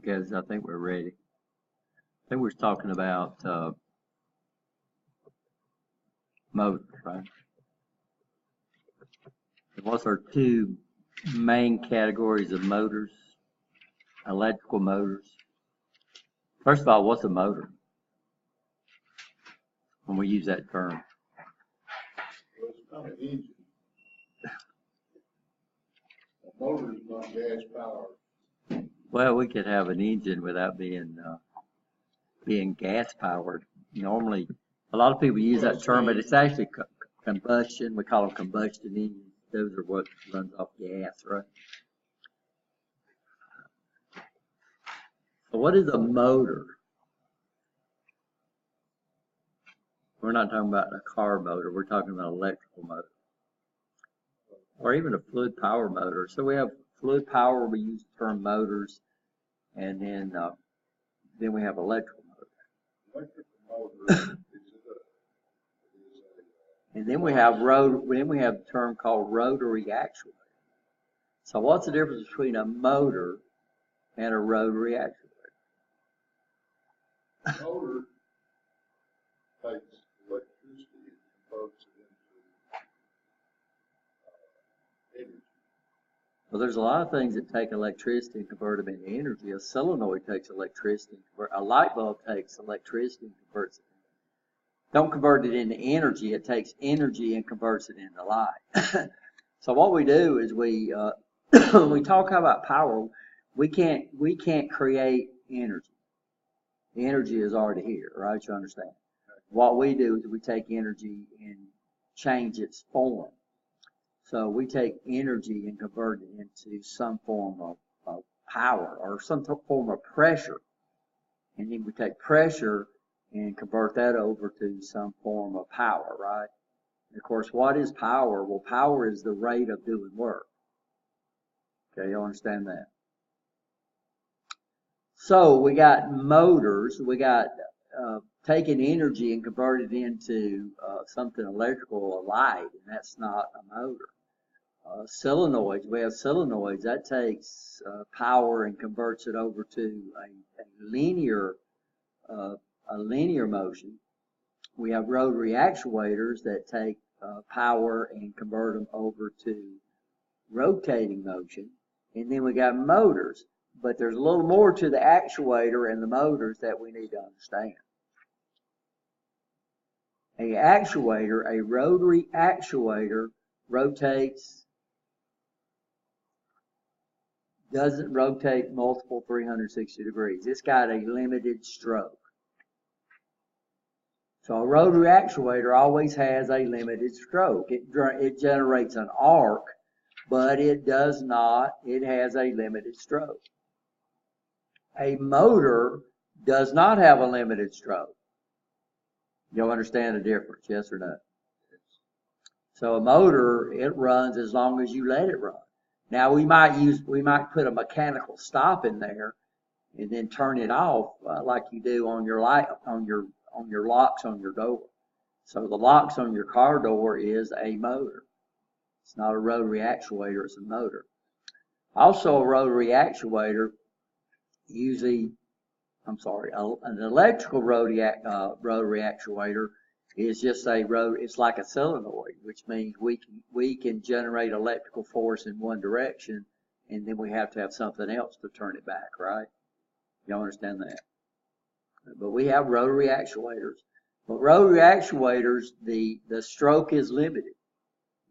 Okay, so I think we're ready. I think we're talking about motors, right? What's our two main categories of motors? Electrical motors. First of all, what's a motor? When we use that term. Well, it's not an engine. A motor is not gas powered. Well, we could have an engine without being gas powered. Normally, a lot of people use that term, but it's actually combustion. We call them combustion engines. Those are what runs off gas, right? So what is a motor? We're not talking about a car motor. We're talking about an electrical motor, or even a fluid power motor. So we have fluid power. We use the term motors, and then we have electrical motors. Electrical motor And then we have the term called rotary actuator. So what's the difference between a motor and a rotary actuator? a motor takes electricity and converts it into energy. Well, there's a lot of things that take electricity and convert them into energy. A solenoid takes electricity, a light bulb takes electricity and converts it. Don't convert it into energy. It takes energy and converts it into light. So what we do is when we talk about power, we can't create energy. The energy is already here, right? You understand? What we do is we take energy and change its form. So we take energy and convert it into some form of power or some form of pressure. And then we take pressure and convert that over to some form of power, right? And of course, what is power? Well, power is the rate of doing work. Okay, you understand that? So we got motors, we got taking energy and convert it into something electrical, a light, and that's not a motor. Solenoids, we have solenoids, that takes power and converts it over to a linear motion. We have rotary actuators that take power and convert them over to rotating motion. And then we got motors, but there's a little more to the actuator and the motors that we need to understand. A rotary actuator doesn't rotate multiple 360 degrees. It's got a limited stroke. So a rotary actuator always has a limited stroke. It generates an arc, but it has a limited stroke. A motor does not have a limited stroke. You'll understand the difference, yes or no? So a motor, it runs as long as you let it run. Now we might put a mechanical stop in there and then turn it off like you do on your light, on your locks on your door. So the locks on your car door is a motor. It's not a rotary actuator, it's a motor. Also a rotary actuator, an electrical rotary actuator is just it's like a solenoid, which means we can generate electrical force in one direction, and then we have to have something else to turn it back, right? Y'all understand that? But we have rotary actuators. But rotary actuators, the stroke is limited,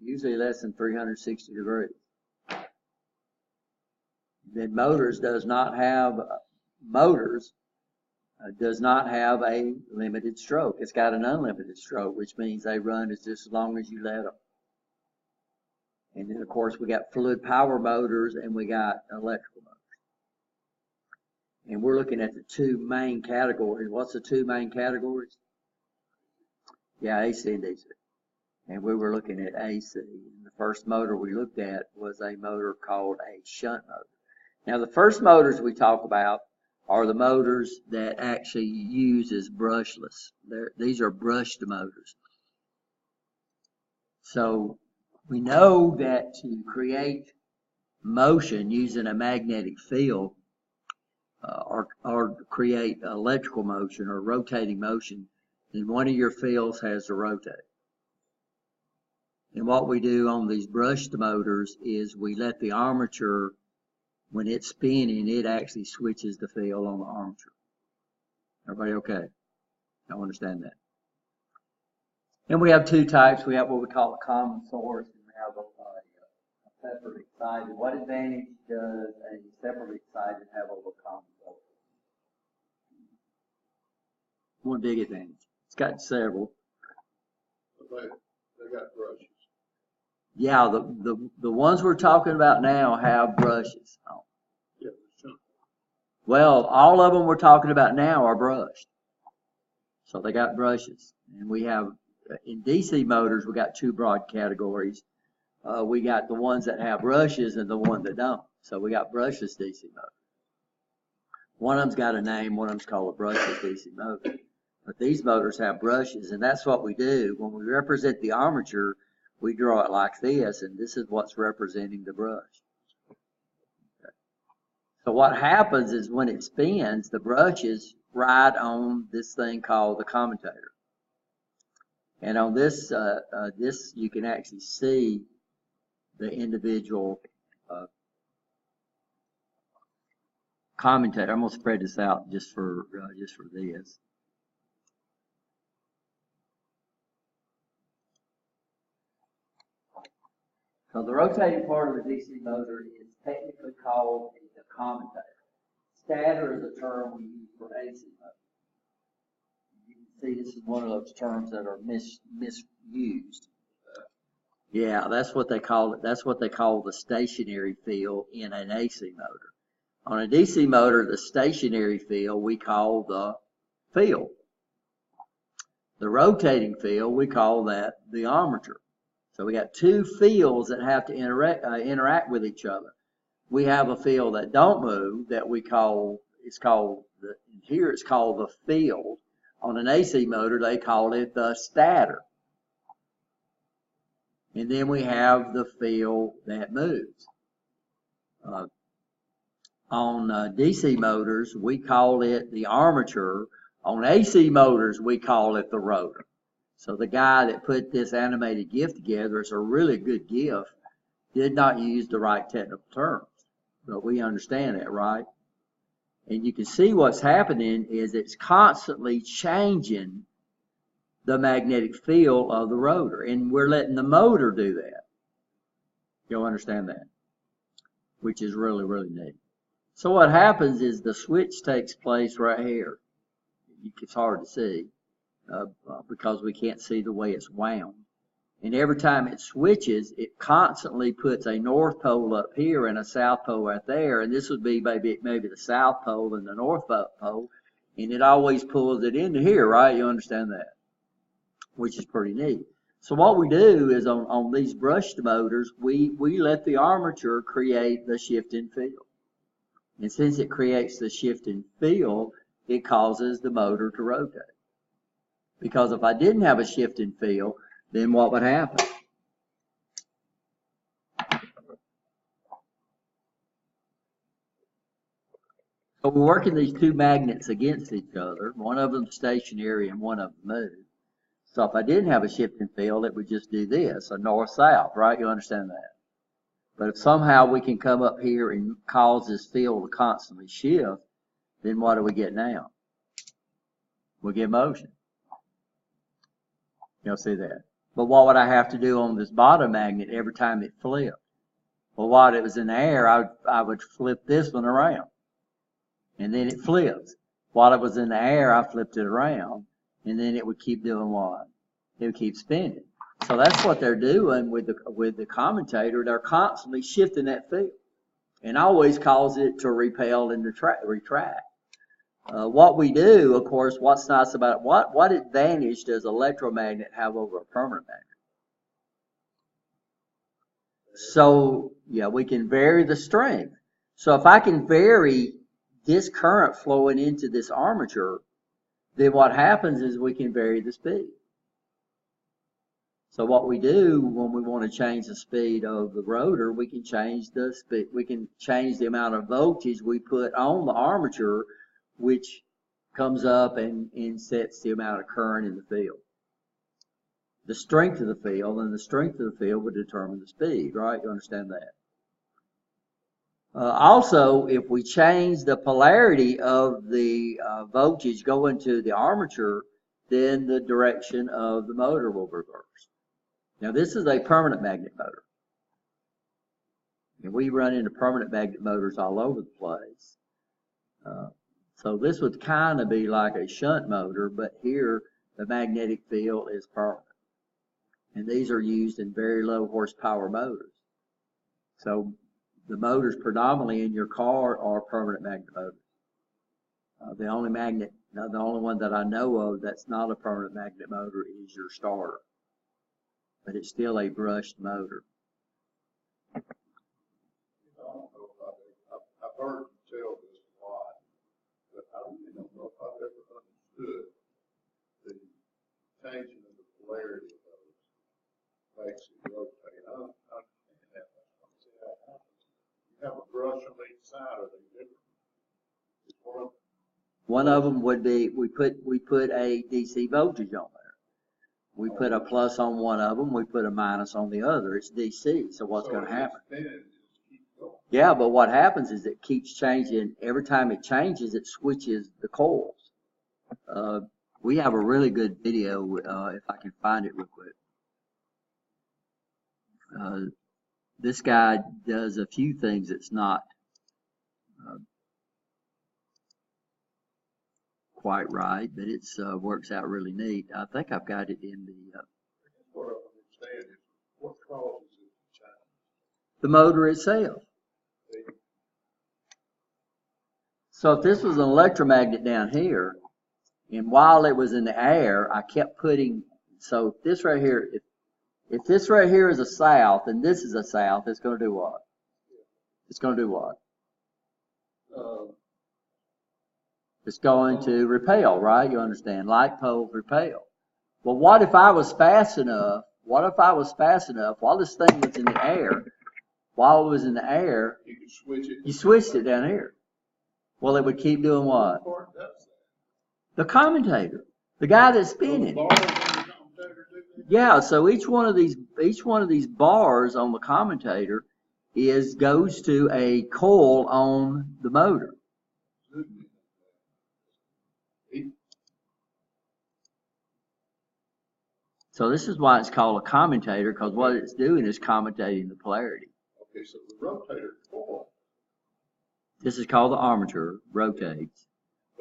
usually less than 360 degrees. Then motors does not have a limited stroke. It's got an unlimited stroke, which means they run just as long as you let them. And then, of course, we got fluid power motors and we got electrical motors. And we're looking at the two main categories. What's the two main categories? Yeah, AC and DC. And we were looking at AC. And the first motor we looked at was a motor called a shunt motor. Now, the first motors we talk about are the motors that actually uses brushless. These are brushed motors. So we know that to create motion using a magnetic field, or create electrical motion or rotating motion, then one of your fields has to rotate. And what we do on these brushed motors is we let the armature, when it's spinning, it actually switches the field on the armature. Everybody okay? I understand that. And we have two types. We have what we call a common source, and we have a separately excited. What advantage does a separately excited have over a common source? One big advantage. It's got several. They got brushes. Yeah, the ones we're talking about now have brushes on. Yeah, sure. Well, all of them we're talking about now are brushed. So they got brushes. And we have, in DC motors, we got two broad categories. We got the ones that have brushes and the one that don't. So we got brushless DC motor. One of them's got a name, one of them's called a brushless DC motor. But these motors have brushes, and that's what we do. When we represent the armature, we draw it like this, and this is what's representing the brush. Okay. So what happens is when it spins, the brushes ride on this thing called the commutator. And on this, you can actually see the individual commutator. I'm going to spread this out just for this. So the rotating part of the DC motor is technically called the commutator. Stator is a term we use for AC motor. You can see this is one of those terms that are misused. Yeah, that's what they call it. That's what they call the stationary field in an AC motor. On a DC motor, the stationary field we call the field. The rotating field, we call that the armature. So we got two fields that have to interact with each other. We have a field that don't move that we call, here it's called the field. On an AC motor, they call it the stator. And then we have the field that moves. On DC motors, we call it the armature. On AC motors, we call it the rotor. So the guy that put this animated GIF together, it's a really good GIF, did not use the right technical terms. But we understand that, right? And you can see what's happening is it's constantly changing the magnetic field of the rotor. And we're letting the motor do that. You'll understand that, which is really, really neat. So what happens is the switch takes place right here. It's hard to see. Because we can't see the way it's wound. And every time it switches, it constantly puts a north pole up here and a south pole right there. And this would be maybe the south pole and the north pole. And it always pulls it into here, right? You understand that? Which is pretty neat. So what we do is on these brushed motors, we let the armature create the shifting field. And since it creates the shifting field, it causes the motor to rotate. Because if I didn't have a shifting field, then what would happen? So we're working these two magnets against each other. One of them stationary and one of them moves. So if I didn't have a shifting field, it would just do this, a north-south, right? You understand that? But if somehow we can come up here and cause this field to constantly shift, then what do we get now? We get motion. You'll see that. But what would I have to do on this bottom magnet every time it flipped? Well, while it was in the air, I would flip this one around. And then it flips. While it was in the air, I flipped it around. And then it would keep doing what? It would keep spinning. So that's what they're doing with the commutator. They're constantly shifting that field. And always cause it to repel and retract. What we do, of course, what's nice about it, what advantage does electromagnet have over a permanent magnet? So, yeah, we can vary the strength. So if I can vary this current flowing into this armature, then what happens is we can vary the speed. So what we do when we want to change the speed of the rotor, we can change the speed, we can change the amount of voltage we put on the armature, which comes up and sets the amount of current in the field. The strength of the field, and the strength of the field would determine the speed, right? You understand that? Also, if we change the polarity of the voltage going to the armature, then the direction of the motor will reverse. Now, this is a permanent magnet motor. And we run into permanent magnet motors all over the place. So this would kind of be like a shunt motor, but here the magnetic field is permanent. And these are used in very low horsepower motors. So the motors predominantly in your car are permanent magnet motors. The only one that I know of that's not a permanent magnet motor is your starter. But it's still a brushed motor. I don't know if I've heard you tell this a lot, but I really don't know if I've ever understood the changing of the polarity of those makes it rotate. I don't understand that. You have a brush on each side, are they different? One of them would be we put a DC voltage on there. We put a plus on one of them, we put a minus on the other. It's DC, so what's going to happen? Yeah, but what happens is it keeps changing. Every time it changes, it switches the coils. We have a really good video, if I can find it real quick. This guy does a few things that's not quite right, but it's works out really neat. I think I've got it in the. What I understand is what causes it to change. The motor itself. So if this was an electromagnet down here, and while it was in the air, I kept putting. So if this right here, if this right here is a south and this is a south, it's going to do what? It's going to do what? It's going to repel, right? You understand? Like poles repel. Well, what if I was fast enough? What if I was fast enough while this thing was in the air? While it was in the air, you could switch it. You switched it down here. Well, it would keep doing what? The commutator, the guy that's spinning. Yeah. So each one of these bars on the commutator goes to a coil on the motor. So this is why it's called a commutator, because what it's doing is commutating the polarity. Okay, so the rotator coil. This is called the armature, rotates.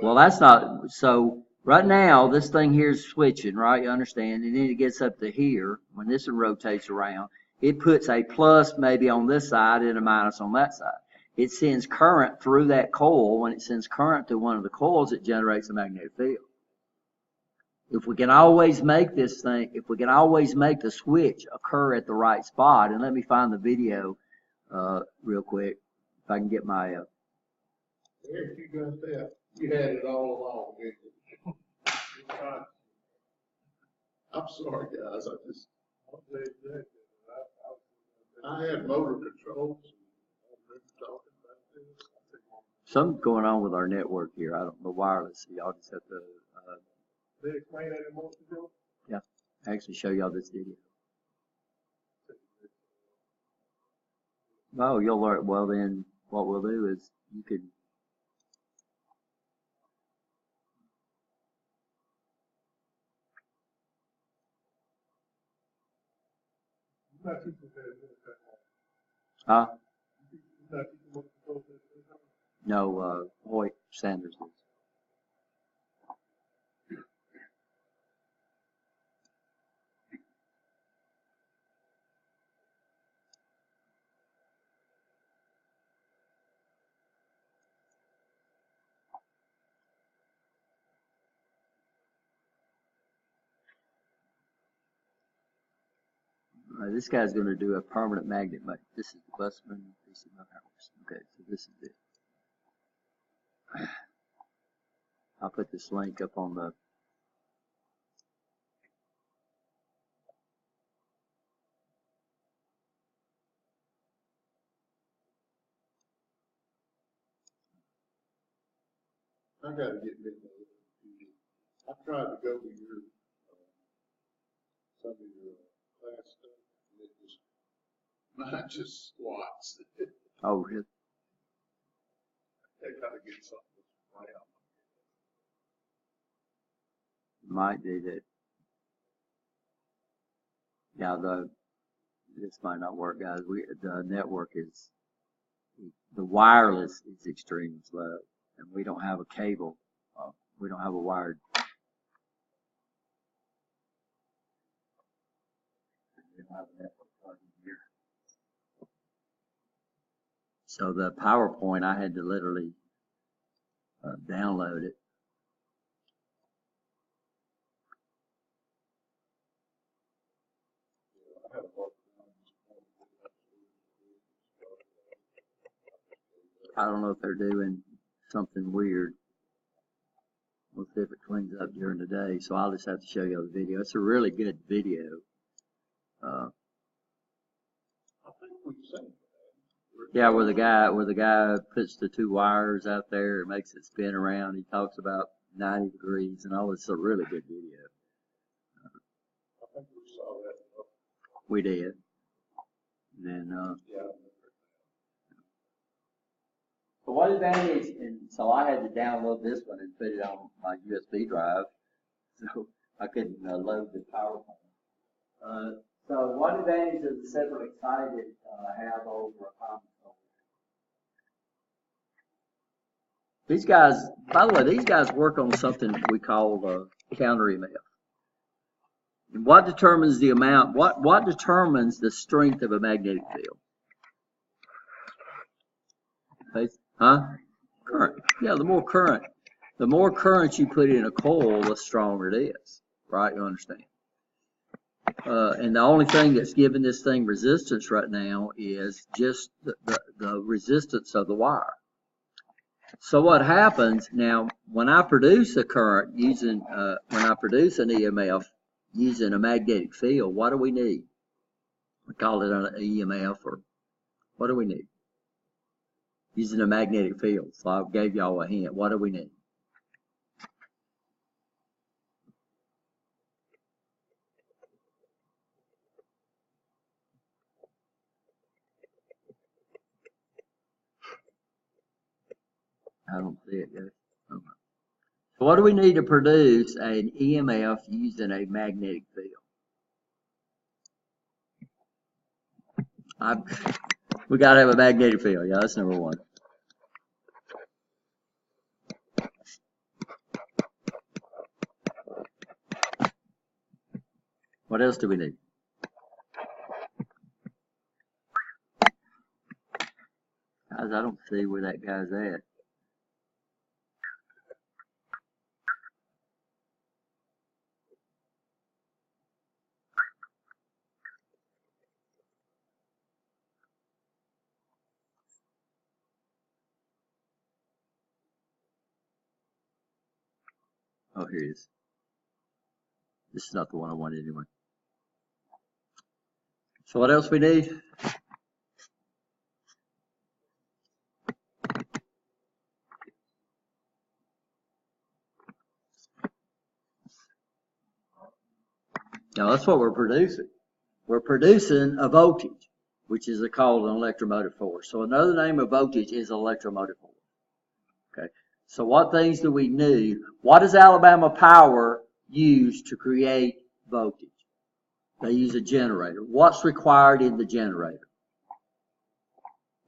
Well, that's not, so right now this thing here is switching, right? You understand? And then it gets up to here, when this one rotates around, it puts a plus maybe on this side and a minus on that side. It sends current through that coil. When it sends current through one of the coils, it generates a magnetic field. If we can always make this thing, if we can always make the switch occur at the right spot, and let me find the video real quick, if I can get my... There you got that. You had it all along, didn't you? I'm sorry, guys. I had motor controls. Something's going on with our network here. I don't know, wireless. Y'all just have to... They explain that in motor control? Yeah, actually show y'all this video. Oh, you'll learn. Well, then what we'll do is you could. Huh? No, Hoyt Sanders is. This guy's going to do a permanent magnet. This is the Busman DC hours. Okay, so this is it. I'll put this link up on the I gotta get rid of it. I tried to go to your, some of your class stuff, and it just, mine just squats. Oh, really? They gotta get something round. Might be that. Yeah, this might not work, guys. The network is, the wireless is extremely slow, and we don't have a cable. We don't have a wired. We don't have a network plug in here. So the PowerPoint, I had to literally download it. I had a hard time. I don't know if they're doing something weird. We'll see if it cleans up during the day. So I'll just have to show you the video. It's a really good video. I think we've seen that. Yeah, where the guy puts the two wires out there and makes it spin around. He talks about 90 degrees and all. It's a really good video. I think we saw that. We did. And then, Yeah. so what advantage, and so I had to download this one and put it on my USB drive, so I couldn't load the PowerPoint. So what advantage does the separately excited have over a common soldier? These guys, by the way, these guys work on something we call counter EMF. And what determines the amount, what determines the strength of a magnetic field? Huh? Current. Yeah, the more current you put in a coil, the stronger it is. Right? You understand? And the only thing that's giving this thing resistance right now is just the resistance of the wire. So what happens now, when I produce a current using, when I produce an EMF using a magnetic field, what do we need? We call it an EMF, or what do we need? Using a magnetic field. So I gave y'all a hint. What do we need? I don't see it yet. Okay. So what do we need to produce an EMF using a magnetic field? We got to have a magnetic field. Yeah, that's number one. What else do we need? Guys, I don't see where that guy's at. Oh, here he is. This is not the one I wanted anyway. So what else we need? Now that's what we're producing. We're producing a voltage, which is called an electromotive force. So another name of voltage is electromotive force. Okay. So what things do we need? What does Alabama Power use to create voltage? They use a generator. What's required in the generator?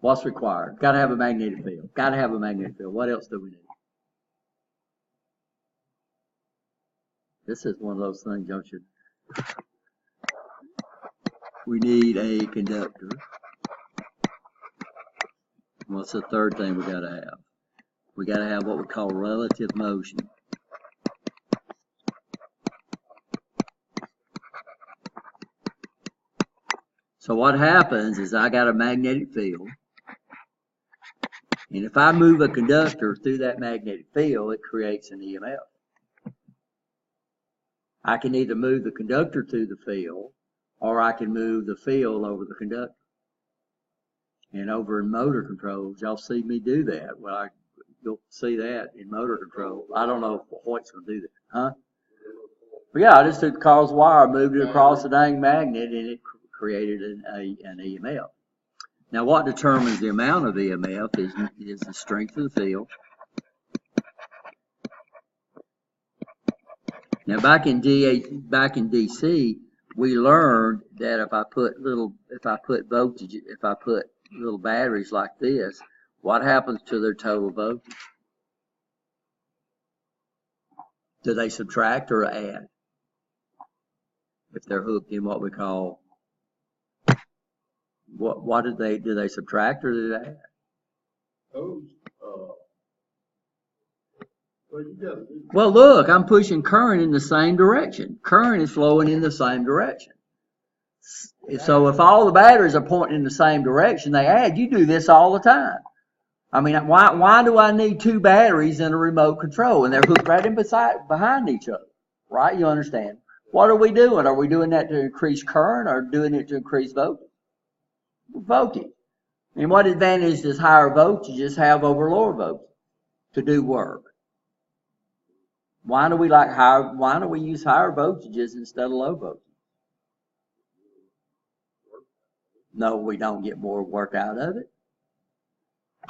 What's required? Got to have a magnetic field. Got to have a magnetic field. What else do we need? This is one of those things, don't you? We need a conductor. What's the third thing we got to have? We got to have what we call relative motion. So what happens is I got a magnetic field, and if I move a conductor through that magnetic field, it creates an EMF. I can either move the conductor to the field, or I can move the field over the conductor. And over in motor controls, y'all see me do that. Well, You'll see that in motor control. I don't know if Hoyt's gonna do that, huh? But yeah, I just took the cause wire, moved it across the dang magnet, and it created an EMF. Now, what determines the amount of EMF is the strength of the field. Now, back in DC, we learned that if I put little batteries like this, what happens to their total voltage? Do they subtract or add? If they're hooked in what we call, do they subtract or do they add? Well, look, I'm pushing current in the same direction. Current is flowing in the same direction. So if all the batteries are pointing in the same direction, they add. You do this all the time. I mean, why do I need two batteries in a remote control? And they're hooked right in behind each other, right? You understand? What are we doing? Are we doing that to increase current or doing it to increase voltage? Voltage. And what advantage does higher voltages have over lower voltage to do work? Why do we use higher voltages instead of low voltages? No, we don't get more work out of it.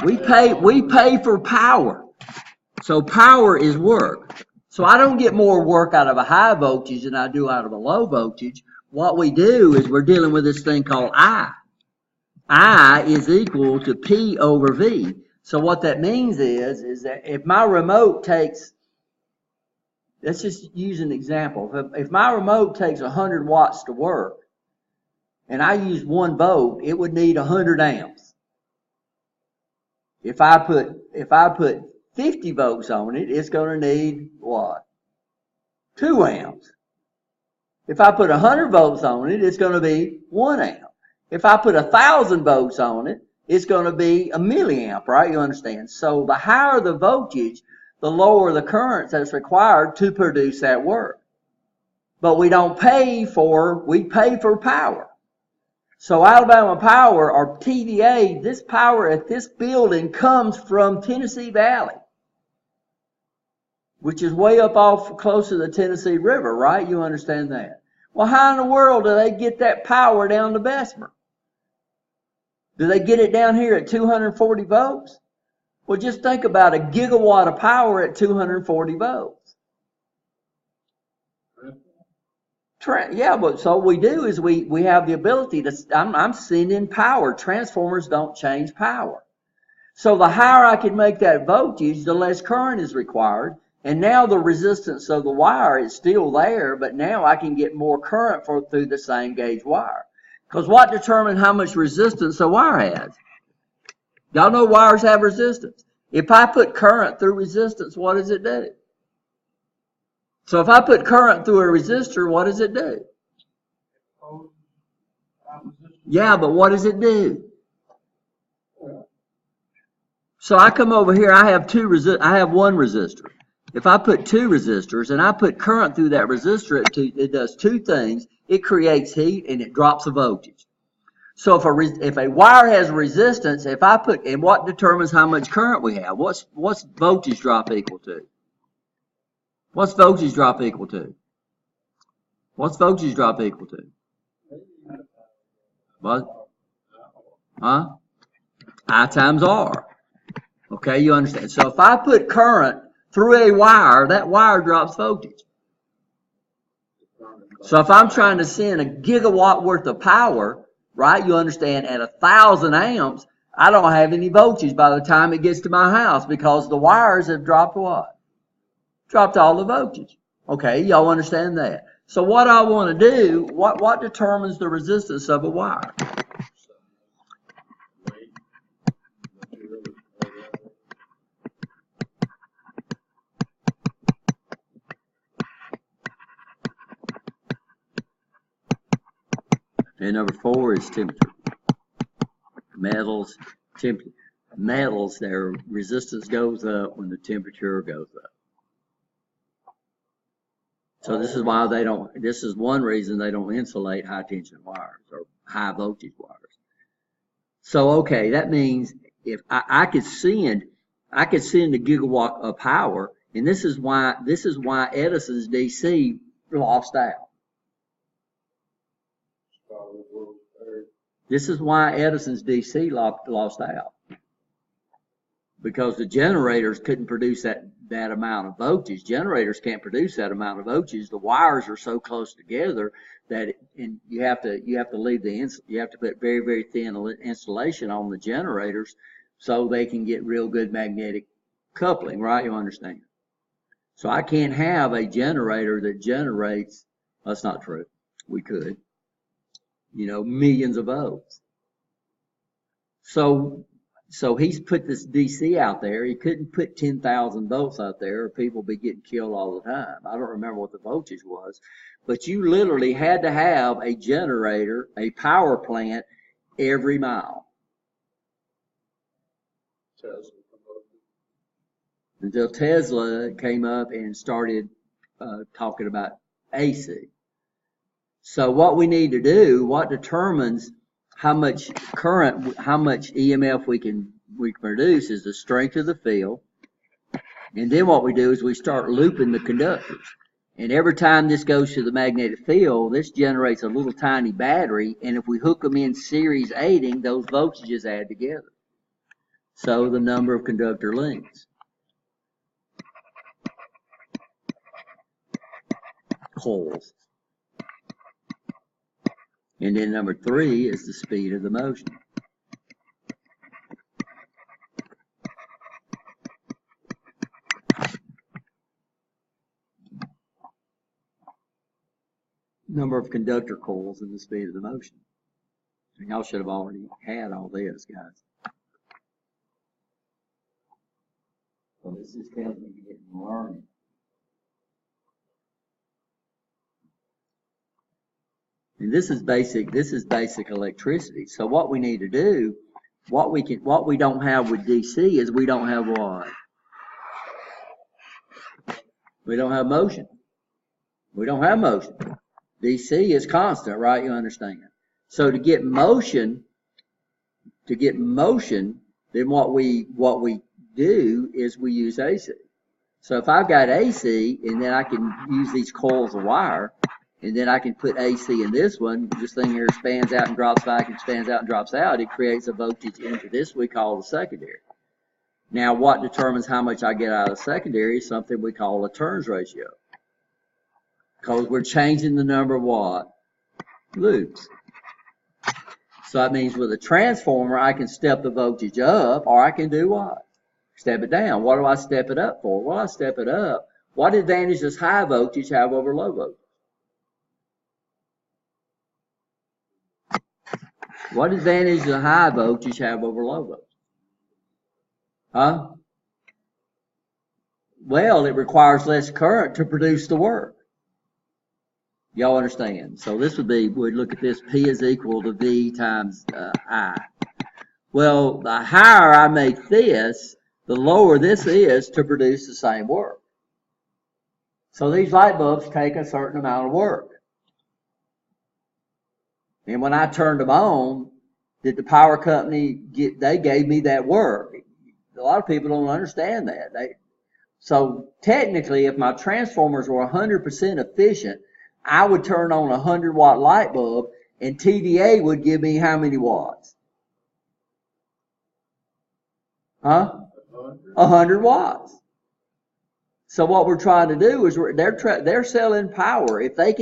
We pay for power. So power is work. So I don't get more work out of a high voltage than I do out of a low voltage. What we do is we're dealing with this thing called I. I is equal to P over V. So what that means is that if my remote takes, let's just use an example. If my remote takes 100 watts to work, and I use 1 volt, it would need 100 amps. If I put 50 volts on it, it's going to need what? 2 amps. If I put 100 volts on it, it's going to be 1 amp. If I put 1,000 volts on it, it's going to be a milliamp, right? You understand? So the higher the voltage, the lower the current that's required to produce that work. But we pay for power. So Alabama Power, or TVA, this power at this building comes from Tennessee Valley, which is way up off close to the Tennessee River, right? You understand that? Well, how in the world do they get that power down to Bessemer? Do they get it down here at 240 volts? Well, just think about a gigawatt of power at 240 volts. Yeah, but so what we do is we have the ability to, I'm sending power. Transformers don't change power. So the higher I can make that voltage, the less current is required. And now the resistance of the wire is still there, but now I can get more current through the same gauge wire. Because what determines how much resistance a wire has? Y'all know wires have resistance. If I put current through resistance, what does it do? So if I put current through a resistor, what does it do? Yeah, but what does it do? So I come over here, I have one resistor. If I put 2 resistors and I put current through that resistor, it does 2 things. It creates heat and it drops the voltage. So if a wire has resistance, and what determines how much current we have? What's voltage drop equal to? What's voltage drop equal to? What's voltage drop equal to? What? Huh? I times R. Okay, you understand. So if I put current through a wire, that wire drops voltage. So if I'm trying to send a gigawatt worth of power, right, you understand, at 1,000 amps, I don't have any voltage by the time it gets to my house because the wires have dropped what? Dropped all the voltage. Okay, y'all understand that? So what I want to do, what determines the resistance of a wire? And number 4 is temperature. Metals, their resistance goes up when the temperature goes up. So this is one reason they don't insulate high tension wires or high voltage wires. So, okay, that means if I could send I could send a gigawatt of power, and this is why Edison's DC lost out. This is why Edison's DC lost out. Because the generators couldn't produce that amount of voltage. Generators can't produce that amount of voltage. The wires are so close together that and you have to put very, very thin insulation on the generators so they can get real good magnetic coupling, right? You understand? So I can't have a generator that generates, that's not true. We could, millions of volts. So he's put this DC out there. He couldn't put 10,000 volts out there or people be getting killed all the time. I don't remember what the voltage was, but you literally had to have a generator, a power plant every mile. Until Tesla came up and started talking about AC. So what we need to do, what determines how much current, how much EMF we can produce is the strength of the field. And then what we do is we start looping the conductors. And every time this goes to the magnetic field, this generates a little tiny battery. And if we hook them in series 8ing, those voltages add together. So the number of conductor links. Coils. And then number 3 is the speed of the motion. Number of conductor coils and the speed of the motion. And y'all should have already had all this, guys. So this is telling me you're getting learning. And this is basic electricity. So what we need to do, what we don't have with DC is we don't have what? We don't have motion. We don't have motion. DC is constant, right? You understand. So to get motion, then what we do is we use AC. So if I've got AC and then I can use these coils of wire, and then I can put AC in this one. This thing here spans out and drops back and spans out and drops out. It creates a voltage into this we call the secondary. Now, what determines how much I get out of the secondary is something we call a turns ratio. Because we're changing the number of what? Loops. So that means with a transformer, I can step the voltage up, or I can do what? Step it down. What do I step it up for? Well, I step it up. What advantage does high voltage have over low voltage? What advantage does high voltage have over low voltage? Huh? Well, it requires less current to produce the work. Y'all understand? So this would be, we'd look at this, P is equal to V times I. Well, the higher I make this, the lower this is to produce the same work. So these light bulbs take a certain amount of work. And when I turned them on, did the power company they gave me that work? A lot of people don't understand that. So technically, if my transformers were 100% efficient, I would turn on a 100-watt light bulb, and TVA would give me how many watts? Huh? 100 watts. So what we're trying to do is they're selling power. If they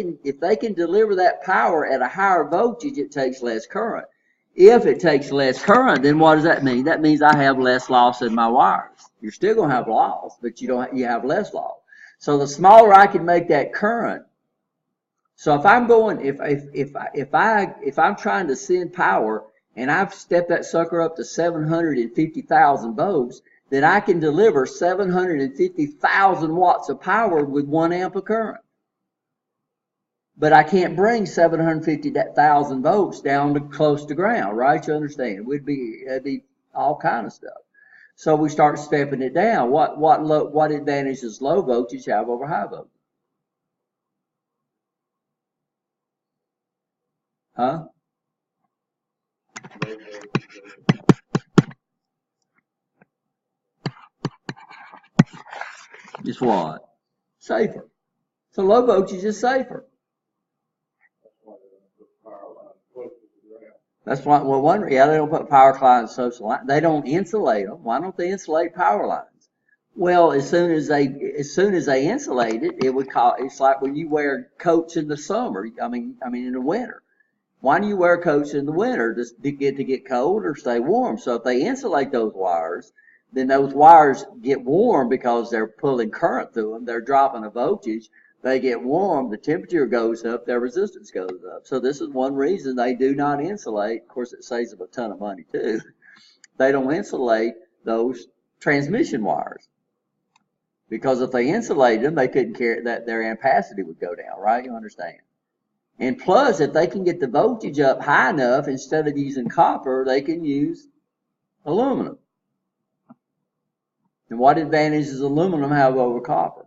can deliver that power at a higher voltage, it takes less current. If it takes less current, then what does that mean? That means I have less loss in my wires. You're still going to have loss, but you have less loss. So the smaller I can make that current. So if I'm going, if I'm trying to send power and I've stepped that sucker up to 750,000 volts, then I can deliver 750,000 watts of power with 1 amp of current. But I can't bring 750,000 volts down to close to ground, right? You understand? It'd be all kind of stuff. So we start stepping it down. What advantage does low voltage have over high voltage? Huh? It's what? Safer. So low voltage is safer. That's why, well, they don't put power lines, social line. They don't insulate them. Why don't they insulate power lines? Well, as soon as they insulate it, it would cause, it's like when you wear coats in the summer. I mean in the winter. Why do you wear coats in the winter? Just to get cold or stay warm? So if they insulate those wires, then those wires get warm because they're pulling current through them. They're dropping a voltage. They get warm, the temperature goes up, their resistance goes up. So this is one reason they do not insulate. Of course, it saves them a ton of money too. They don't insulate those transmission wires. Because if they insulated them, they couldn't carry that, their ampacity would go down, right? You understand? And plus, if they can get the voltage up high enough, instead of using copper, they can use aluminum. And what advantage does aluminum have over copper?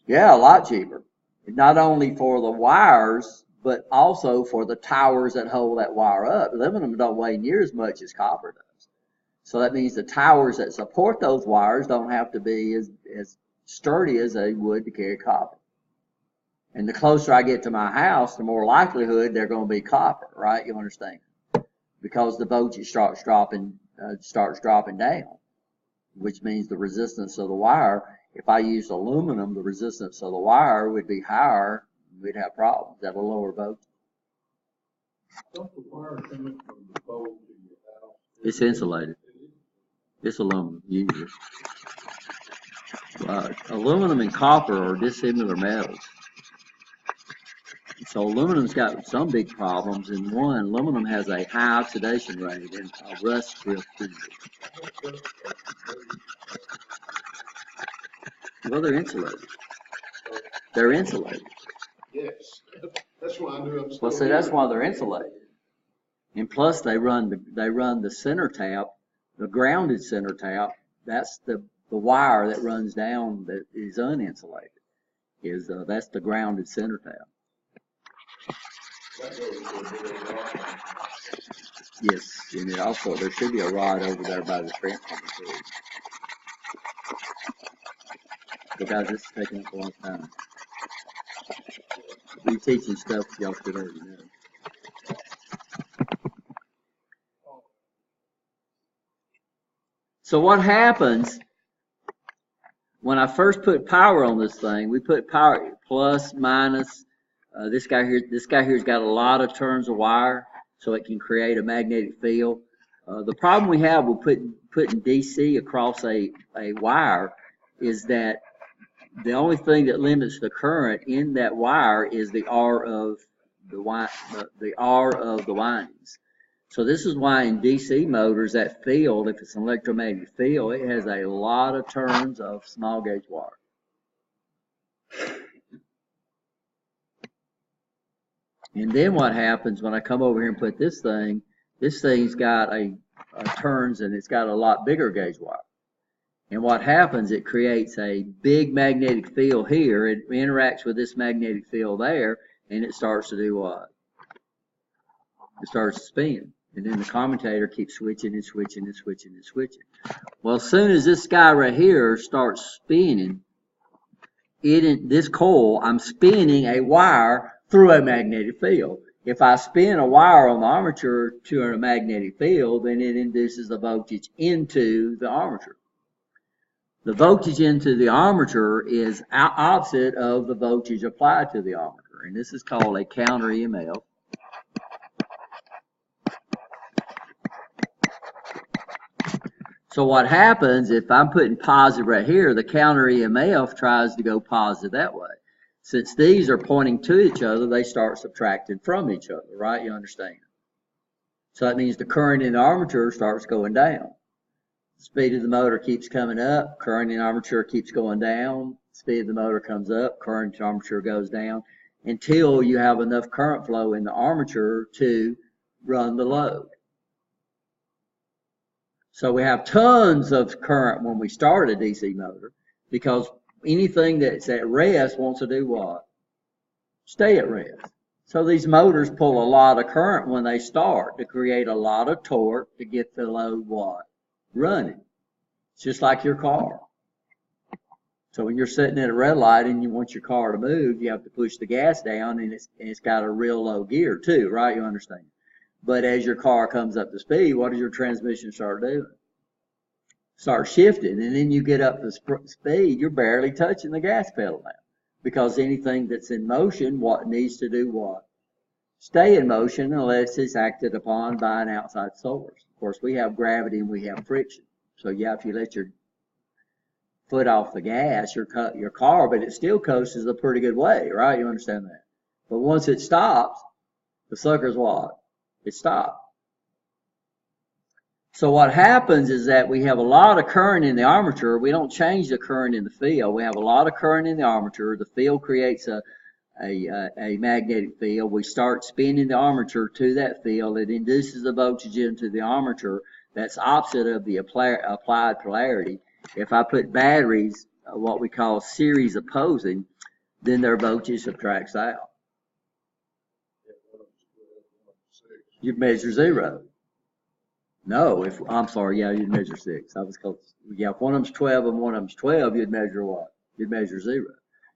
Yeah, a lot cheaper. Not only for the wires, but also for the towers that hold that wire up. Aluminum don't weigh near as much as copper does. So that means the towers that support those wires don't have to be as sturdy as they would to carry copper. And the closer I get to my house, the more likelihood they're going to be copper, right? You understand? Because the voltage starts dropping down, which means the resistance of the wire. If I used aluminum, the resistance of the wire would be higher. We'd have problems at a lower voltage. Don't the wire coming from the pole to your house? It's insulated. It's aluminum, usually. Aluminum and copper are dissimilar metals. So aluminum's got some big problems. In one, aluminum has a high oxidation rate and a rust risk. Well, they're insulated. They're insulated. Yes, that's why I knew. Well, see, that's why they're insulated. And plus, they run the center tap, the grounded center tap. That's the wire that runs down that is uninsulated. That's the grounded center tap. Yes, and it also, there should be a rod over there by the transformer too. So guys, this is taking up a long time. We teaching stuff y'all should already know. So what happens when I first put power on this thing? We put power plus, minus. This guy here's got a lot of turns of wire, so it can create a magnetic field. The problem we have with putting DC across a wire is that the only thing that limits the current in that wire is the R of the windings. So this is why in DC motors, that field, if it's an electromagnetic field, it has a lot of turns of small gauge wire. And then what happens when I come over here and put this thing's got a turns and it's got a lot bigger gauge wire. And what happens, it creates a big magnetic field here. It interacts with this magnetic field there, and it starts to do what? It starts to spin. And then the commutator keeps switching and switching and switching and switching. Well, as soon as this guy right here starts spinning, this coil, I'm spinning a wire through a magnetic field. If I spin a wire on the armature to a magnetic field, then it induces the voltage into the armature. The voltage into the armature is opposite of the voltage applied to the armature, and this is called a counter EMF. So what happens if I'm putting positive right here, the counter EMF tries to go positive that way. Since these are pointing to each other, they start subtracting from each other, right? You understand? So that means the current in the armature starts going down. The speed of the motor keeps coming up, current in the armature keeps going down, speed of the motor comes up, current in the armature goes down, until you have enough current flow in the armature to run the load. So we have tons of current when we start a DC motor, because anything that's at rest wants to do what? Stay at rest. So these motors pull a lot of current when they start to create a lot of torque to get the load what? Running. It's just like your car. So when you're sitting at a red light and you want your car to move, you have to push the gas down, and it's got a real low gear too, right? You understand? But as your car comes up to speed, what does your transmission start doing? Start shifting, and then you get up to speed, you're barely touching the gas pedal now. Because anything that's in motion, what needs to do what? Stay in motion unless it's acted upon by an outside source. Of course, we have gravity and we have friction. So yeah, if you let your foot off the gas, your car, but it still coasts a pretty good way, right? You understand that? But once it stops, the sucker's what? It stopped. So what happens is that we have a lot of current in the armature. We don't change the current in the field. We have a lot of current in the armature. The field creates a magnetic field. We start spinning the armature to that field. It induces the voltage into the armature. That's opposite of the applied polarity. If I put batteries, what we call series opposing, then their voltage subtracts out. You measure 0. No, I'm sorry, yeah, you'd measure 6. I was close. Yeah, if one of them's 12 and one of them's 12, you'd measure what? You'd measure 0.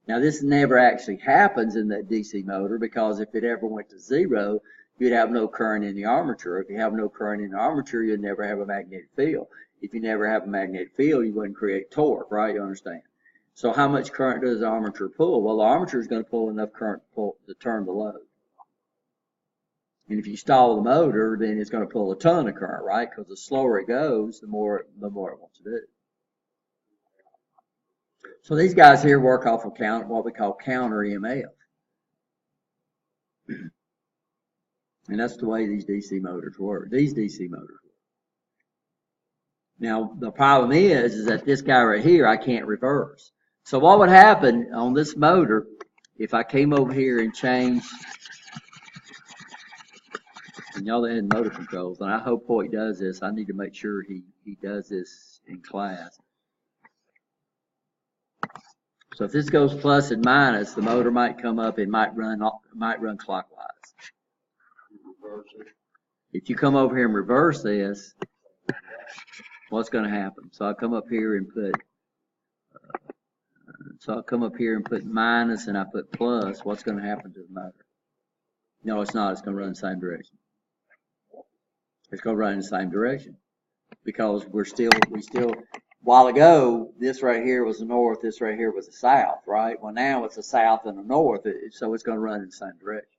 Now, this never actually happens in that DC motor, because if it ever went to 0, you'd have no current in the armature. If you have no current in the armature, you'd never have a magnetic field. If you never have a magnetic field, you wouldn't create torque, right? You understand? So how much current does the armature pull? Well, the armature is going to pull enough current to turn the load. And if you stall the motor, then it's going to pull a ton of current, right? Because the slower it goes, the more it wants to do. So these guys here work off of what we call counter EMF. And that's the way these DC motors work. These DC motors work. Now, the problem is that this guy right here, I can't reverse. So what would happen on this motor if I came over here and changed, and y'all had motor controls, and I hope Hoyt does this. I need to make sure he does this in class. So if this goes plus and minus, the motor might come up and might run clockwise. If you come over here and reverse this, what's going to happen? So I come up here and put minus and I put plus. What's going to happen to the motor? No, it's not. It's going to run the same direction. It's going to run in the same direction because we still, while ago, this right here was the north, this right here was the south, right? Well, now it's the south and the north, so it's going to run in the same direction.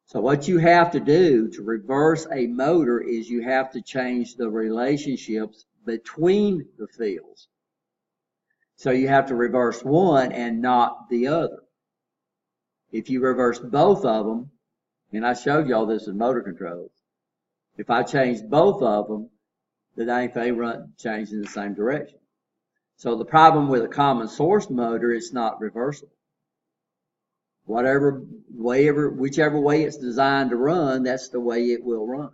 So what you have to do to reverse a motor is you have to change the relationships between the fields. So you have to reverse one and not the other. If you reverse both of them, and I showed y'all this in motor controls, if I change both of them, then they run change in the same direction. So the problem with a common source motor is not reversible. Whichever way it's designed to run, that's the way it will run.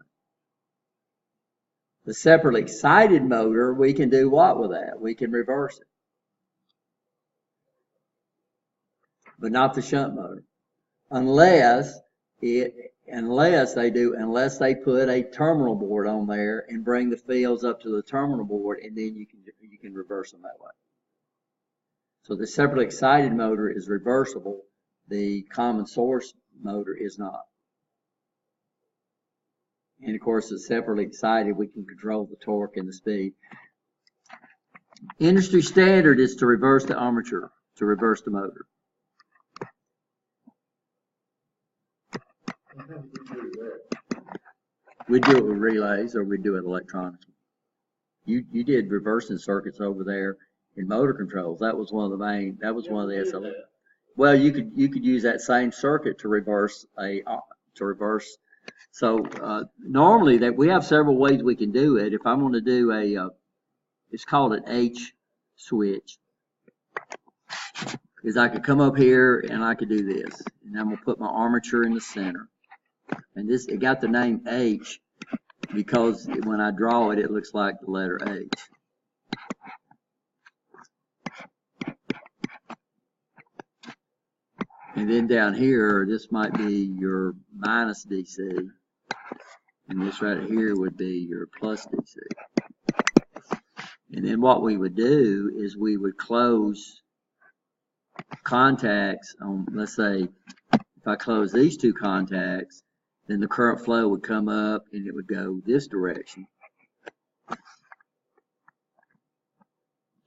The separately excited motor, we can do what with that? We can reverse it. But not the shunt motor. Unless they put a terminal board on there and bring the fields up to the terminal board, and then you can reverse them that way. So the separately excited motor is reversible. The common source motor is not. And of course, the separately excited, we can control the torque and the speed. Industry standard is to reverse the armature, to reverse the motor. We do it with relays, or we do it electronically. You did reversing circuits over there in motor controls. That was one of the main. That was one of the SLA. Well, you could use that same circuit to reverse So normally that we have several ways we can do it. If I'm going to do it's called an H switch. Is I could come up here and I could do this, and I'm going to put my armature in the center. And it got the name H because when I draw it, it looks like the letter H. And then down here, this might be your minus DC. And this right here would be your plus DC. And And then what we would do is we would close contacts on, let's say, if I close these two contacts, then the current flow would come up and it would go this direction.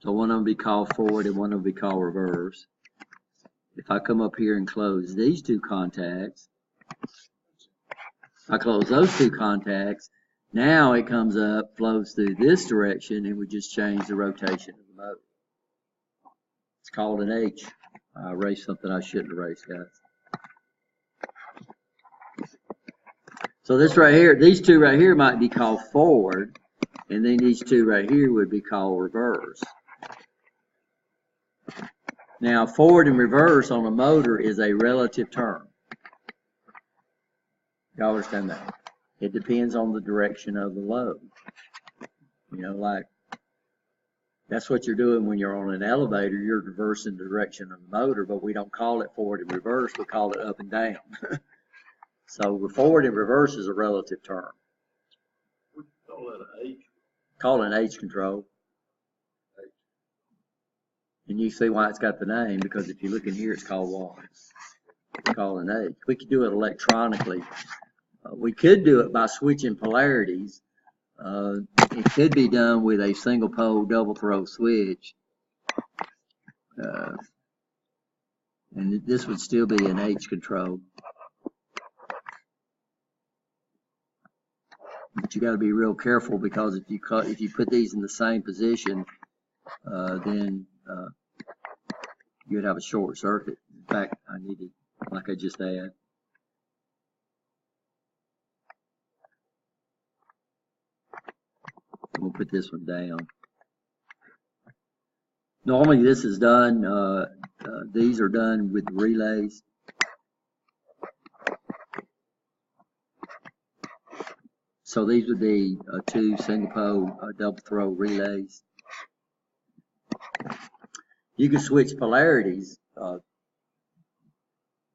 So one of them would be called forward and one of them would be called reverse. If I come up here and close these two contacts, I close those two contacts, now it comes up, flows through this direction, and we just change the rotation of the motor. It's called an H. I erased something I shouldn't erase, guys. So this right here, these two right here might be called forward, and then these two right here would be called reverse. Now, forward and reverse on a motor is a relative term. Y'all understand that? It depends on the direction of the load. You know, like, that's what you're doing when you're on an elevator. You're reversing the direction of the motor, but we don't call it forward and reverse. We call it up and down. So forward and reverse is a relative term. We call it an H. Call it an H control. And you see why it's got the name, because if you look in here, it's called what? It's called an H. We could do it electronically. We could do it by switching polarities. It could be done with a single pole double throw switch. And this would still be an H control. But you got to be real careful, because if you put these in the same position, then you'd have a short circuit. In fact, I need to, like I just had. We'll put this one down. Normally this is done, these are done with relays. So these would be two single pole double throw relays. You can switch polarities,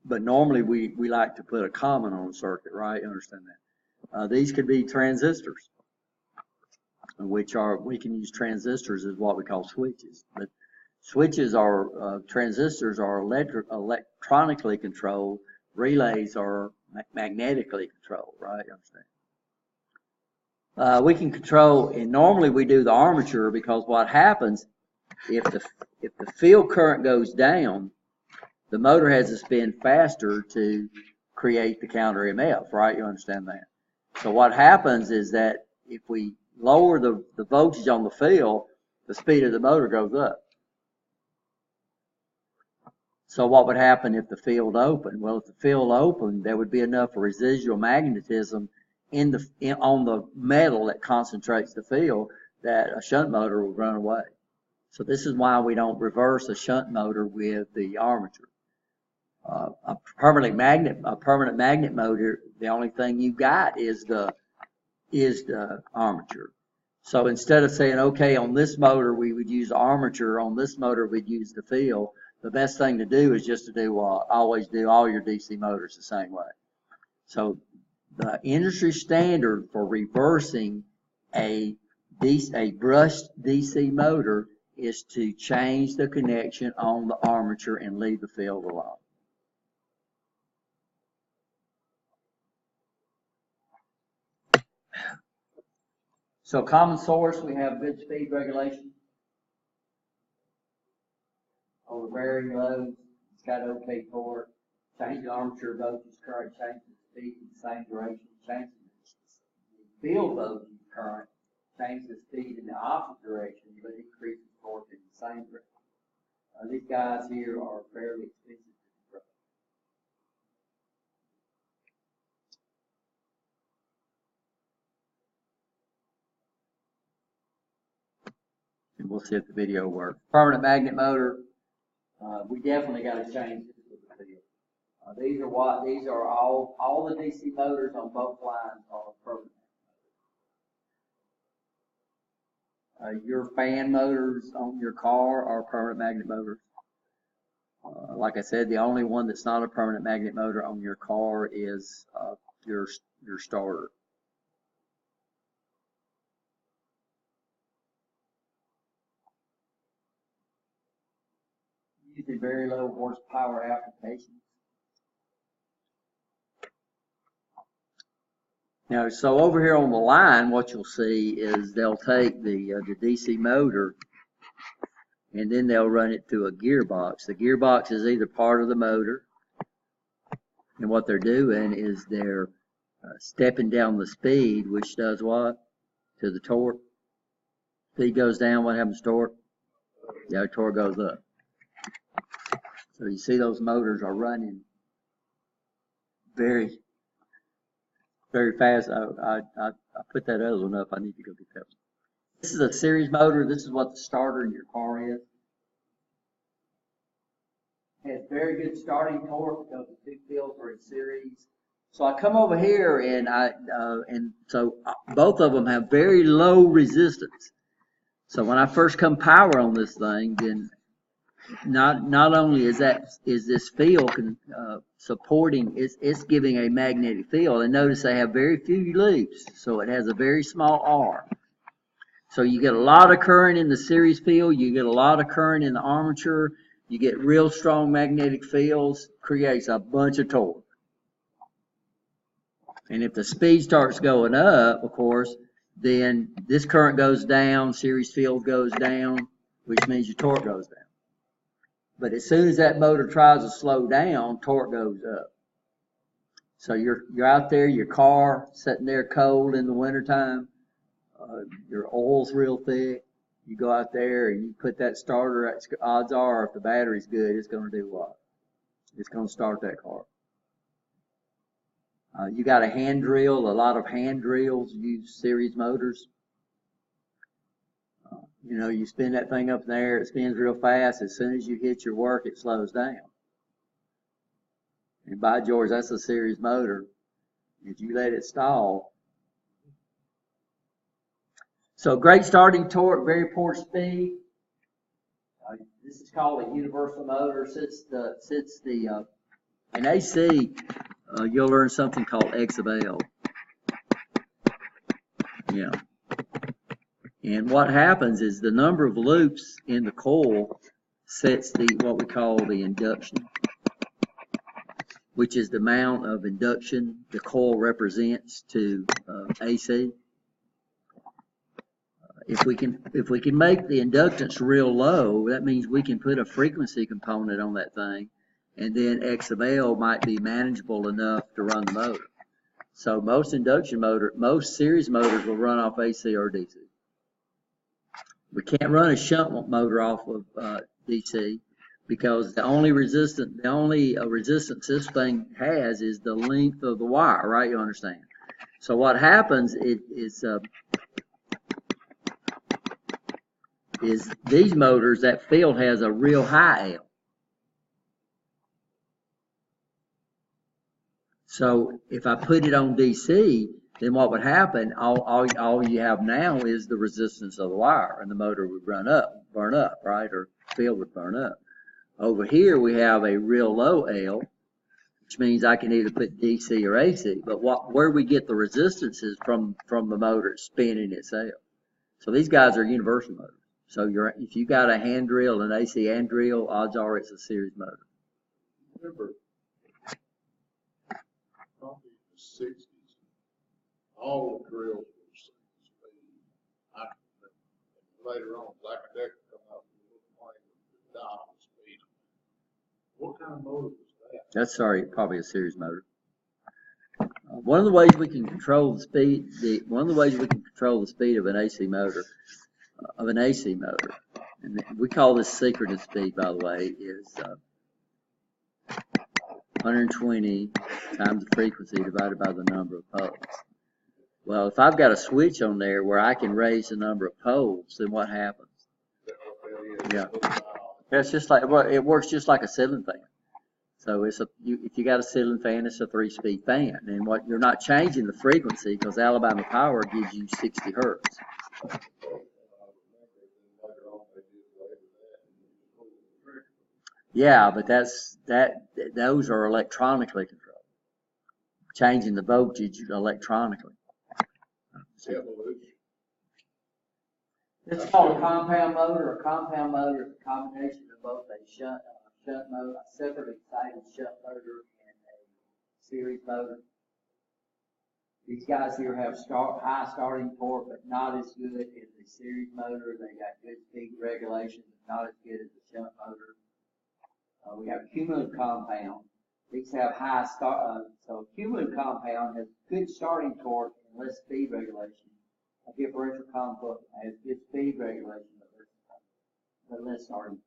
but normally we like to put a common on a circuit, right? You understand that? These could be transistors, which are, we can use transistors as what we call switches. But switches are, transistors are electronically controlled. Relays are magnetically controlled, right? You understand? We can control, and normally we do the armature, because what happens if the field current goes down, the motor has to spin faster to create the counter EMF, right? You understand that? So what happens is that if we lower the voltage on the field, the speed of the motor goes up. So what would happen if the field opened? Well, if the field opened, there would be enough residual magnetism on the metal that concentrates the field that a shunt motor will run away. So this is why we don't reverse a shunt motor with the armature. A permanent magnet motor, the only thing you got is the armature. So instead of saying, okay, on this motor we would use the armature, on this motor we'd use the field, the best thing to do is just to do what I always do, all your DC motors the same way. So the industry standard for reversing a brushed DC motor is to change the connection on the armature and leave the field alone. So common source, we have good speed regulation. On the varying loads, it's got OK torque. Change the armature voltage current, change the speed in the same direction, change the field voltage current, change the speed in the opposite direction, but increase the torque in the same direction. These guys here are fairly expensive to control. And we'll see if the video works. Permanent magnet motor, we definitely got to change this with the field. These are all the DC motors on both lines are permanent. Your fan motors on your car are permanent magnet motors. Like I said, the only one that's not a permanent magnet motor on your car is your starter. using very low horsepower applications. Now, so over here on the line, what you'll see is they'll take the DC motor and then they'll run it through a gearbox. The gearbox is either part of the motor, and what they're doing is they're stepping down the speed, which does what? To the torque. Speed goes down, what happens to torque? Yeah, torque goes up. So you see those motors are running very, very fast. I put that other one up. I need to go get that one. This is a series motor. This is what the starter in your car is. It has very good starting torque because the two fields are in series. So I come over here and so both of them have very low resistance. So when I first come power on this thing, then not only is this field supporting, it's giving a magnetic field. And notice they have very few loops, so it has a very small R. So you get a lot of current in the series field, you get a lot of current in the armature, you get real strong magnetic fields, creates a bunch of torque. And if the speed starts going up, of course, then this current goes down, series field goes down, which means your torque goes down. But as soon as that motor tries to slow down, torque goes up. So you're out there, your car sitting there cold in the wintertime, your oil's real thick. You go out there and you put that starter, odds are if the battery's good, it's going to do what? It's going to start that car. You got a hand drill. A lot of hand drills use series motors. You know, you spin that thing up in the air, it spins real fast. As soon as you hit your work, it slows down. And by George, that's a series motor. If you let it stall. So great starting torque, very poor speed. This is called a universal motor. In AC, you'll learn something called X of L. Yeah. And what happens is the number of loops in the coil sets what we call the induction, which is the amount of induction the coil represents to AC. If we can make the inductance real low, that means we can put a frequency component on that thing, and then X of L might be manageable enough to run the motor. So most series motors will run off AC or DC. We can't run a shunt motor off of DC because the only resistance this thing has is the length of the wire, right? You understand? So what happens is these motors, that field has a real high L. So if I put it on DC, then what would happen, all you have now is the resistance of the wire, and the motor would burn up, right? Or field would burn up. Over here, we have a real low L, which means I can either put DC or AC, but where we get the resistance is from the motor spinning itself. So these guys are universal motors. So if you got a hand drill, an AC hand drill, odds are it's a series motor. Remember, probably the 60s, all the drills were the same speed. Later on, Black Decker come out with a little plane with the dial speed. What kind of motor was that? That's probably a series motor. One of the ways we can control the speed, of an AC motor, and we call this synchronous speed, by the way, is 120 times the frequency divided by the number of poles. Well, if I've got a switch on there where I can raise the number of poles, then what happens? Yeah, it's just like, well, it works just like a ceiling fan. So if you got a ceiling fan, it's a 3-speed fan, and you're not changing the frequency because Alabama Power gives you 60 hertz. Yeah, but those are electronically controlled. Changing the voltage electronically. It's called a compound motor. A compound motor is a combination of both a shunt shunt motor, a separately excited shunt motor and a series motor. These guys here have high starting torque, but not as good as the series motor. They got good speed regulation, but not as good as the shunt motor. We have cumulative compound. These have high so cumulative compound has good starting torque and less speed regulation. A differential compound has good speed regulation, but less starting.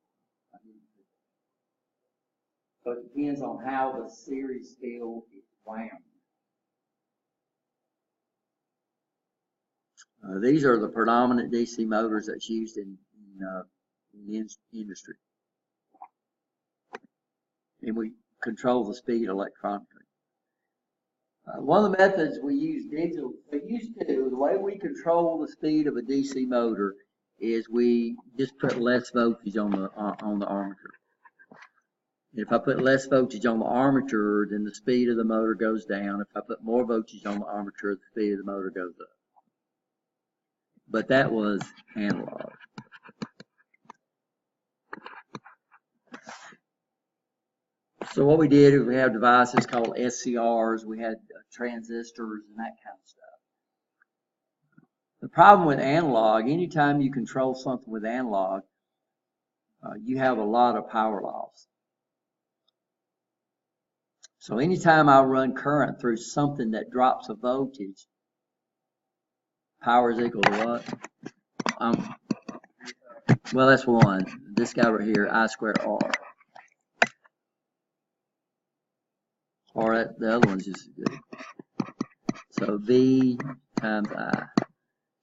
So it depends on how the series steel is wound. These are the predominant DC motors that's used in the industry. And we control the speed electronically. One of the methods we use the way we control the speed of a DC motor is we just put less voltage on the armature. If I put less voltage on the armature, then the speed of the motor goes down. If I put more voltage on the armature, the speed of the motor goes up. But that was analog. So what we did is we have devices called SCRs. We had transistors and that kind of stuff. The problem with analog, anytime you control something with analog, you have a lot of power loss. So anytime I run current through something that drops a voltage, power is equal to what? Well, that's one. This guy right here, I squared R. Or the other one's just as good. So V times I.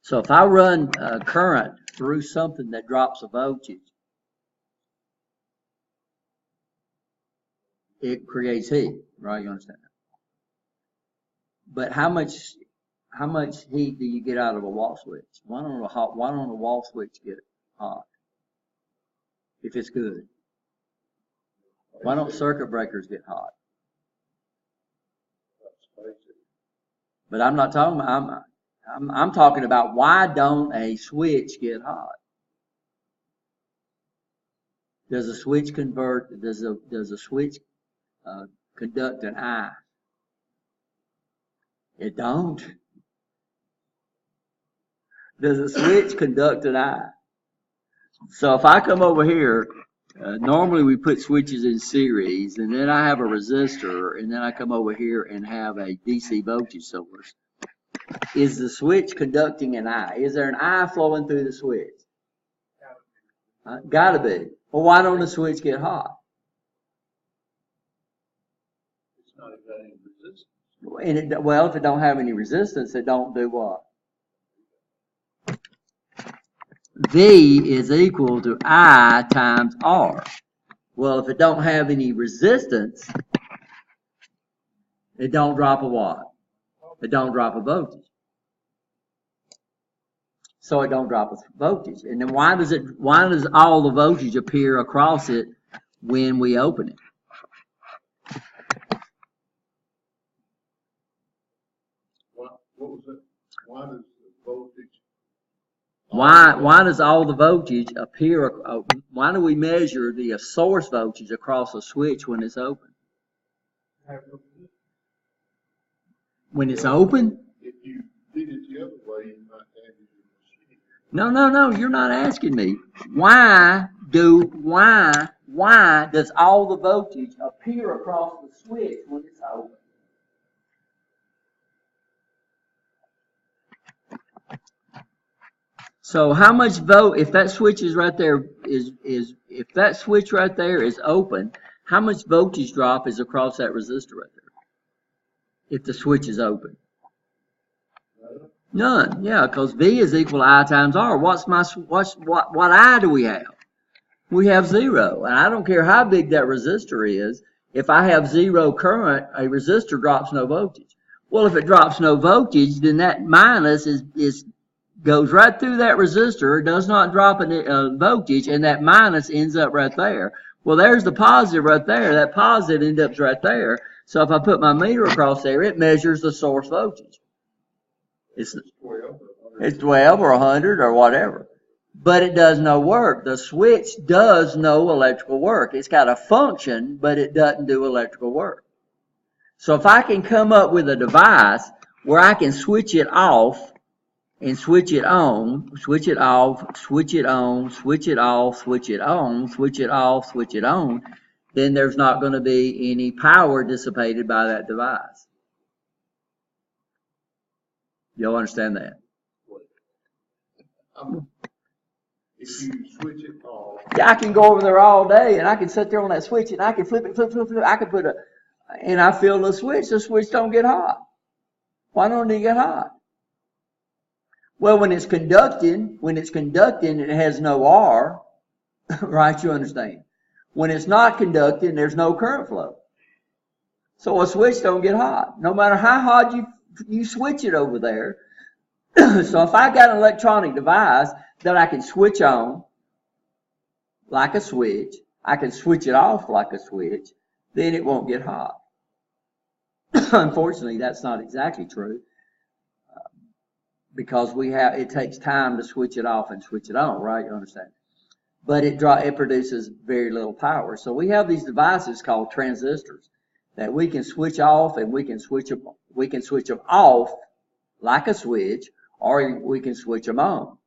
So if I run current through something that drops a voltage, it creates heat, right? You understand that? But how much heat do you get out of a wall switch? Why don't a wall switch get hot if it's good? Why don't circuit breakers get hot? But I'm not talking about, I'm talking about why don't a switch get hot? Does a switch convert, does a switch conduct an I? It don't. Does a switch conduct an I? So if I come over here, normally we put switches in series, and then I have a resistor, and then I come over here and have a DC voltage source. Is the switch conducting an I? Is there an I flowing through the switch? Gotta be. Well, why don't the switch get hot? It's not got any resistance. And well, if it don't have any resistance, it don't do what? V is equal to I times R. Well, if it don't have any resistance, it don't drop a what? It don't drop a voltage. So it don't drop a voltage. And then why does all the voltage appear across it when we open it? What was it? Why does the voltage? Why does all the voltage appear? Why do we measure the source voltage across a switch when it's open? When it's open? If you did it the other way, you might have your machine. No, you're not asking me. Why does all the voltage appear across the switch when it's open? So how much if that switch is right there if that switch right there is open, how much voltage drop is across that resistor right there? If the switch is open? None. Yeah, because V is equal to I times R. What I do we have? We have 0. And I don't care how big that resistor is. If I have 0 current, a resistor drops no voltage. Well, if it drops no voltage, then that minus goes right through that resistor, does not drop a voltage, and that minus ends up right there. Well, there's the positive right there. That positive ends up right there. So if I put my meter across there, it measures the source voltage. It's 12 or 100 or whatever. but it does no work. The switch does no electrical work. It's got a function, but it doesn't do electrical work. So if I can come up with a device where I can switch it off and switch it on, switch it off, switch it on, switch it off, switch it on, switch it off, switch it on, then there's not going to be any power dissipated by that device. You'll understand that? If you switch it off, Yeah, I can go over there all day and I can sit there on that switch and I can flip it, flip, flip, flip. I can put and I feel the switch don't get hot. Why don't it get hot? Well, when it's conducting, it has no R, right? You understand. When it's not conducting, there's no current flow. So a switch don't get hot, no matter how hot you switch it over there. So if I got an electronic device that I can switch on like a switch, I can switch it off like a switch, then it won't get hot. Unfortunately, that's not exactly true, because it takes time to switch it off and switch it on, right? You understand? But it produces very little power. So we have these devices called transistors that we can switch off, and we can switch them off like a switch, or we can switch them on.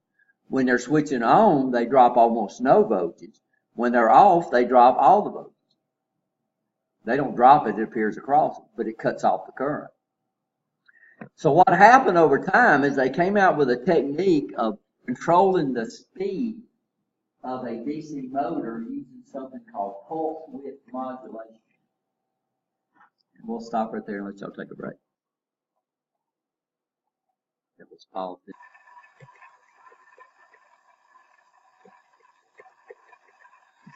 When they're switching on, they drop almost no voltage. When they're off, they drop all the voltage. They don't drop it appears across it, but it cuts off the current. So what happened over time is they came out with a technique of controlling the speed of a DC motor using something called pulse width modulation. And we'll stop right there and let y'all take a break. That was politics.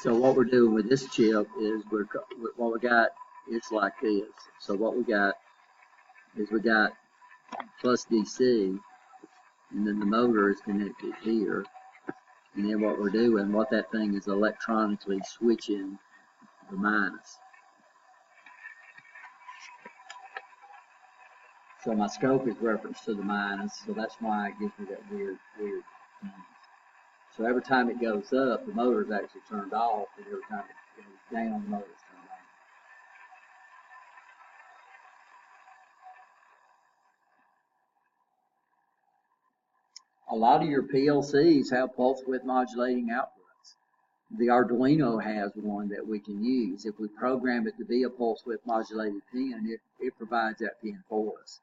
So what we're doing with this chip is what we got is like this. So what we got is we got plus DC, and then the motor is connected here. And then what we're doing, what that thing is electronically switching the minus. So my scope is referenced to the minus, so that's why it gives me that weird thing. So every time it goes up, the motor is actually turned off, and every time it goes down, the motor is turned on. A lot of your PLCs have pulse width modulating outputs. The Arduino has one that we can use. If we program it to be a pulse width modulated pin, it provides that pin for us.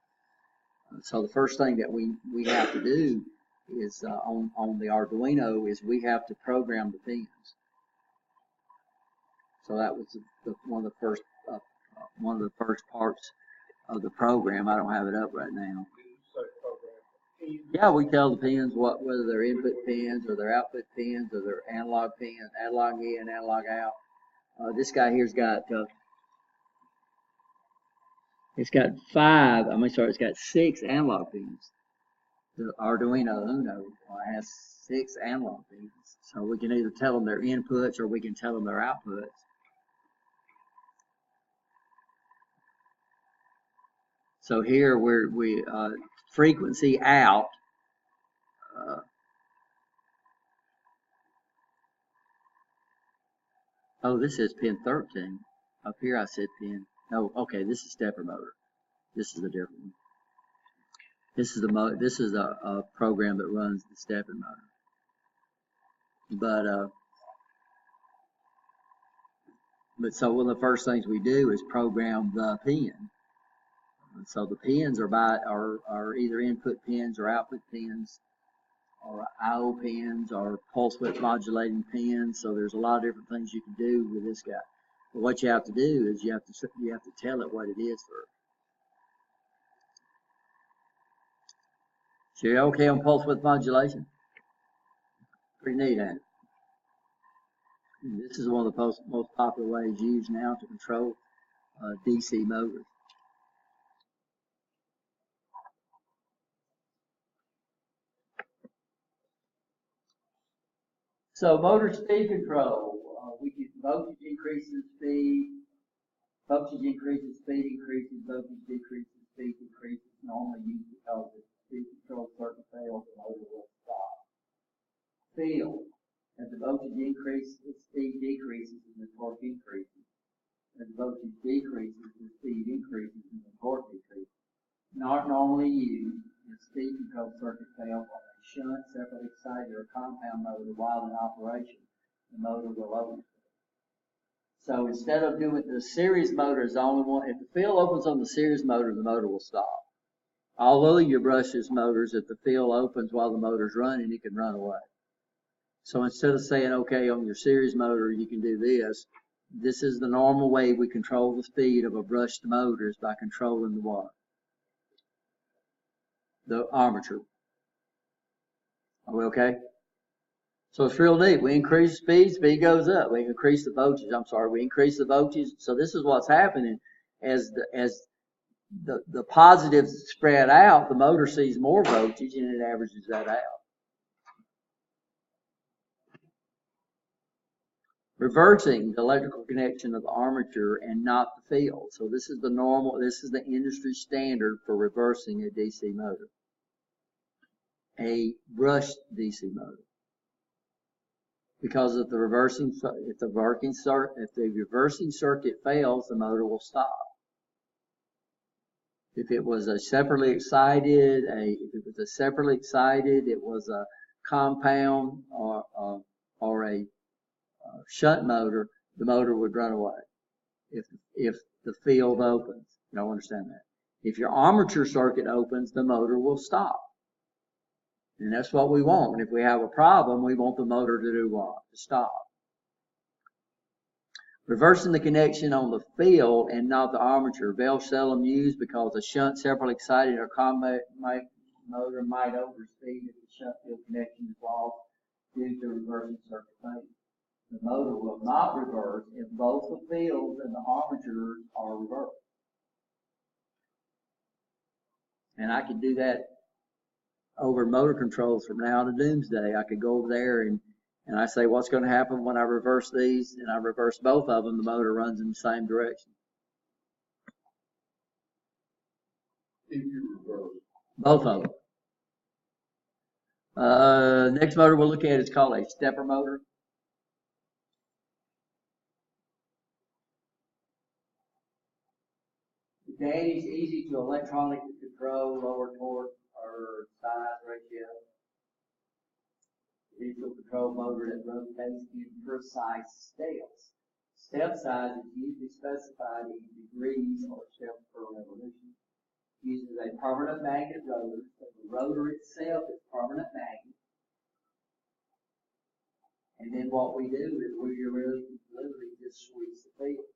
So the first thing that we have to do is on the Arduino is we have to program the pins. So that was one of the first parts of the program. I don't have it up right now. Yeah, we tell the pins whether they're input pins or they're output pins or they're analog pins, analog in, analog out. This guy here's got it's got 6 analog pins. The Arduino Uno has 6 analog pins. So we can either tell them their inputs or we can tell them their outputs. So here we frequency out. Oh, this is pin 13. Up here I said pin. No, okay, this is stepper motor. This is a different one. This is a program that runs the stepper motor. But so one of the first things we do is program the pin. And so the pins are either input pins or output pins, or I/O pins, or pulse width modulating pins. So there's a lot of different things you can do with this guy. But what you have to do is you have to tell it what it is first. So you're okay on pulse width modulation? Pretty neat, ain't it? And this is one of the most popular ways used now to control DC motors. So motor speed control, we get voltage increases, speed, voltage increases, speed increases, voltage decreases, speed decreases. Normally used because if speed control circuit fails, the motor will stop. field, as the voltage increases, the speed decreases and the torque increases. As the voltage decreases, the speed increases and the torque decreases. Not normally used in speed control circuit fails on a shunt, separately excited, or compound motor while in operation. The motor will open. So instead of doing the series motor is the only one, if the field opens on the series motor, the motor will stop. Although your brushless motors, if the field opens while the motor's running, it can run away. So instead of saying, okay, on your series motor, you can do this, this is the normal way we control the speed of a brushed motor is by controlling the what? The armature. Are we okay? So it's real neat. We increase speed, speed goes up. We increase the voltage. We increase the voltage. So this is what's happening as the positives spread out, the motor sees more voltage and it averages that out. Reversing the electrical connection of the armature and not the field. So this is the industry standard for reversing a DC motor. A brushed DC motor. Because if the reversing circuit fails, the motor will stop. If it was a separately excited, it was a compound or a shunt motor, the motor would run away. If the field opens, you don't understand that. If your armature circuit opens, the motor will stop. And that's what we want. And if we have a problem, we want the motor to do what? To stop. Reversing the connection on the field and not the armature. Very seldom used because a shunt separately excited or compound motor might overspeed if the shunt field connection is lost due to reversing circuit failure. The motor will not reverse if both the fields and the armature are reversed. And I could do that over motor controls from now to doomsday. I could go over there and I say, what's going to happen when I reverse these? And I reverse both of them, the motor runs in the same direction. If you reverse both of them. Next motor we'll look at is called a stepper motor. The advantage is easy to electronically control, lower torque or size ratio. Digital control motor that rotates in precise steps. Step size is usually specified in degrees or steps per revolution. Uses a permanent magnet rotor, so the rotor itself is permanent magnet. And then what we do is we really literally just switch the field.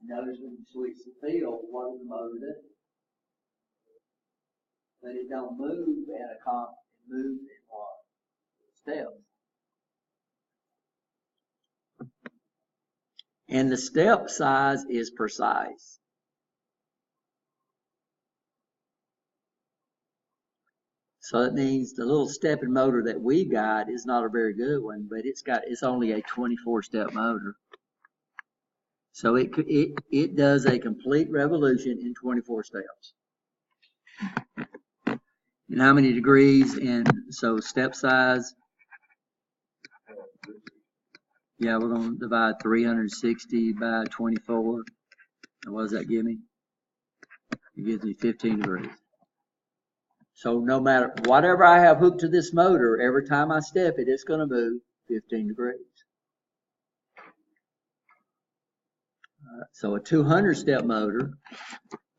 Notice when you switch the field, what does the motor do? But it don't move at a constant. It moves in what? Steps. And the step size is precise. So that means the little stepping motor that we got is not a very good one, but it's only a 24-step motor. So it does a complete revolution in 24 steps. And how many degrees? And so step size. Yeah, we're going to divide 360 by 24. And what does that give me? It gives me 15 degrees. So no matter, whatever I have hooked to this motor, every time I step it, it's going to move 15 degrees. So a 200-step motor,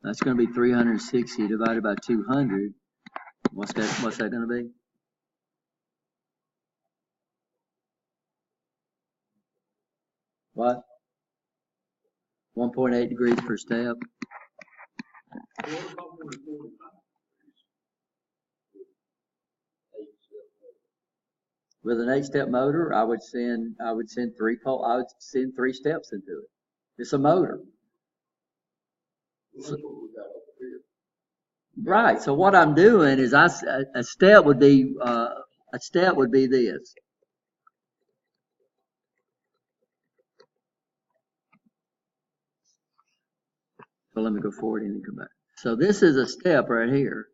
that's going to be 360 divided by 200. What's that going to be? What? 1.8 degrees per step. With an 8-step motor, I would send 3 steps into it. It's a motor. So, right. So what I'm doing is a step would be this. So let me go forward and then come back. So this is a step right here.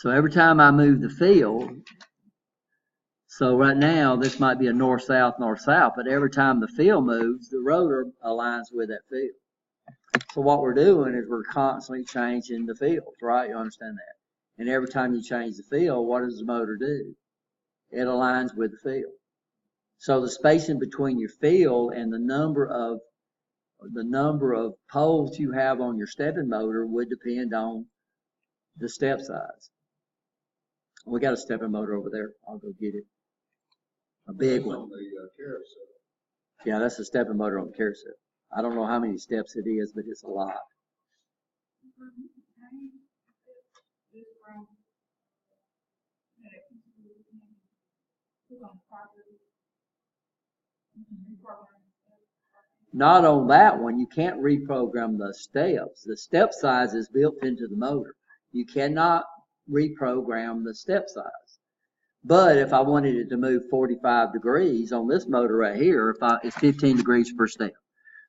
So every time I move the field, so right now this might be a north-south, north-south, but every time the field moves, the rotor aligns with that field. So what we're doing is we're constantly changing the fields, right? You understand that? And every time you change the field, what does the motor do? It aligns with the field. So the spacing between your field and the number of poles you have on your stepping motor would depend on the step size. We got a stepping motor over there. I'll go get it. A big one. On the carousel. Yeah, that's a stepping motor on the carousel. I don't know how many steps it is, but it's a lot. Not on that one. You can't reprogram the steps. The step size is built into the motor. You cannot reprogram the step size. But if I wanted it to move 45 degrees on this motor right here, it's 15 degrees per step.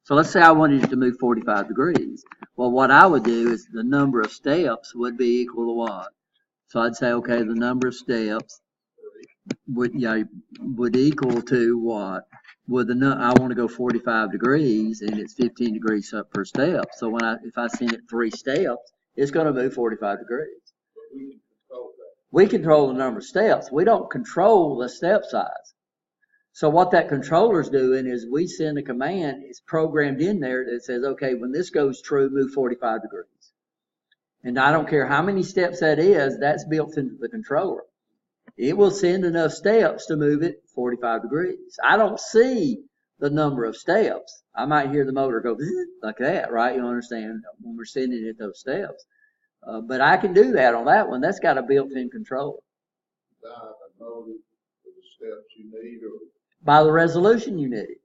So let's say I wanted it to move 45 degrees. Well, what I would do is the number of steps would be equal to what? So I'd say, okay, the number of steps would equal to what? I want to go 45 degrees and it's 15 degrees up per step. So if I send it 3 steps, it's going to move 45 degrees. But we can control that. We control the number of steps. We don't control the step size. So what that controller's doing is we send a command, it's programmed in there that says, okay, when this goes true, move 45 degrees. And I don't care how many steps that is, that's built into the controller. It will send enough steps to move it 45 degrees. I don't see the number of steps. I might hear the motor go like that, right? You understand, when we're sending it those steps. But I can do that on that one. That's got a built-in controller. Design a motor for the steps you need, or by the resolution you need.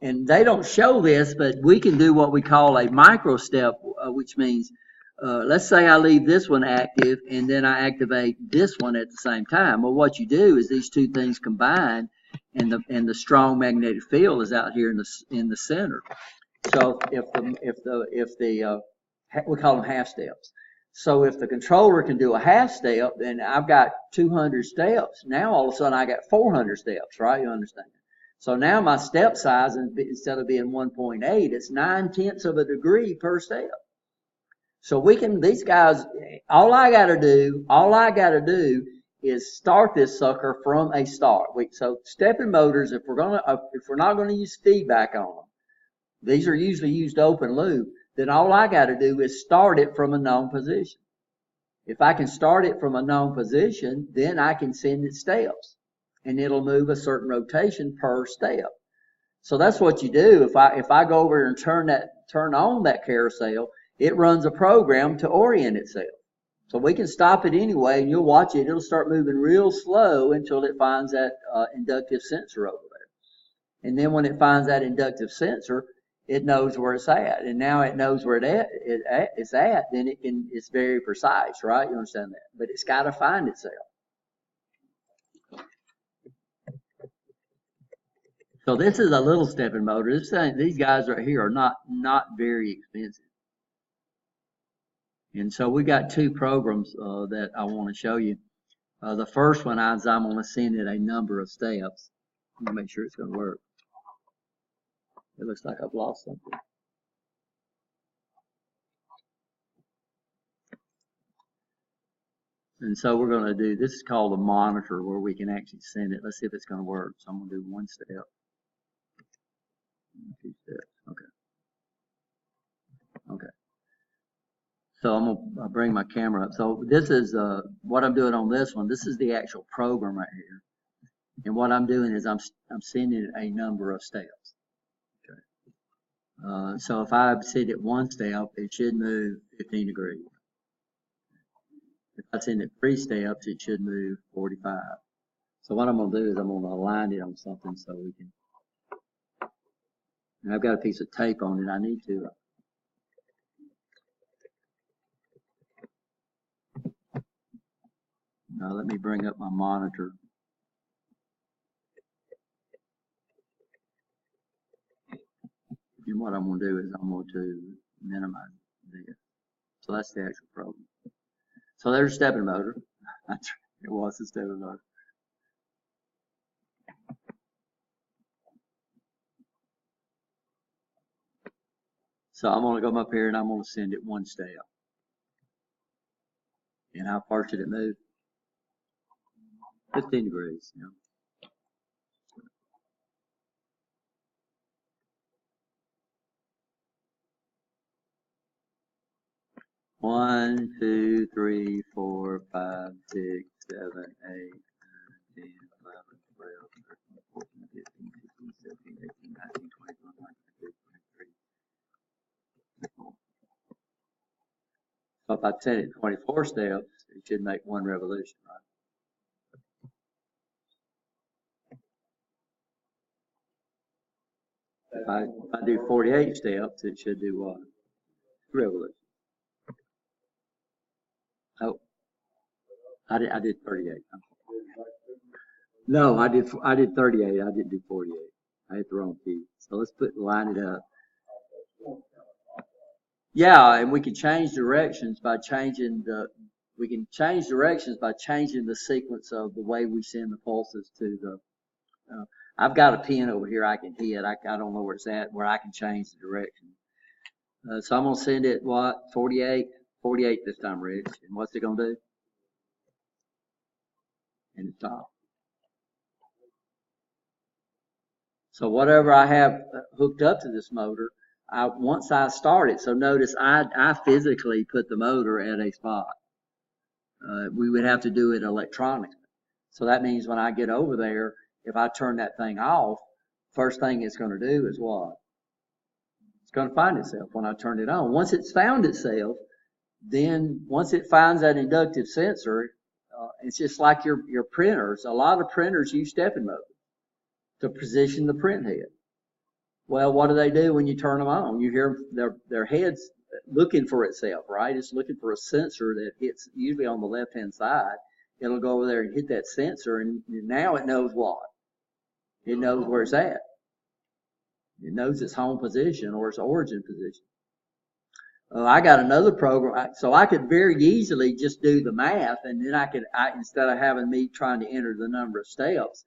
And they don't show this, but we can do what we call a micro step, which means, let's say I leave this one active and then I activate this one at the same time. Well, what you do is these two things combine, and the strong magnetic field is out here in the center. So we call them half steps. So if the controller can do a half step, then I've got 200 steps. Now all of a sudden I got 400 steps, right? You understand? So now my step size, instead of being 1.8, it's 9/10 of a degree per step. So these guys, all I got to do is start this sucker from a start. So stepping motors, if we're not going to use feedback on them, these are usually used open loop. Then all I got to do is start it from a known position. If I can start it from a known position, then I can send it steps, and it'll move a certain rotation per step. So that's what you do. If I go over and turn on that carousel, it runs a program to orient itself. So we can stop it anyway, and you'll watch it. It'll start moving real slow until it finds that inductive sensor over there. And then when it finds that inductive sensor, it knows where it's at, and now it knows where it's at. Then it's very precise, right? You understand that? But it's got to find itself. So this is a little stepping motor. These guys right here are not very expensive. And so we got 2 programs that I want to show you. The first one is I'm going to send it a number of steps. I'm going to make sure it's going to work. It looks like I've lost something. And so we're going to do, this is called a monitor, where we can actually send it. Let's see if it's going to work. So I'm going to do 1 step. 2 steps. Okay. So I'm going to bring my camera up. So this is what I'm doing on this one. This is the actual program right here. And what I'm doing is I'm sending a number of steps. So if I set it 1 step, it should move 15 degrees. If I send it 3 steps, it should move 45. So what I'm going to do is I'm going to align it on something so we can. And I've got a piece of tape on it. I need to. Now let me bring up my monitor. And what I'm going to do is I'm going to minimize this. So that's the actual program. So there's a stepping motor. It was a stepping motor. So I'm going to come up here and I'm going to send it one step. And how far should it move? 15 degrees. You know. 1, 2, 3, 4, 5, 6, 7, 8, 9, 10, 11, 12, 13, 14, 15, 16, 17, 18, 19, 20, 21, 22, 23, 24. So if I set it 24 steps, it should make one revolution, right? If I do 48 steps, it should do what? Revolution. Oh, I did 38. No, I did 38. I didn't do 48. I hit the wrong key. So let's line it up. Yeah, and we can change directions by changing the sequence of the way we send the pulses to the, I've got a pin over here I can hit. I don't know where it's at, where I can change the direction. So I'm going to send it, what, 48? 48 this time, Rich. And what's it going to do? And it stops. So whatever I have hooked up to this motor, once I start it, so notice I physically put the motor at a spot. We would have to do it electronically. So that means when I get over there, if I turn that thing off, first thing it's going to do is what? It's going to find itself when I turn it on. Once it's found itself, then once it finds that inductive sensor, it's just like your printers. A lot of printers use stepping motors to position the print head. Well, what do they do when you turn them on? You hear their heads looking for itself, right? It's looking for a sensor that hits usually on the left-hand side. It'll go over there and hit that sensor, and now it knows what? It knows where it's at. It knows its home position or its origin position. I got another program, so I could very easily just do the math, and then instead of having me trying to enter the number of steps,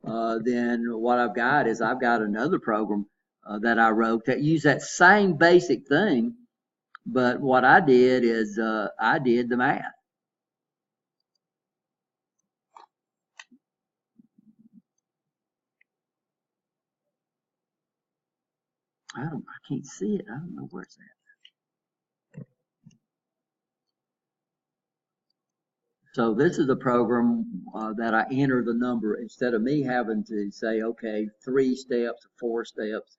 then what I've got is I've got another program that I wrote that used that same basic thing, but what I did is I did the math. I can't see it. I don't know where it's at. So this is a program that I enter the number instead of me having to say, okay, 3 steps, 4 steps.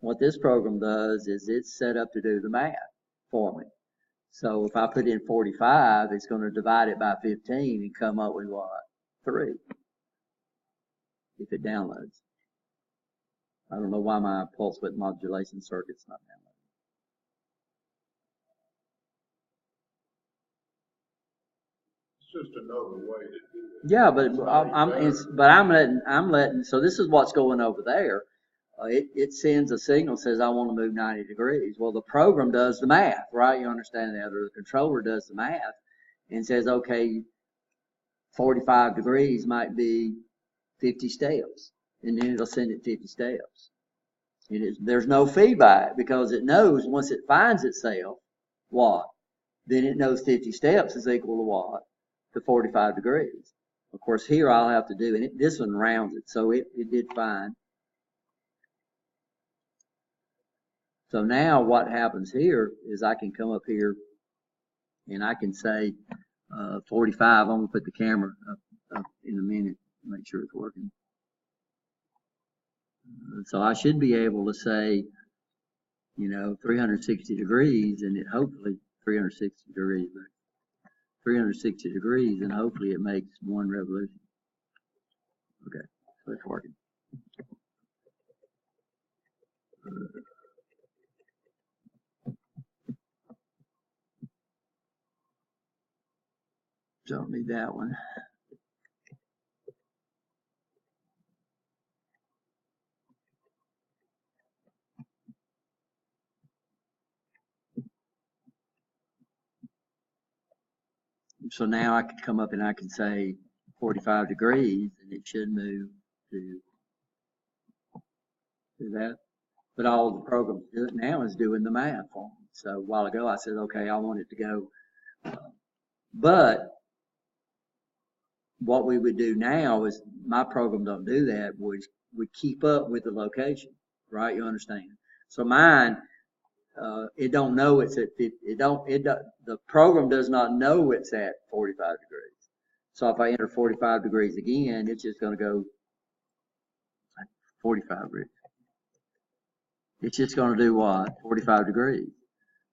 What this program does is it's set up to do the math for me. So if I put in 45, it's going to divide it by 15 and come up with what? 3. If it downloads. I don't know why my pulse width modulation circuit's not downloading. It's just another way to do it. Yeah, but I'm letting. So this is what's going over there. It sends a signal, says I want to move 90 degrees. Well, the program does the math, right? You understand that, or the controller does the math and says, okay, 45 degrees might be 50 steps, and then it'll send it 50 steps. There's no feedback because it knows once it finds itself, what? Then it knows 50 steps is equal to what? To 45 degrees. Of course, here I'll have to do, and this one rounds it, so it did fine. So now what happens here is I can come up here and I can say 45. I'm going to put the camera up in a minute, make sure it's working. So I should be able to say, 360 degrees, and it hopefully 360 degrees, 360 degrees, and hopefully it makes one revolution. Okay, so it's working. Don't need that one. So now I could come up and I can say 45 degrees and it should move to that. But all the program now is doing the math for me. So a while ago I said, okay, I want it to go. But what we would do now is my program don't do that, would keep up with the location, right? You understand? So mine, it don't know it's at 50, the program does not know it's at 45 degrees. So if I enter 45 degrees again, it's just going to go 45 degrees. It's just going to do what? 45 degrees.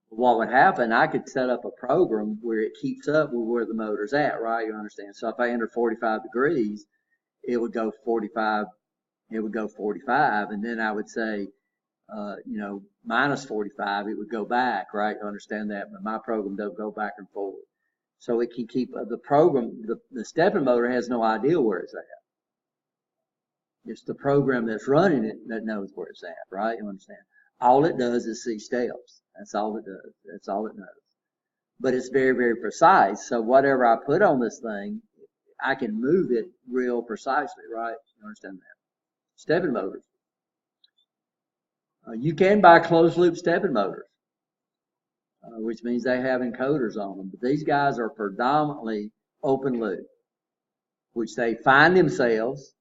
What would happen, I could set up a program where it keeps up with where the motor's at, right? You understand? So if I enter 45 degrees, it would go 45, and then I would say, minus 45, it would go back, right? You understand that? But my program don't go back and forward. So it can keep the program, the stepping motor has no idea where it's at. It's the program that's running it that knows where it's at, right? You understand? All it does is see steps. That's all it does. That's all it knows. But it's very, very precise. So whatever I put on this thing, I can move it real precisely, right? You understand that? Stepping motors. You can buy closed loop stepping motors, which means they have encoders on them. But these guys are predominantly open loop, which they find themselves.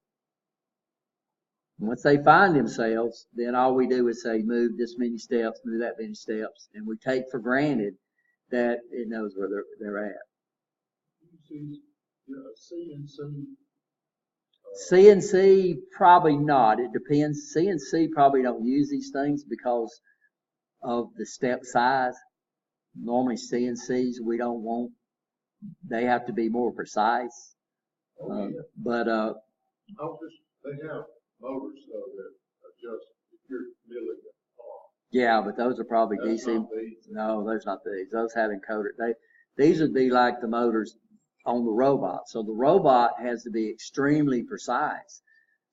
Once they find themselves, then all we do is say, move this many steps, move that many steps, and we take for granted that it knows where they're at. CNC, probably not. It depends. CNC probably don't use these things because of the step size. Normally CNCs we don't want. They have to be more precise. But they have motors though that adjust if you're milling it off. Yeah, but those are probably DC. No, those not these. Those have encoders. These would be like the motors on the robot. So the robot has to be extremely precise.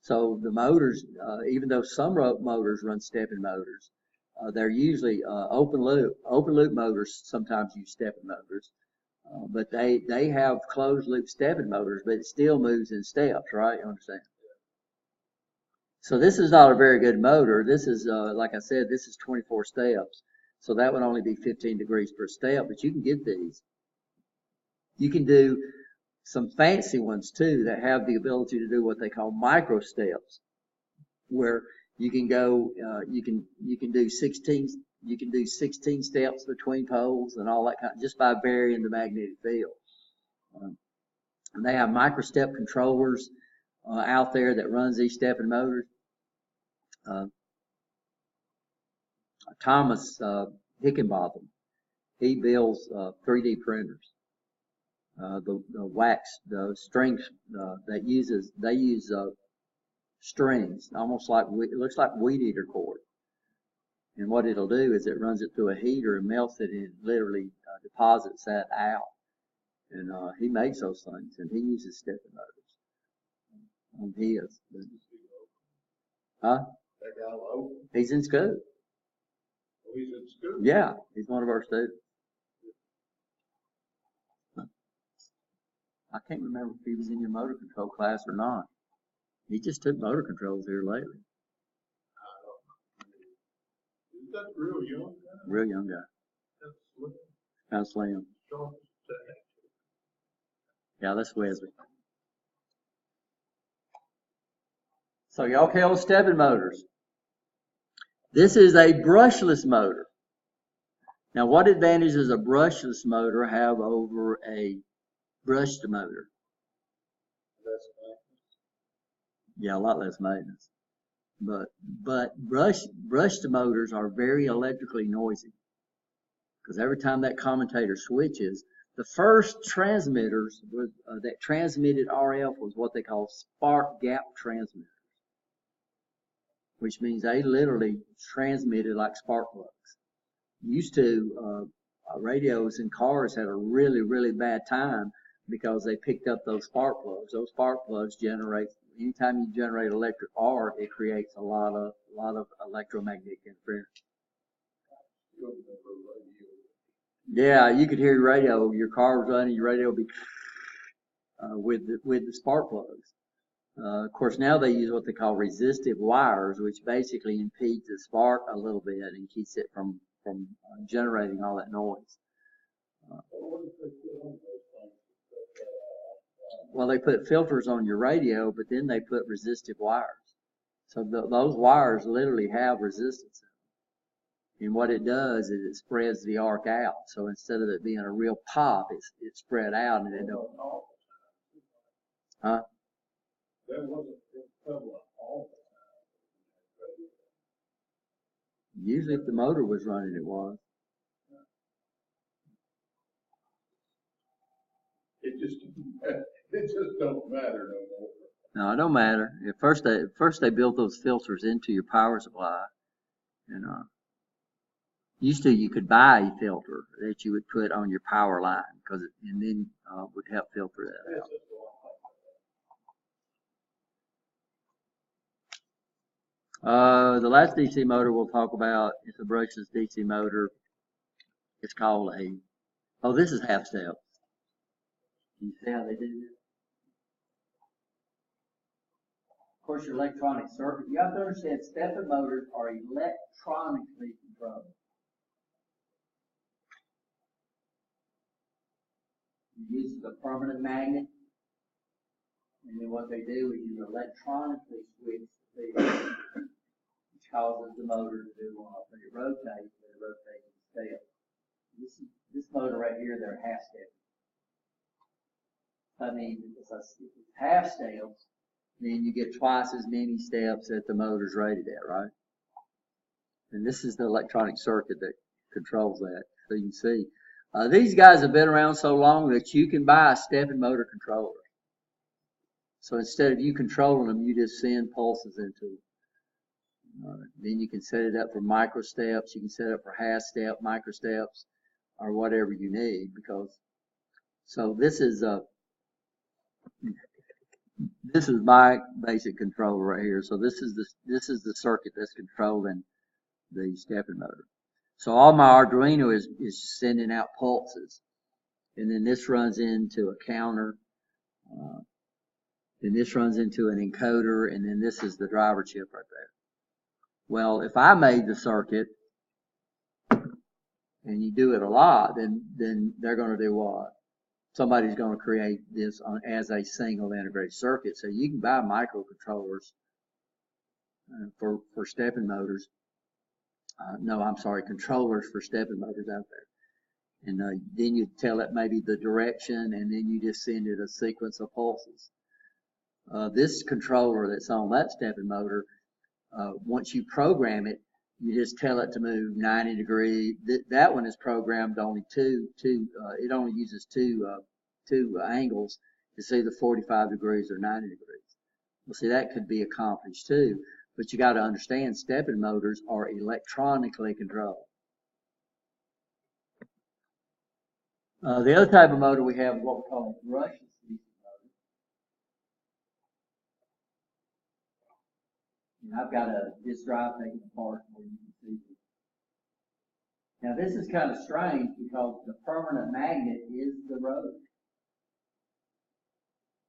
So the motors, even though some motors run stepping motors, they're usually open loop. Open loop motors sometimes use stepping motors, but they have closed loop stepping motors, but it still moves in steps, right? You understand? So this is not a very good motor. This is, like I said, this is 24 steps. So that would only be 15 degrees per step, but you can get these. You can do some fancy ones too that have the ability to do what they call micro steps, where you can go, you can do 16 steps between poles and all that kind of, just by varying the magnetic field. And they have micro step controllers out there that runs these stepping motors. Thomas Hickenbotham, he builds 3D printers. The wax, the strings they use strings, almost like it looks like weed eater cord. And what it'll do is it runs it through a heater and melts it and literally deposits that out. And he makes those things, and he uses stepping motors on his. Huh? He's in school. Oh, he's in school? Yeah, he's one of our students. I can't remember if he was in your motor control class or not. He just took motor controls here lately. Is that real young guy? Real young guy. Kind of slim. Yeah, that's Wesley. So y'all okay with stepping motors? This is a brushless motor. Now, what advantage does a brushless motor have over a brushed motor? Less maintenance. Yeah, a lot less maintenance. But brushed motors are very electrically noisy, because every time that commutator switches, the first transmitters that transmitted RF was what they call spark gap transmitters, which means they literally transmitted like spark plugs. Used to, radios in cars had a really, really bad time because they picked up those spark plugs. Those spark plugs generate, anytime you generate electric arc, it creates a lot of electromagnetic interference. Yeah, you could hear your radio, your car was running, your radio would be with the spark plugs. Of course, now they use what they call resistive wires, which basically impedes the spark a little bit and keeps it from generating all that noise. Well, they put filters on your radio, but then they put resistive wires. So those wires literally have resistance. And what it does is it spreads the arc out. So instead of it being a real pop, it's spread out and it don't. Huh? That wasn't prevalent all the time. Usually if the motor was running, it was. It just don't matter no more. No, it don't matter. At first they built those filters into your power supply. And used to you could buy a filter that you would put on your power line and then would help filter that out. The last DC motor we'll talk about is a brushless DC motor. It's called this is half step. Can you see how they do this? Of course, your electronic circuit. You have to understand stepper motors are electronically controlled. You use the permanent magnet, and then what they do is you electronically switch the field, which causes the motor to do when it rotates, but it rotates in step. This motor right here, they're half step. I mean, if it's half steps, then you get twice as many steps that the motor's rated at, right? And this is the electronic circuit that controls that. So you can see, these guys have been around so long that you can buy a stepping motor controller. So instead of you controlling them, you just send pulses into them. Then you can set it up for micro steps. You can set it up for half step, micro steps, or whatever you need. So this is my basic controller right here. So this is the circuit that's controlling the stepping motor. So all my Arduino is sending out pulses, and then this runs into a counter, then this runs into an encoder, and then this is the driver chip right there. Well, if I made the circuit, and you do it a lot, then they're going to do what? Somebody's going to create this as a single integrated circuit. So you can buy microcontrollers for stepping motors. Controllers for stepping motors out there. And then you tell it maybe the direction, and then you just send it a sequence of pulses. This controller that's on that stepping motor, once you program it, you just tell it to move 90 degrees. That one is programmed only it only uses two angles. It's either 45 degrees or 90 degrees. Well, see, that could be accomplished too, but you got to understand stepping motors are electronically controlled. The other type of motor we have is what we call a brushless DC motor. And I've got this drive taken apart where you can see this. Now this is kind of strange because the permanent magnet is the rotor.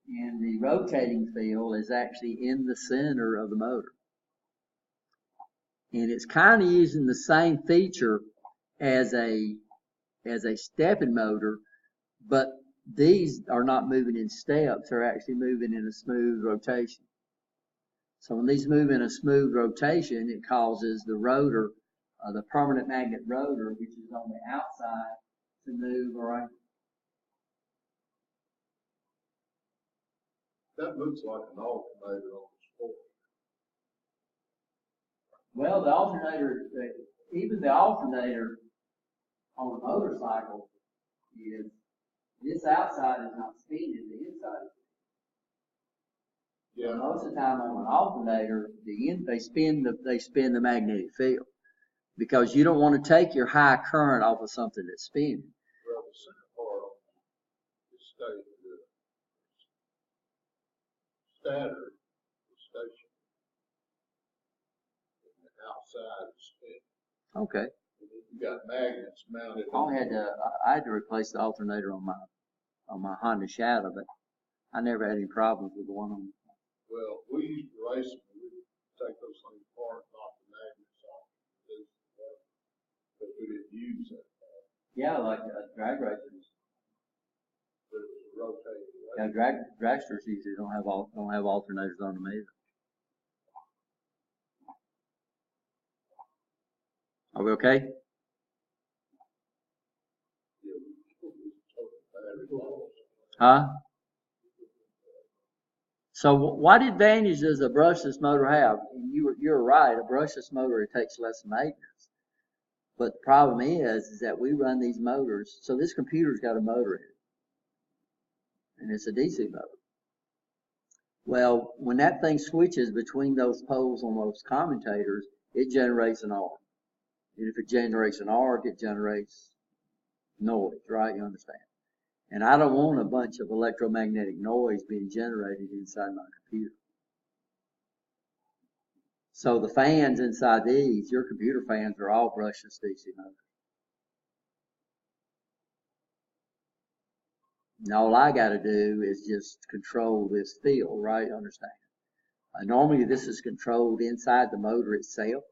And the rotating field is actually in the center of the motor. And it's kind of using the same feature as a stepping motor, but these are not moving in steps, they're actually moving in a smooth rotation. So when these move in a smooth rotation, it causes the rotor, the permanent magnet rotor, which is on the outside, to move around. That looks like an alternator on the sport. Well, the alternator, even the alternator on a motorcycle is, this outside is not spinning, the inside is. Yeah. Most of the time on an alternator, they spin the magnetic field, because you don't want to take your high current off of something that's spinning. Well, the center part on the stator is stationary, and the outside is spinning. Okay. And then you got magnets mounted I had to replace the alternator on my Honda Shadow, but I never had any problems with the one on. Well, we used to race them, we would take those things apart, knock the magnets off, but we didn't use that. Yeah, like drag racers. But it was a rotating. Yeah, dragsters usually don't have alternators on them either. Are we okay? Huh? So what advantage does a brushless motor have? And you're right, a brushless motor, it takes less maintenance. But the problem is that we run these motors, so this computer's got a motor in it. And it's a DC motor. Well, when that thing switches between those poles on those commutators, it generates an arc. And if it generates an arc, it generates noise, right? You understand? And I don't want a bunch of electromagnetic noise being generated inside my computer. So the fans inside these, your computer fans, are all brushless DC motors. And all I got to do is just control this field, right? Understand? Normally this is controlled inside the motor itself.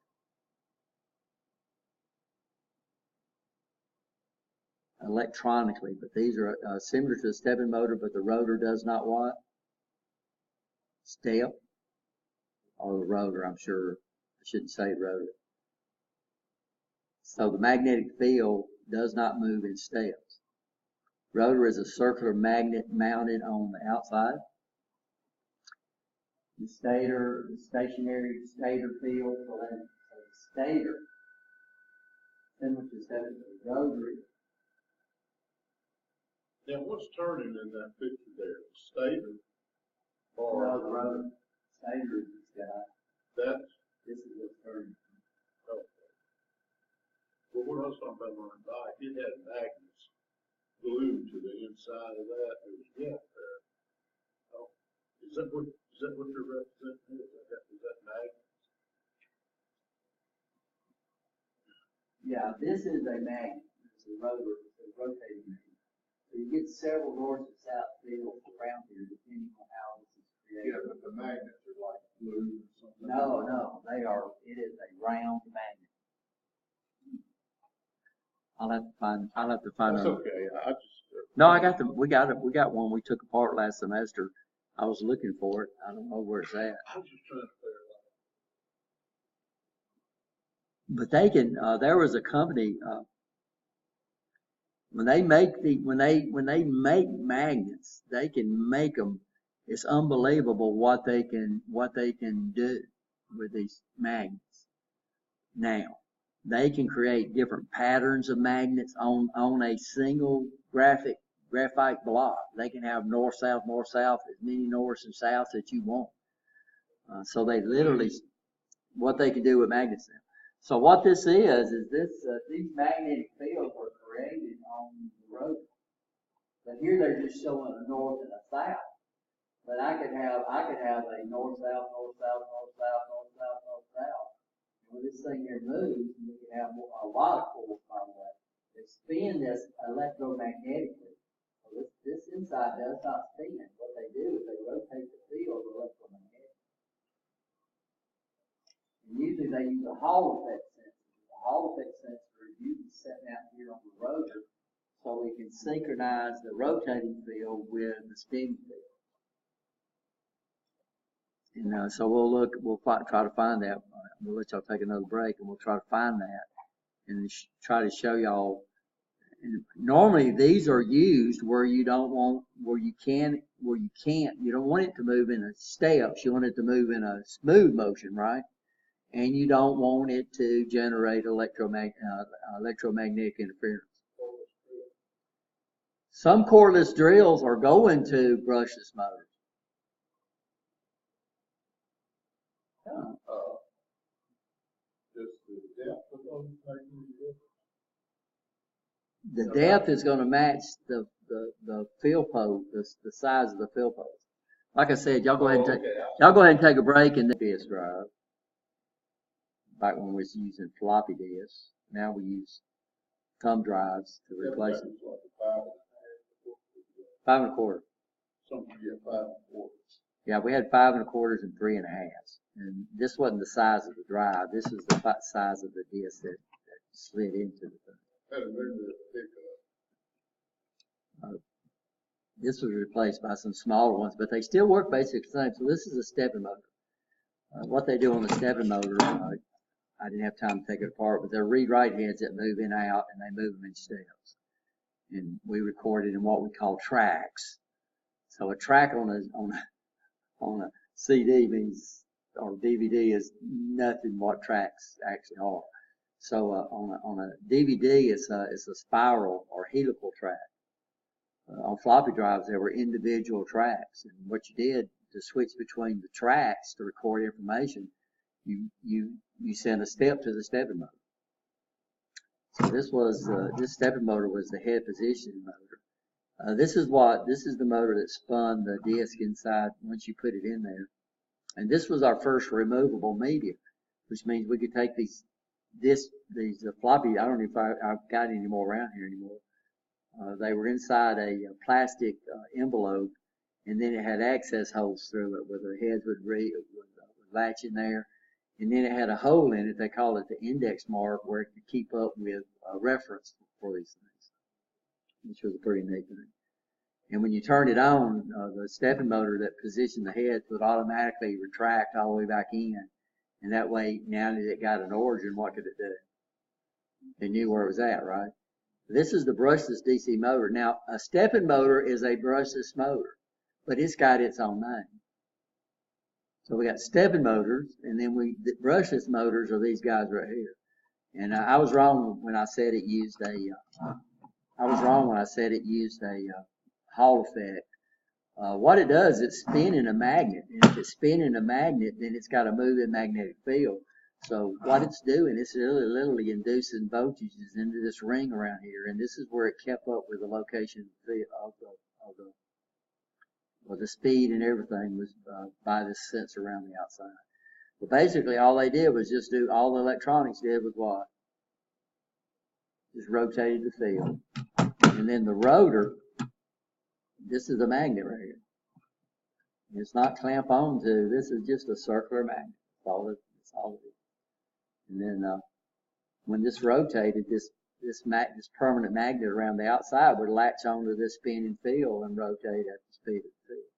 Electronically, but these are similar to a stepping motor, but the rotor does not what? Step. Or the rotor, I'm sure. I shouldn't say rotor. So the magnetic field does not move in steps. Rotor is a circular magnet mounted on the outside. The stationary stator field, so the stator, similar to the rotor. Now, what's turning in that picture there? The stator? Or the rotor. Stator is this guy. This is what's turning. Okay. Well, when I was talking about my bike, it had magnets glued to the inside of that. There was a gap there. Oh, is that what you're representing? Is that magnets? Yeah, this is a magnet. It's a rotor. It's a rotating magnet. So you get several north and south fields around here depending on how this is created. Yeah, but the magnets are like glue or something. No, it is a round magnet. I'll have to find That's okay. No, we got one we took apart last semester. I was looking for it. I don't know where it's at. I was just trying to clear it up. But they can, there was a company, when they make magnets, they can make them. It's unbelievable what they can do with these magnets. Now, they can create different patterns of magnets on a single graphite block. They can have north, south, as many norths and souths that you want. So they literally, what they can do with magnets now. So what this is these magnetic fields were created on the rotor. But here they're just showing a north and a south. But I could have a north, south, north, south, north, south, north, south, north, south. And when this thing here moves, and you can have a lot of force, by the way, they spin this electromagnetically. So this inside does not spin. What they do is they rotate the field electromagnetically. And usually they use a Hall effect sensor. The Hall effect sensor is usually sitting out here on the rotor so we can synchronize the rotating field with the spinning field. And so we'll try to find that. We'll let y'all take another break and we'll try to find that and try to show y'all. And normally these are used where you don't want, you don't want it to move in a steps. You want it to move in a smooth motion, right? And you don't want it to generate electromagnetic interference. Some cordless drills are going to brushless motors. The depth is going to match the fill post, the size of the fill post. Like I said, y'all go ahead and take a break in the disk drive. Back when we was using floppy disks, now we use thumb drives to Yeah, replace that it. was like a 5.5. 5 1/4. Some, yeah, 5.25. Yeah, we had 5 1/4s and 3 1/2s. And this wasn't the size of the drive. This is the size of the disc that slid into the thing. Had a little bit of pickup. This was replaced by some smaller ones, but they still work basically the same. So this is a stepping motor. What they do on the stepping motor, I didn't have time to take it apart, but they're read-write heads that move in and out, and they move them in steps. And we recorded in what we call tracks. So a track on a CD means, or DVD is nothing what tracks actually are. So on a DVD, it's a spiral or helical track. On floppy drives, there were individual tracks, and what you did to switch between the tracks to record information, you sent a step to the stepping motor. So this stepping motor was the head positioning motor. This is the motor that spun the disc inside once you put it in there. And this was our first removable media, which means we could take these floppy, I don't know if I've got any more around here anymore. They were inside a plastic envelope, and then it had access holes through it where the heads would latch in there. And then it had a hole in it, they call it the index mark, where it could keep up with reference for these things, which was a pretty neat thing. And when you turned it on, the stepping motor that positioned the heads would automatically retract all the way back in. And that way, now that it got an origin, what could it do? It knew where it was at, right? This is the brushless DC motor. Now, a stepping motor is a brushless motor, but it's got its own name. So we got stepping motors, and then the brushless motors are these guys right here. And I was wrong when I said it used a Hall effect. What it does, it's spinning a magnet, and if it's spinning a magnet, then it's got a moving magnetic field. So what it's doing, it's literally inducing voltages into this ring around here, and this is where it kept up with the location of the speed and everything was by this sensor around the outside. But basically, all they did was just do, all the electronics did was what? Just rotated the field. And then the rotor, this is a magnet right here. It's not clamp on to, this is just a circular magnet. That's all it is. And then when this rotated, this permanent magnet around the outside would latch onto this spinning field and rotate at the speed of the field,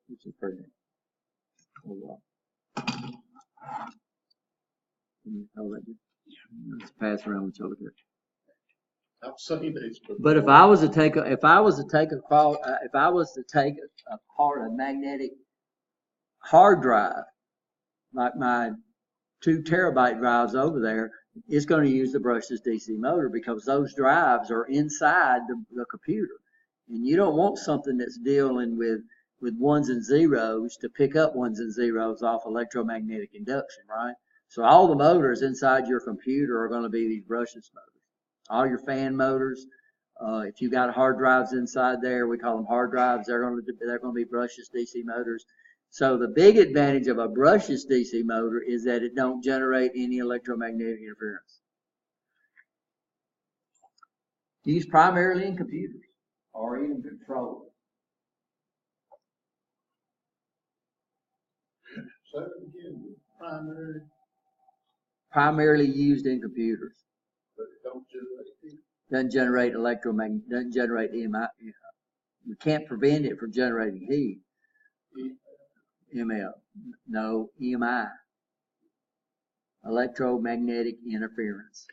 which is pretty neat. Let's pass around each other. I've seen these before. But if I was to take apart a magnetic hard drive, like my 2 terabyte drives over there, it's going to use the brushless DC motor because those drives are inside the computer. And you don't want something that's dealing with ones and zeros to pick up ones and zeros off electromagnetic induction, right? So all the motors inside your computer are going to be these brushless motors. All your fan motors, if you got hard drives inside there, we call them hard drives, they're going to be brushless DC motors. So the big advantage of a brushless DC motor is that it don't generate any electromagnetic interference. Used primarily in computers or even controllers. So again, Primarily used in computers. but it don't generate heat. Doesn't generate EMI. We can't prevent it from generating heat. EML. No, EMI. Electromagnetic interference.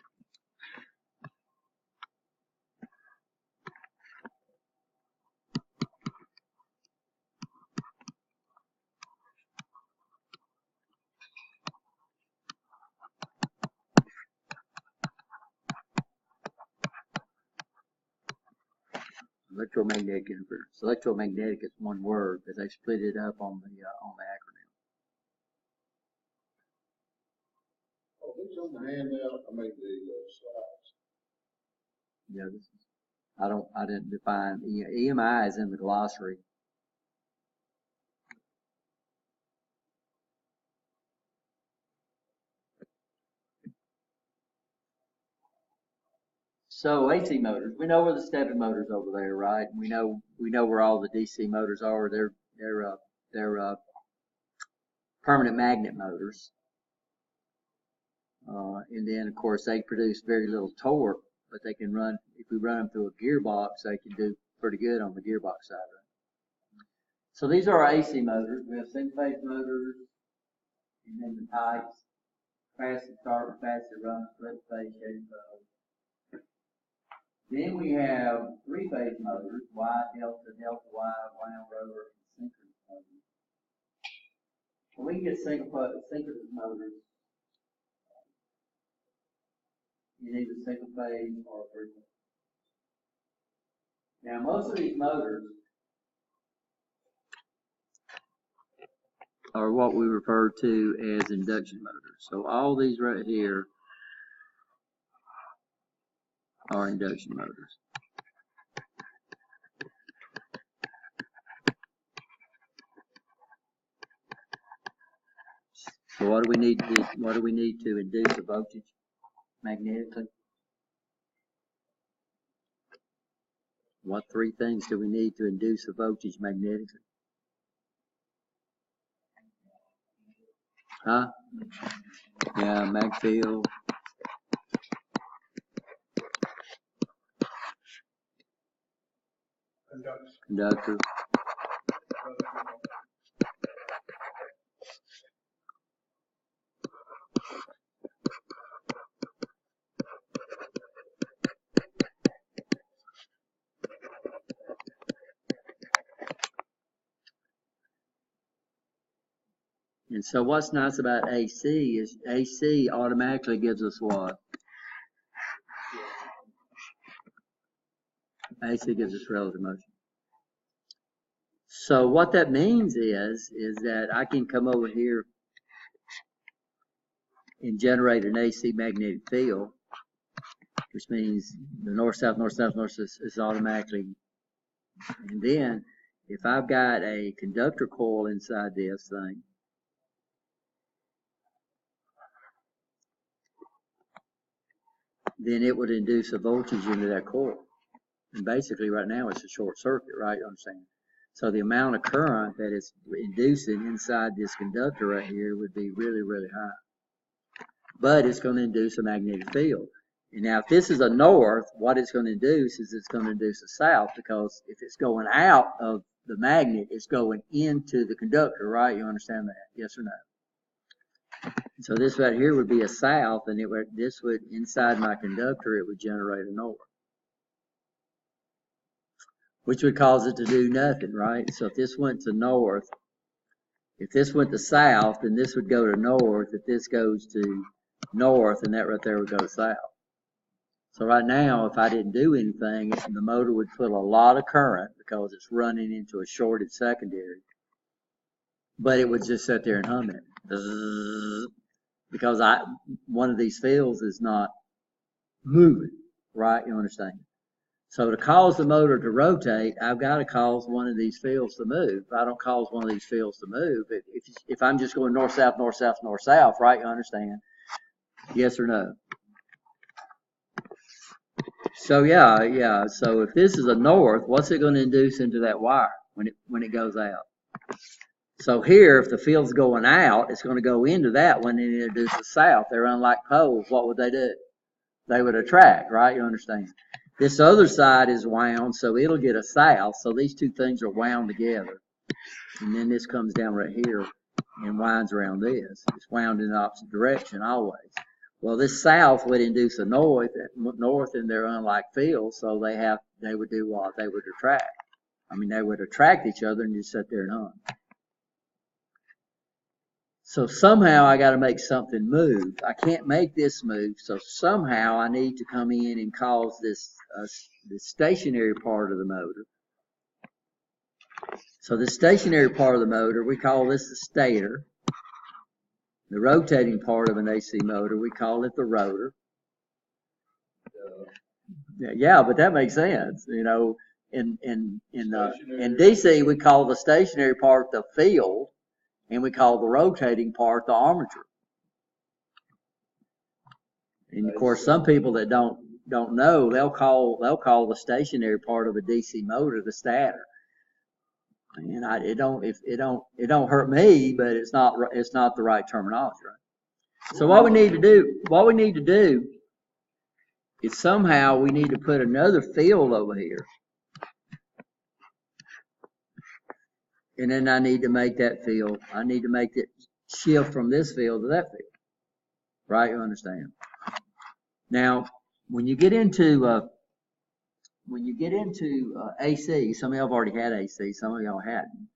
Electromagnetic interference. Electromagnetic is one word, but they split it up on the acronym. Oh, these on the handout, I made the slides. Yeah, I didn't define EMI is in the glossary. So AC motors, we know where the stepping motors over there, right? We know where all the DC motors are. They're permanent magnet motors. And then of course they produce very little torque, but they can run, if we run them through a gearbox, they can do pretty good on the gearbox side of it. So these are our AC motors. We have single phase motors, and then the types, fast to start, fast to run, split phase, shaded phase. Then we have three phase motors, Y, delta, delta Y, wound rotor, and synchronous motors. So we can get synchronous motors in either single phase or three phase. Now most of these motors are what we refer to as induction motors. So all these right here are induction motors. So what do we need to induce a voltage magnetically? What three things do we need to induce a voltage magnetically? Huh? Yeah, mag field. Conductor. And so what's nice about AC is AC automatically gives us what? AC gives us relative motion. So what that means is that I can come over here and generate an AC magnetic field, which means the north-south, north-south, north-south is automatically. And then if I've got a conductor coil inside this thing, then it would induce a voltage into that coil. And basically right now it's a short circuit, right? You understand? So the amount of current that it's inducing inside this conductor right here would be really, really high. But it's going to induce a magnetic field. And now if this is a north, what it's going to induce is it's going to induce a south, because if it's going out of the magnet, it's going into the conductor, right? You understand that? Yes or no? So this right here would be a south, and this would, inside my conductor, it would generate a north, which would cause it to do nothing, right? So if this went to north, if this went to south, then this would go to north. If this goes to north, and that right there would go south. So right now, if I didn't do anything, the motor would put a lot of current because it's running into a shorted secondary, but it would just sit there and hum it. Because one of these fields is not moving, right? You understand? So to cause the motor to rotate, I've got to cause one of these fields to move. If I don't cause one of these fields to move, if I'm just going north, south, north, south, north, south, right? You understand? Yes or no? So yeah. So if this is a north, what's it going to induce into that wire when it goes out? So here, if the field's going out, it's going to go into that one and introduce the south. They're unlike poles. What would they do? They would attract, right? You understand? This other side is wound, so it'll get a south. So these two things are wound together. And then this comes down right here and winds around this. It's wound in the opposite direction always. Well, this south would induce a north in their unlike field, so they would do what? They would attract. I mean, they would attract each other and just sit there and hum. So somehow I got to make something move. I can't make this move, so somehow I need to come in and cause this stationary part of the motor. So the stationary part of the motor, we call this the stator. The rotating part of an AC motor, we call it the rotor. Yeah, but that makes sense. You know, in DC, we call the stationary part the field, and we call the rotating part the armature. And of course, some people that don't don't know, they'll call the stationary part of a DC motor the stator. And it don't hurt me, but it's not the right terminology, right? So what we need to do is somehow we need to put another field over here. And then I need to make that field, I need to make it shift from this field to that field. Right? You understand? Now, when you get into AC, some of y'all have already had AC, some of y'all hadn't.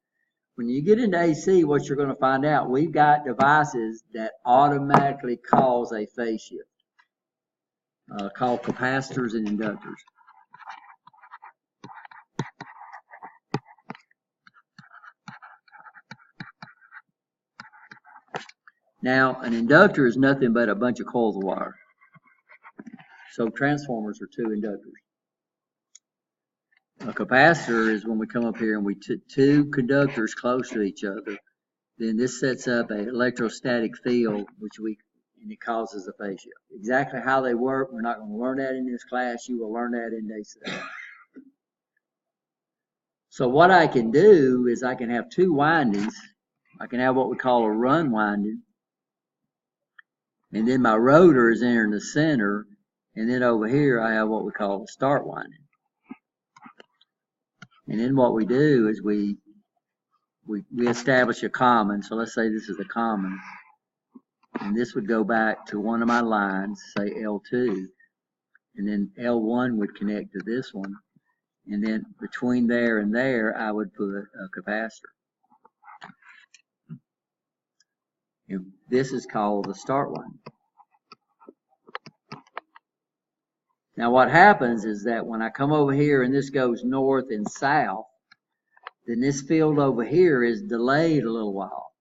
When you get into AC, what you're going to find out, we've got devices that automatically cause a phase shift, called capacitors and inductors. Now, an inductor is nothing but a bunch of coils of wire. So transformers are two inductors. A capacitor is when we come up here and we put two conductors close to each other. Then this sets up an electrostatic field, and it causes a phase shift. Exactly how they work, we're not going to learn that in this class. You will learn that in AC. So what I can do is I can have two windings. I can have what we call a run winding. And then my rotor is in the center. And then over here I have what we call a start winding. And then what we do is we establish a common. So let's say this is a common. And this would go back to one of my lines, say L2. And then L1 would connect to this one. And then between there and there, I would put a capacitor. And this is called the start winding. Now what happens is that when I come over here and this goes north and south, then this field over here is delayed a little while.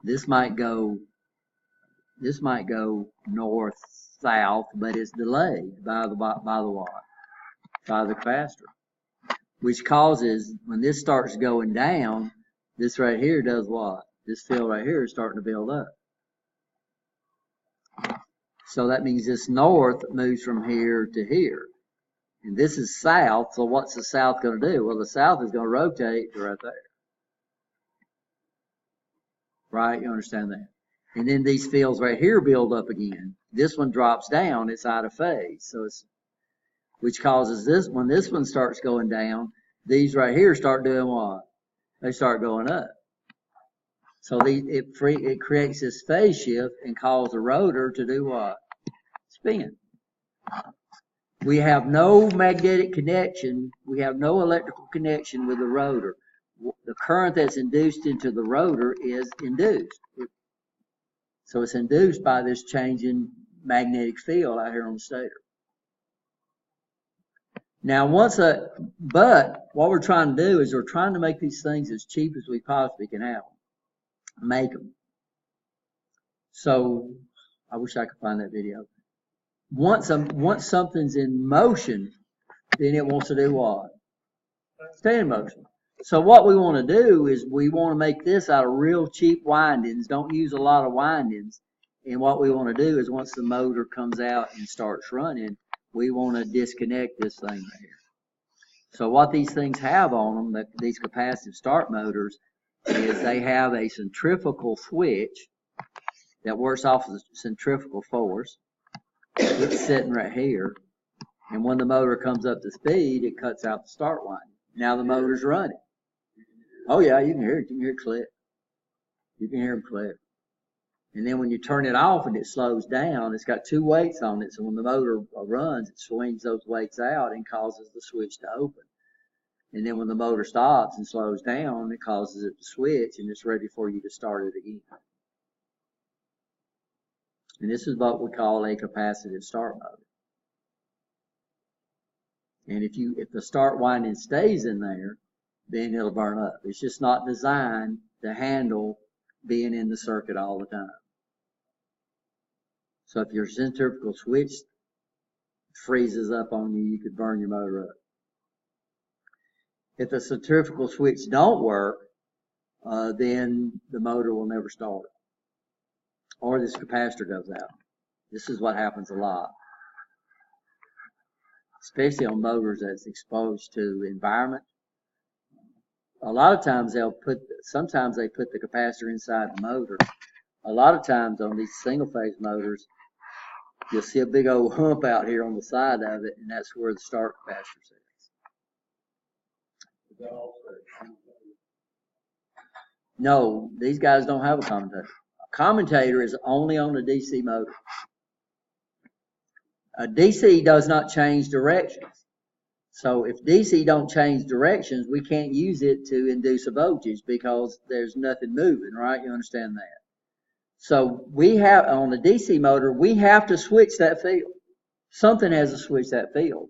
This might go north, south, but it's delayed by the capacitor, which causes when this starts going down, this right here does what? This field right here is starting to build up. So that means this north moves from here to here. And this is south, so what's the south going to do? Well, the south is going to rotate to right there. Right? You understand that? And then these fields right here build up again. This one drops down, it's out of phase. So which causes this, when this one starts going down, these right here start doing what? They start going up. So it creates this phase shift and causes the rotor to do what? Spin. We have no magnetic connection. We have no electrical connection with the rotor. The current that's induced into the rotor is induced. So it's induced by this changing magnetic field out here on the stator. Now, but what we're trying to do is we're trying to make these things as cheap as we possibly can have them. Make them. So, I wish I could find that video. Once something's in motion, then it wants to do what? Stay in motion. So what we want to do is we want to make this out of real cheap windings. Don't use a lot of windings. And what we want to do is once the motor comes out and starts running, we want to disconnect this thing right here. So what these things have on them, these capacitive start motors, is they have a centrifugal switch that works off of the centrifugal force. It's sitting right here. And when the motor comes up to speed, it cuts out the start winding. Now the motor's running. Oh yeah, you can hear it. You can hear it click. You can hear them click. And then when you turn it off and it slows down, it's got two weights on it. So when the motor runs, it swings those weights out and causes the switch to open. And then when the motor stops and slows down, it causes it to switch and it's ready for you to start it again. And this is what we call a capacitive start motor. And if the start winding stays in there, then it'll burn up. It's just not designed to handle being in the circuit all the time. So if your centrifugal switch freezes up on you, you could burn your motor up. If the centrifugal switch don't work, then the motor will never start. Or this capacitor goes out. This is what happens a lot. especially on motors that's exposed to environment. A lot of times sometimes they put the capacitor inside the motor. A lot of times on these single phase motors, you'll see a big old hump out here on the side of it, and that's where the start capacitor sits. No, these guys don't have a commutator. A commutator is only on a DC motor. A DC does not change directions. So if DC don't change directions, we can't use it to induce a voltage because there's nothing moving, right? You understand that? So we have, on a DC motor, we have to switch that field. Something has to switch that field.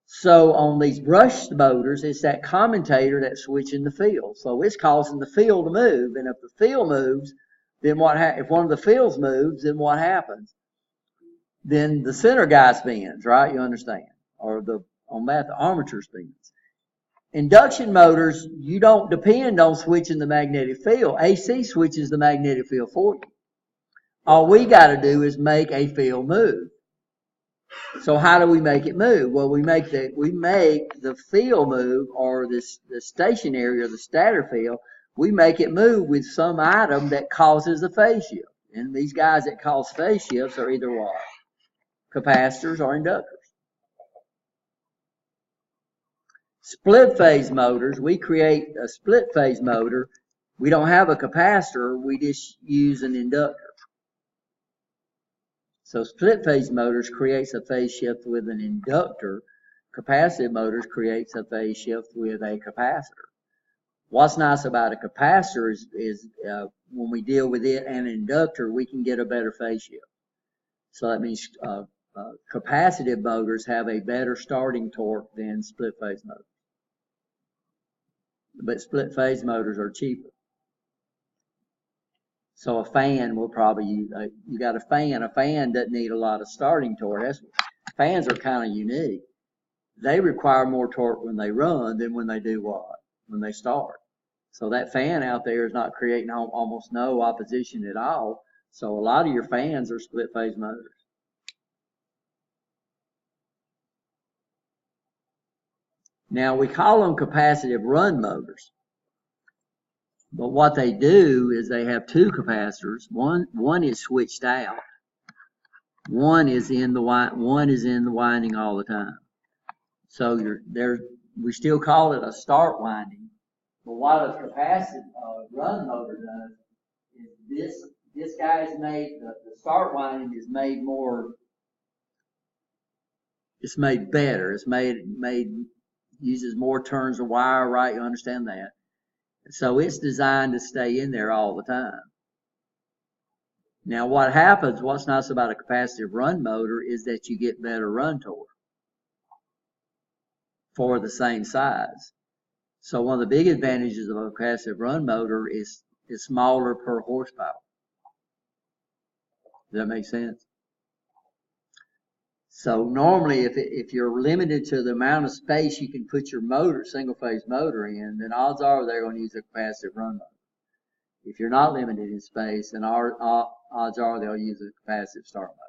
So on these brushed motors, it's that commutator that's switching the field. So it's causing the field to move. And if the field moves, then if one of the fields moves, then what happens? Then the center guy spins, right? You understand? Or on that, the armature spins. Induction motors, you don't depend on switching the magnetic field. AC switches the magnetic field for you. All we got to do is make a field move. So how do we make it move? Well, we make the field move, or the stationary or the stator field. We make it move with some item that causes a phase shift. And these guys that cause phase shifts are either what? Capacitors or inductors. Split phase motors, we create a split phase motor. We don't have a capacitor, we just use an inductor. So split phase motors creates a phase shift with an inductor. Capacitive motors creates a phase shift with a capacitor. What's nice about a capacitor is when we deal with it and an inductor, we can get a better phase shift. So that means capacitive motors have a better starting torque than split phase motors. But split phase motors are cheaper. So a fan will probably use, you got a fan doesn't need a lot of starting torque. Fans are kind of unique. They require more torque when they run than when they do what? When they start. So that fan out there is not creating almost no opposition at all. So a lot of your fans are split phase motors. Now we call them capacitive run motors. But what they do is they have two capacitors. One is switched out. One is in the winding all the time. So we still call it a start winding. But what a capacitive run motor does is this guy's made the start winding is made more. It's made better. It's made uses more turns of wire, right? You understand that? So it's designed to stay in there all the time. Now what's nice about a capacitive run motor is that you get better run torque for the same size. So one of the big advantages of a capacitive run motor is smaller per horsepower. Does that make sense? So normally if you're limited to the amount of space you can put your single phase motor in, then odds are they're going to use a capacitive run motor. If you're not limited in space, then odds are they'll use a capacitive start motor.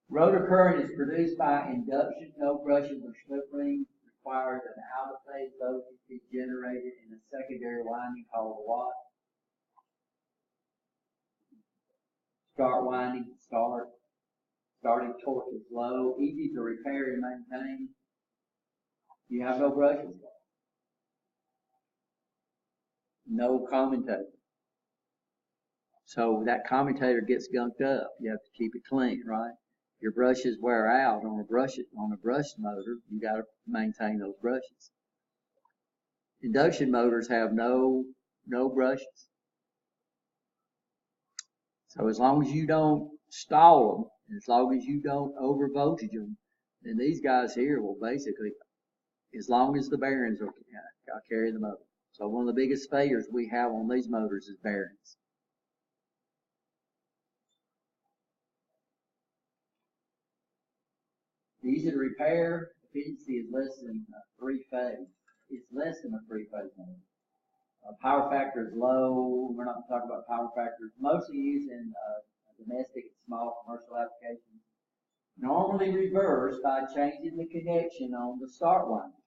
Rotor current is produced by induction. No brushes or slip rings. Requires an out of phase voltage to be generated in a secondary winding called a what? Start winding. Starting torque is low, easy to repair and maintain. You have no brushes. No commutator. So that commutator gets gunked up. You have to keep it clean, right? Your brushes wear out on a brush motor. You got to maintain those brushes. Induction motors have no brushes. So as long as you don't stall them, and as long as you don't over voltage them, then these guys here will basically, as long as the bearings will carry the motor. So one of the biggest failures we have on these motors is bearings. Easy to repair. Efficiency is less than a 3-phase. It's less than a 3-phase motor. Power factor is low. We're not talking about power factors. Mostly used in domestic and small commercial applications. Normally reversed by changing the connection on the start winding.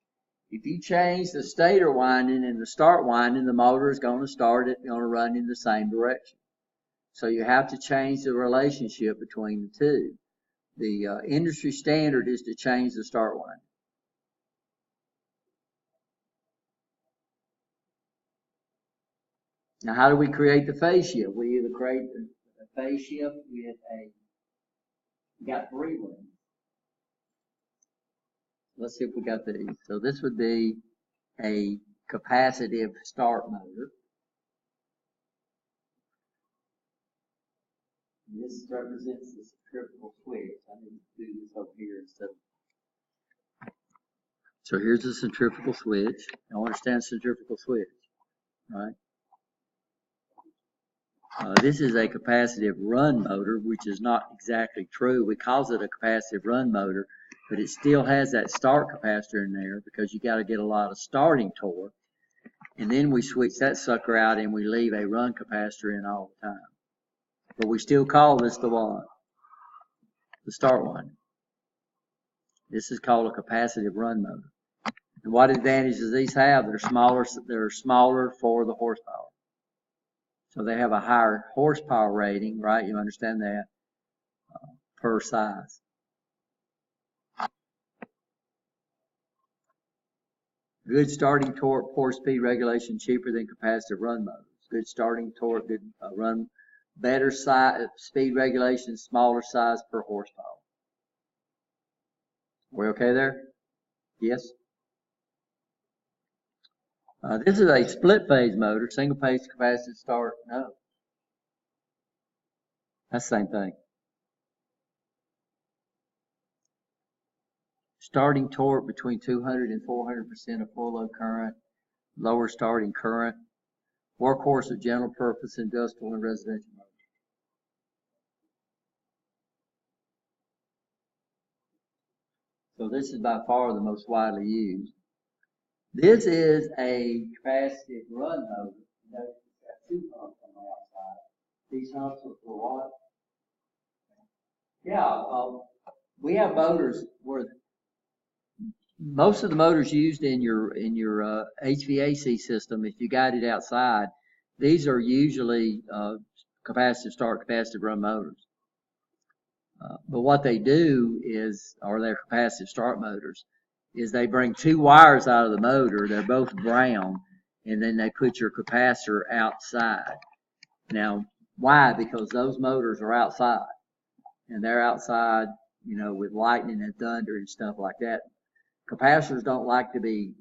If you change the stator winding and the start winding, the motor is going to start it, going to run in the same direction. So you have to change the relationship between the two. The industry standard is to change the start winding. Now, how do we create the phase shift? We either create the phase shift with we got 3 ones. Let's see if we got these. So this would be a capacitive start motor. This represents the centrifugal switch. I need to do this over here instead of. So here's the centrifugal switch. Now understand centrifugal switch, right? This is a capacitive run motor, which is not exactly true. We call it a capacitive run motor, but it still has that start capacitor in there because you got to get a lot of starting torque. And then we switch that sucker out and we leave a run capacitor in all the time. But we still call this the what? The start one. This is called a capacitive run motor. And what advantages these have? They're smaller for the horsepower. So they have a higher horsepower rating, right? You understand that, per size. Good starting torque, poor speed regulation, cheaper than capacitive run motors. Good starting torque, good run, better speed regulation, smaller size per horsepower. We okay there? Yes? This is a split phase motor, single phase capacitive start. No. That's the same thing. Starting torque between 200 and 400% of full load current, lower starting current, workhorse of general purpose industrial and residential motors. So this is by far the most widely used. This is a capacitive run motor. Notice it's got 2 humps on the outside. These humps are for what? Yeah, we have motors where most of the motors used in your HVAC system, if you got it outside, these are usually capacitive start, capacitive run motors. But what they do is, or they're capacitive start motors, is they bring 2 wires out of the motor. They're both ground, and then they put your capacitor outside. Now, why? Because those motors are outside, and they're outside, you know, with lightning and thunder and stuff like that. Capacitors don't like they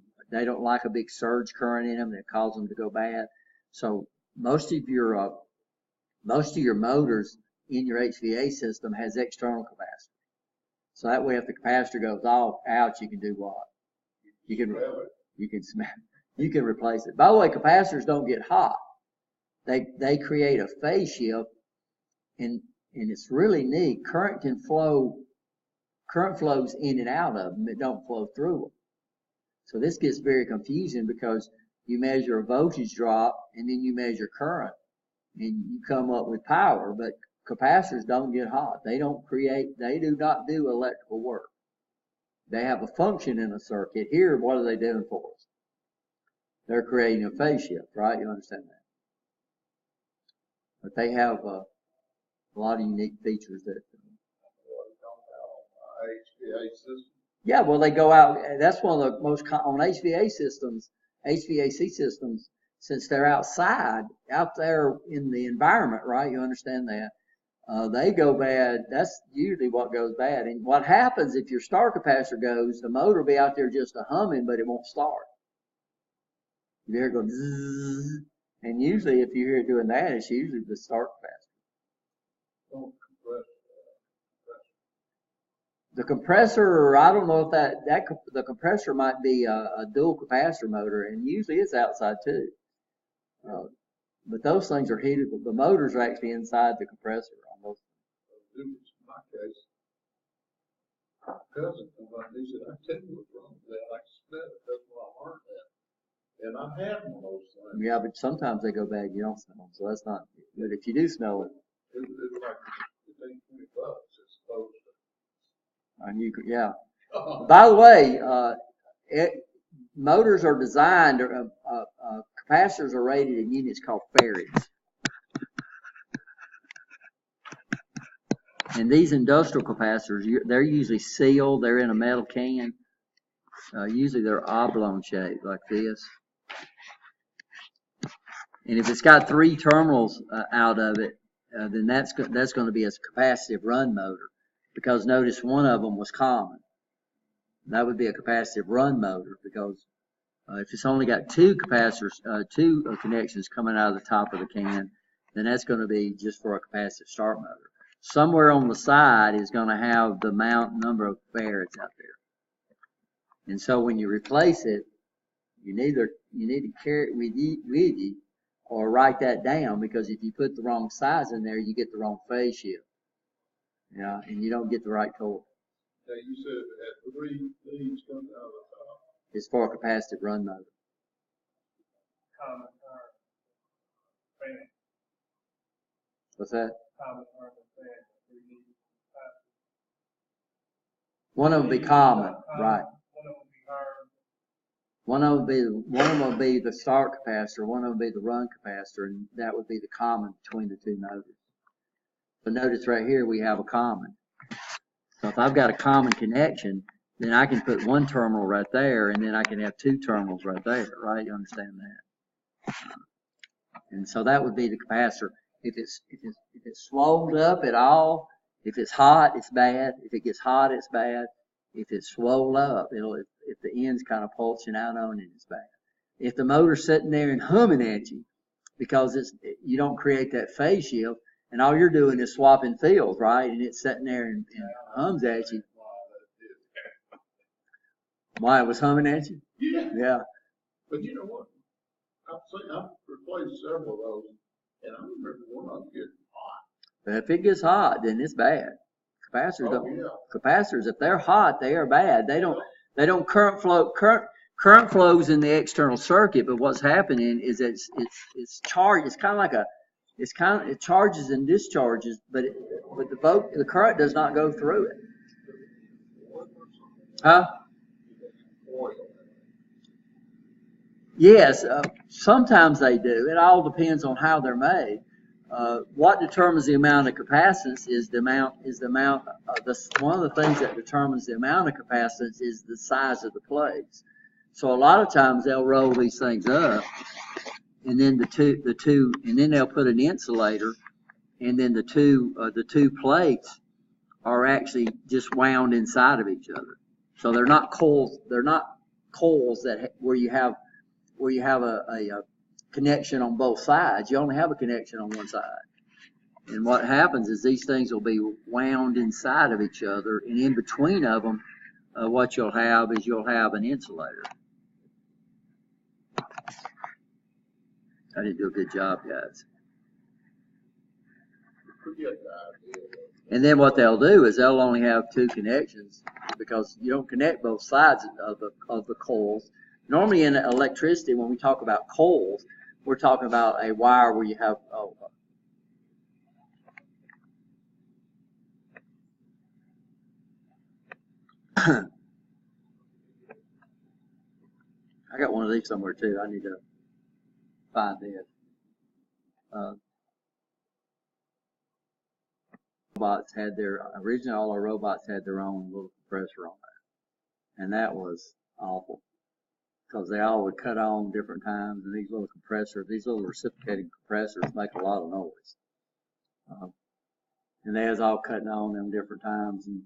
don't like a big surge current in them that causes them to go bad. So most of your motors in your HVAC system has external capacitors. So that way, if the capacitor goes out, you can do what? You can replace it. By the way, capacitors don't get hot. They create a phase shift, and it's really neat. Current flows in and out of them. It don't flow through them. So this gets very confusing because you measure a voltage drop and then you measure current and you come up with power, but capacitors don't get hot. They do not do electrical work. They have a function in a circuit. Here, what are they doing for us? They're creating a phase shift, right? You understand that? But they have a lot of unique features that. HVAC system. Yeah, well, they go out. That's one of the most on HVAC systems, since they're outside, out there in the environment, right? You understand that? They go bad. That's usually what goes bad. And what happens if your start capacitor goes, the motor will be out there just a humming, but it won't start. You hear it go zzz, and usually if you hear it doing that, it's usually the start capacitor. The compressor, I don't know if the compressor might be a dual capacitor motor, and usually it's outside too. But those things are heated. The motors are actually inside the compressor almost. In my case, my cousin, he said, I tell you what's wrong with that. I spent it. That's why I learned that. And I had one of those things. Yeah, but sometimes they go bad, you don't smell them, so that's not, but if you do smell it, It was like $15, $20 as opposed and you could, yeah. to. By the way, motors are designed, capacitors are rated in units called farads. And these industrial capacitors, they're usually sealed, they're in a metal can. Usually they're oblong shaped like this. And if it's got 3 terminals out of it, then that's going to be a capacitive run motor, because notice one of them was common. That would be a capacitive run motor, because if it's only got 2 capacitors, 2 connections coming out of the top of the can, then that's going to be just for a capacitive start motor. Somewhere on the side is going to have the number of farads out there. And so when you replace it, you need to carry it with you or write that down, because if you put the wrong size in there, you get the wrong phase shift. Yeah, and you don't get the right torque. Now you said it had 3 leads coming out of the top. It's for a capacitive run motor. Common term. Fan. What's that? Common term of fan. One of them would be common, right? One of them would be hard. One of them would be the start capacitor, one of them would be the run capacitor, and that would be the common between the 2 motors. But notice right here we have a common. So if I've got a common connection, then I can put 1 terminal right there, and then I can have 2 terminals right there, right? You understand that? And so that would be the capacitor. If it's swelled up at all, if it's hot, it's bad. If it gets hot, it's bad. If it's swelled up, if the end's kind of pulsing out on it, it's bad. If the motor's sitting there and humming at you, because you don't create that phase shift, and all you're doing is swapping fields, right? And it's sitting there and hums at you. Why it was humming at you? Yeah. Yeah. But you know what? I've replaced several of those, and I remember one of them getting hot. But if it gets hot, then it's bad. Capacitors, if they're hot, they are bad. They don't current flows in the external circuit, but what's happening is it's charged. It's kind of like it charges and discharges, but the current does not go through it. Huh? Yes, sometimes they do. It all depends on how they're made. What determines the amount of capacitance is the amount of one of the things that determines the amount of capacitance is the size of the plates. So a lot of times they'll roll these things up, and then and then they'll put an insulator, and then the two plates are actually just wound inside of each other. So they're not coils. They're not coils where you have a connection on both sides. You only have a connection on one side. And what happens is these things will be wound inside of each other, and in between of them, what you'll have an insulator. I didn't do a good job, guys. And then what they'll do is they'll only have 2 connections, because you don't connect both sides of the coils. Normally in electricity, when we talk about coils, we're talking about a wire where you have I got one of these somewhere too. I need to find it. Robots had originally all our robots had their own little compressor on that, and that was awful, because they all would cut on different times, and these little reciprocating compressors make a lot of noise. And they was all cutting on them different times, and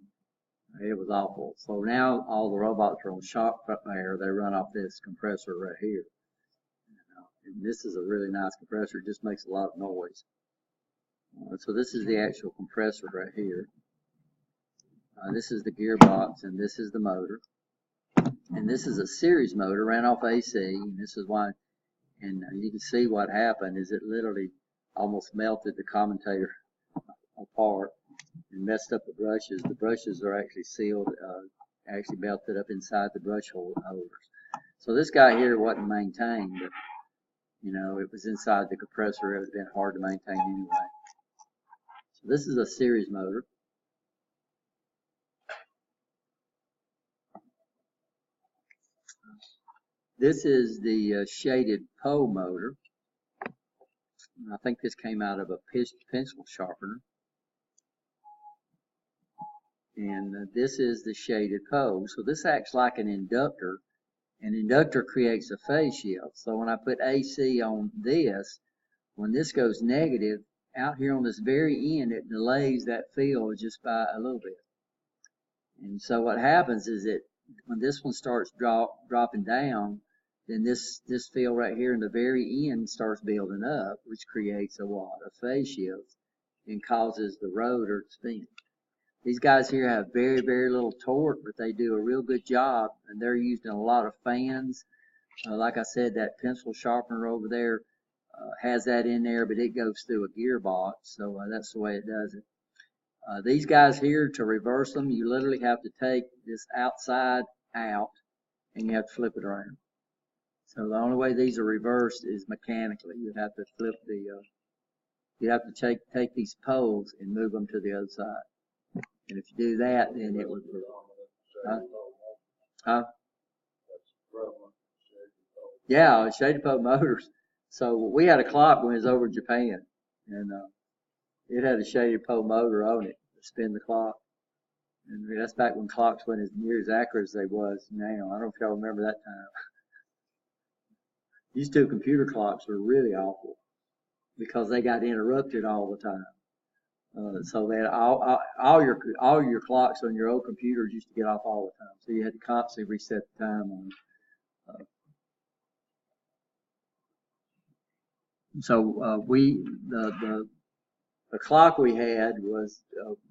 it was awful. So now all the robots are on shock air. They run off this compressor right here. And this is a really nice compressor. It just makes a lot of noise. So this is the actual compressor right here. This is the gearbox, and this is the motor. And this is a series motor, ran off AC, and this is why, and you can see what happened is it literally almost melted the commutator apart and messed up the brushes. The brushes are actually sealed, actually melted up inside the brush holders. So this guy here wasn't maintained, but, you know, it was inside the compressor. It would have been hard to maintain anyway. So this is a series motor. This is the shaded Poe motor. I think this came out of a pencil sharpener. And this is the shaded Poe. So this acts like an inductor. An inductor creates a phase shift. So when I put AC on this, when this goes negative, out here on this very end, it delays that field just by a little bit. And so what happens is that when this one starts dropping down, then this field right here in the very end starts building up, which creates a what? A phase shift and causes the rotor to spin. These guys here have very, very little torque, but they do a real good job, and they're used in a lot of fans. Like I said, that pencil sharpener over there has that in there, but it goes through a gearbox, so that's the way it does it. These guys here, to reverse them, you literally have to take this outside out, and you have to flip it around. So the only way these are reversed is mechanically. You'd have to flip you have to take these poles and move them to the other side. And if you do that, then it would. Yeah, shaded Poe motors. So we had a clock when it was over in Japan, and it had a shaded Poe motor on it to spin the clock. And that's back when clocks weren't as near as accurate as they was now. I don't know if y'all remember that time. These two computer clocks were really awful because they got interrupted all the time. So that all your clocks on your old computers used to get off all the time. So you had to constantly reset the time on it. So the clock we had was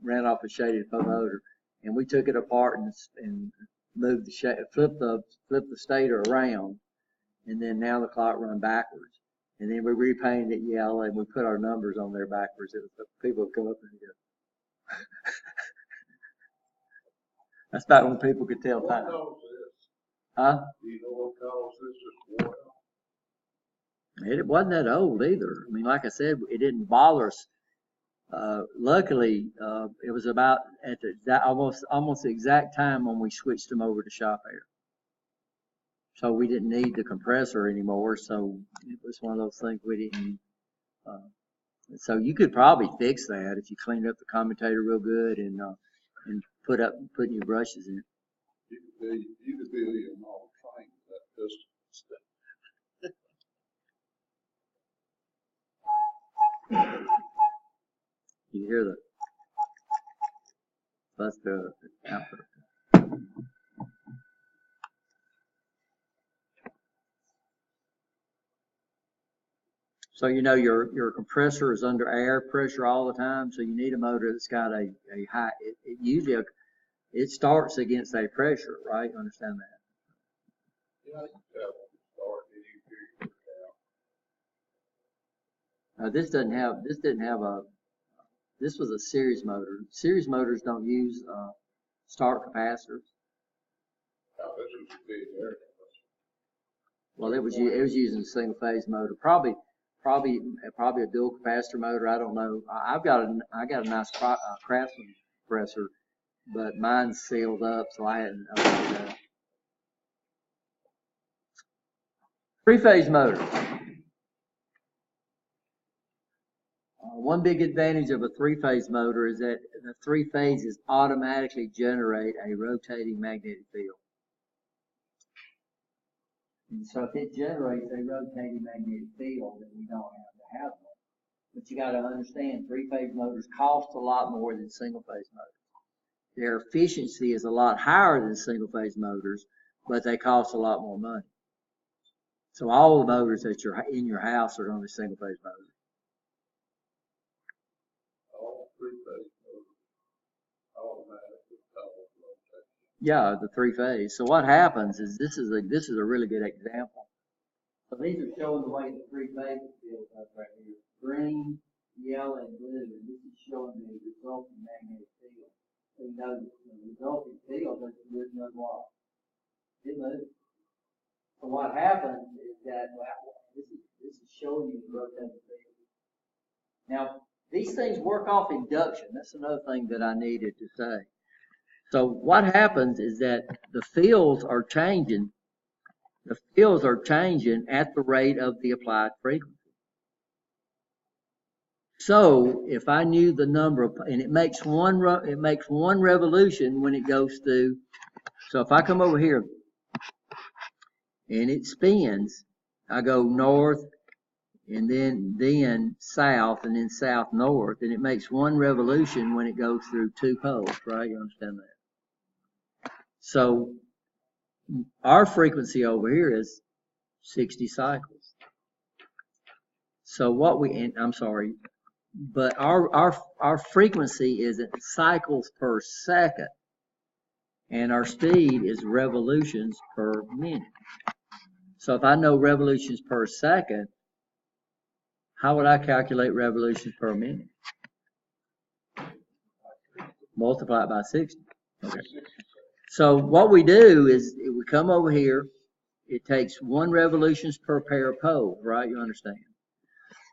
ran off a shaded Poe motor, and we took it apart and moved flipped the stator around, and then now the clock run backwards. And then we repainted it yellow, and we put our numbers on there backwards. It was people would come up and go. That's about when people could tell time. What caused this? Huh? Do you know what caused this? Just wore out? It wasn't that old either. I mean, like I said, it didn't bother us. Luckily, it was about at the almost the exact time when we switched them over to shop air. So we didn't need the compressor anymore. So it was one of those things we didn't. So you could probably fix that if you cleaned up the commutator real good and put new brushes in. You could be a model train with that piston. You hear that's the output. So you know your compressor is under air pressure all the time, so you need a motor that's got a high. It usually it starts against a pressure, right? You understand that? Yeah, you can tell when it starts. You figure it out. This didn't have a. This was a series motor. Series motors don't use start capacitors. Now, this is a big area. Well, it was using a single phase motor, probably a dual capacitor motor. I don't know. I got a nice Craftsman compressor, but mine's sealed up, so I hadn't opened it up. Three-phase motor. One big advantage of a three-phase motor is that the three phases automatically generate a rotating magnetic field. And so if it generates a rotating magnetic field, then we don't have to have one. But you got to understand, three-phase motors cost a lot more than single-phase motors. Their efficiency is a lot higher than single-phase motors, but they cost a lot more money. So all the motors that are in your house are going to be single-phase motors. All three-phase motors automatically rotate. Yeah, the three-phase. So what happens is this is a really good example. So these are showing the way the three phases build up right here. Green, yellow, and blue. And this is showing the resulting magnetic field. So you know the resulting field doesn't move no more. It moves. So what happens is that, this is showing you the rotating field. Now, these things work off induction. That's another thing that I needed to say. So what happens is that the fields are changing. The fields are changing at the rate of the applied frequency. So if I knew the number of, and it makes one revolution when it goes through. So if I come over here and it spins, I go north and then south and then south north, and it makes one revolution when it goes through two poles, right? You understand that? So our frequency over here is 60 cycles. So what I'm sorry, but our frequency is at cycles per second, and our speed is revolutions per minute. So if I know revolutions per second, how would I calculate revolutions per minute? Multiply it by 60. Okay. So what we do is we come over here. It takes 1 revolutions per pair of poles, right? You understand?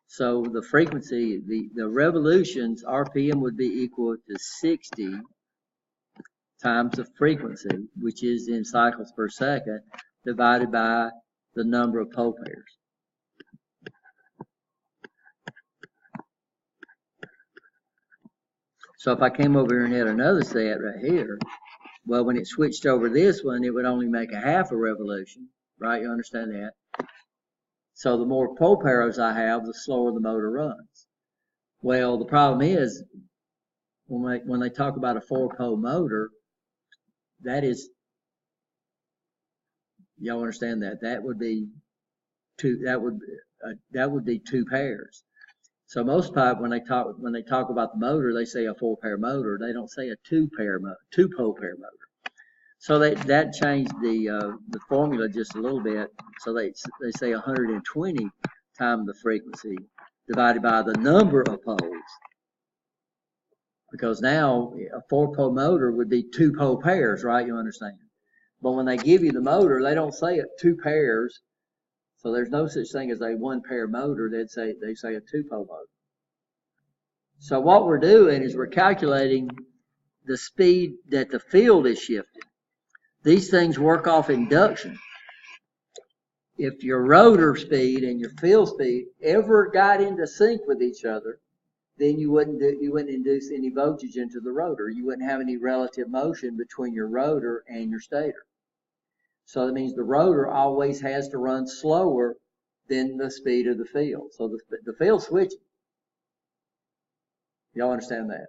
So the frequency, the revolutions, RPM would be equal to 60 times the frequency, which is in cycles per second, divided by the number of pole pairs. So if I came over here and had another set right here, well, when it switched over this one, it would only make a half a revolution, right? You understand that? So the more pole pairs I have, the slower the motor runs. Well, the problem is when they talk about a 4-pole motor, that is, y'all understand that? That would be two pairs. So most part, when they talk about the motor, they say a 4-pair motor. They don't say a 2-pole pair motor. So that changed the formula just a little bit. So they say 120 times the frequency divided by the number of poles, because now a 4-pole motor would be 2-pole pairs, right? You understand? But when they give you the motor, they don't say it 2 pairs. So there's no such thing as a 1-pair motor. They say a 2-pole motor. So what we're doing is we're calculating the speed that the field is shifting. These things work off induction. If your rotor speed and your field speed ever got into sync with each other, then you wouldn't induce any voltage into the rotor. You wouldn't have any relative motion between your rotor and your stator. So that means the rotor always has to run slower than the speed of the field. So the field switching. Y'all understand that?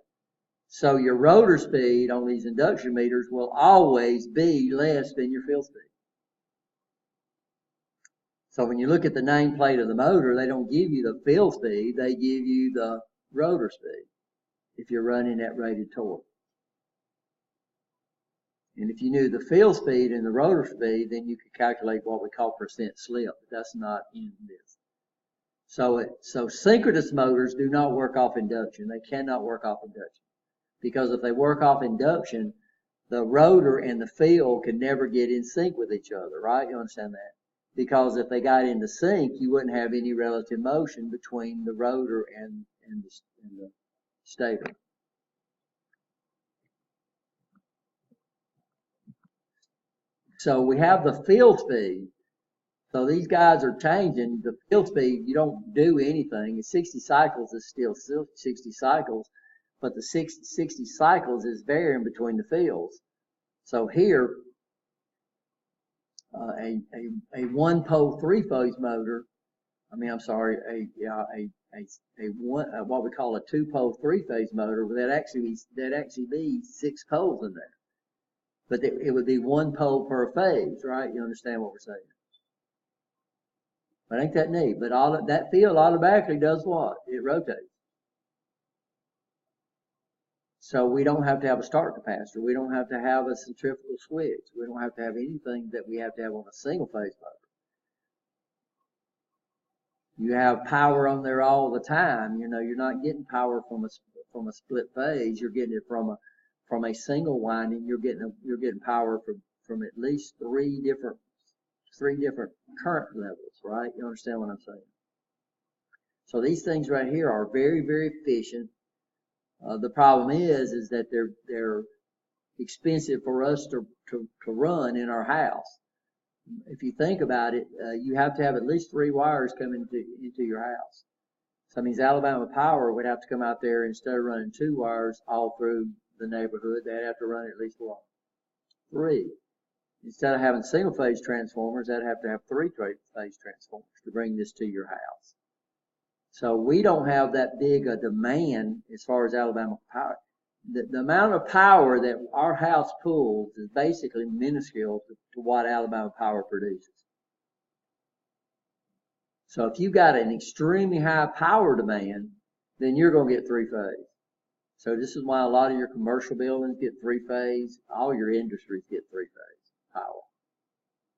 So your rotor speed on these induction meters will always be less than your field speed. So when you look at the nameplate of the motor, they don't give you the field speed, they give you the rotor speed if you're running at rated torque. And if you knew the field speed and the rotor speed, then you could calculate what we call percent slip, but that's not in this. So synchronous motors do not work off induction. They cannot work off induction. Because if they work off induction, the rotor and the field can never get in sync with each other, right? You understand that? Because if they got into sync, you wouldn't have any relative motion between the rotor and the stator. So we have the field speed. So these guys are changing. The field speed, you don't do anything. 60 cycles is still 60 cycles, but the 60 cycles is varying between the fields. So here, a 1-pole 3-phase motor, what we call a 2-pole 3-phase motor, that actually be 6 poles in there. But it would be 1 pole per phase, right? You understand what we're saying? But ain't that neat? But that field automatically does what? It rotates. So we don't have to have a start capacitor. We don't have to have a centrifugal switch. We don't have to have anything that we have to have on a single-phase motor. You have power on there all the time. You know, you're not getting power from a split phase. You're getting it from a single winding. You're getting power from at least 3 different three different current levels, right? You understand what I'm saying? So these things right here are very, very efficient. The problem is that they're expensive for us to run in our house. If you think about it, you have to have at least 3 wires coming into your house. So that means Alabama Power would have to come out there, instead of running 2 wires all through the neighborhood, they'd have to run at least 3. Instead of having single phase transformers, they'd have to have 3 phase transformers to bring this to your house. So we don't have that big a demand as far as Alabama Power. The amount of power that our house pulls is basically minuscule to what Alabama Power produces. So if you've got an extremely high power demand, then you're going to get 3 phase. So this is why a lot of your commercial buildings get 3 phase. All your industries get 3 phase power.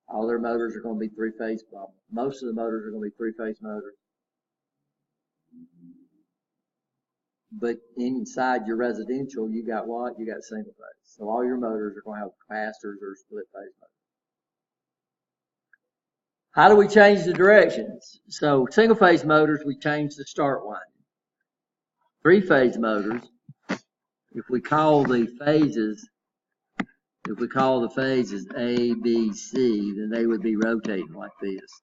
All their motors are going to be 3 phase. Most of the motors are going to be 3 phase motors. But inside your residential, you got what? You got single phase. So all your motors are going to have capacitors or split phase motors. How do we change the directions? So single phase motors, we change the start winding. 3 phase motors, if we call the phases A, B, C, then they would be rotating like this.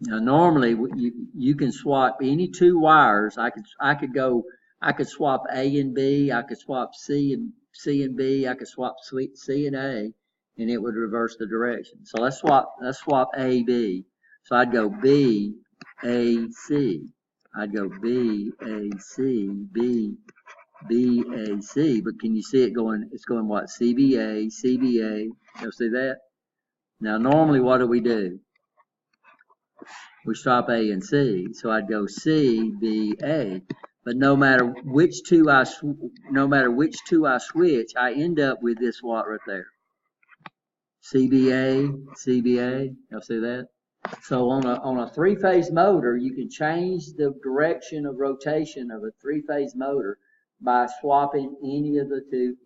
Now, normally you can swap any 2 wires. I could swap A and B. I could swap C and B. I could swap C and A, and it would reverse the direction. So let's swap A, B. So I'd go B, A, C. I'd go B, A, C, B, B, A, C. But can you see it going? It's going what? CBA, CBA. You'll see that? Now, normally what do? We swap A and C, so I'd go C, B, A. But no matter which two I switch, I end up with this what right there. CBA, CBA. Y'all see that? So on a 3-phase motor, you can change the direction of rotation of a 3-phase motor by swapping any of the 3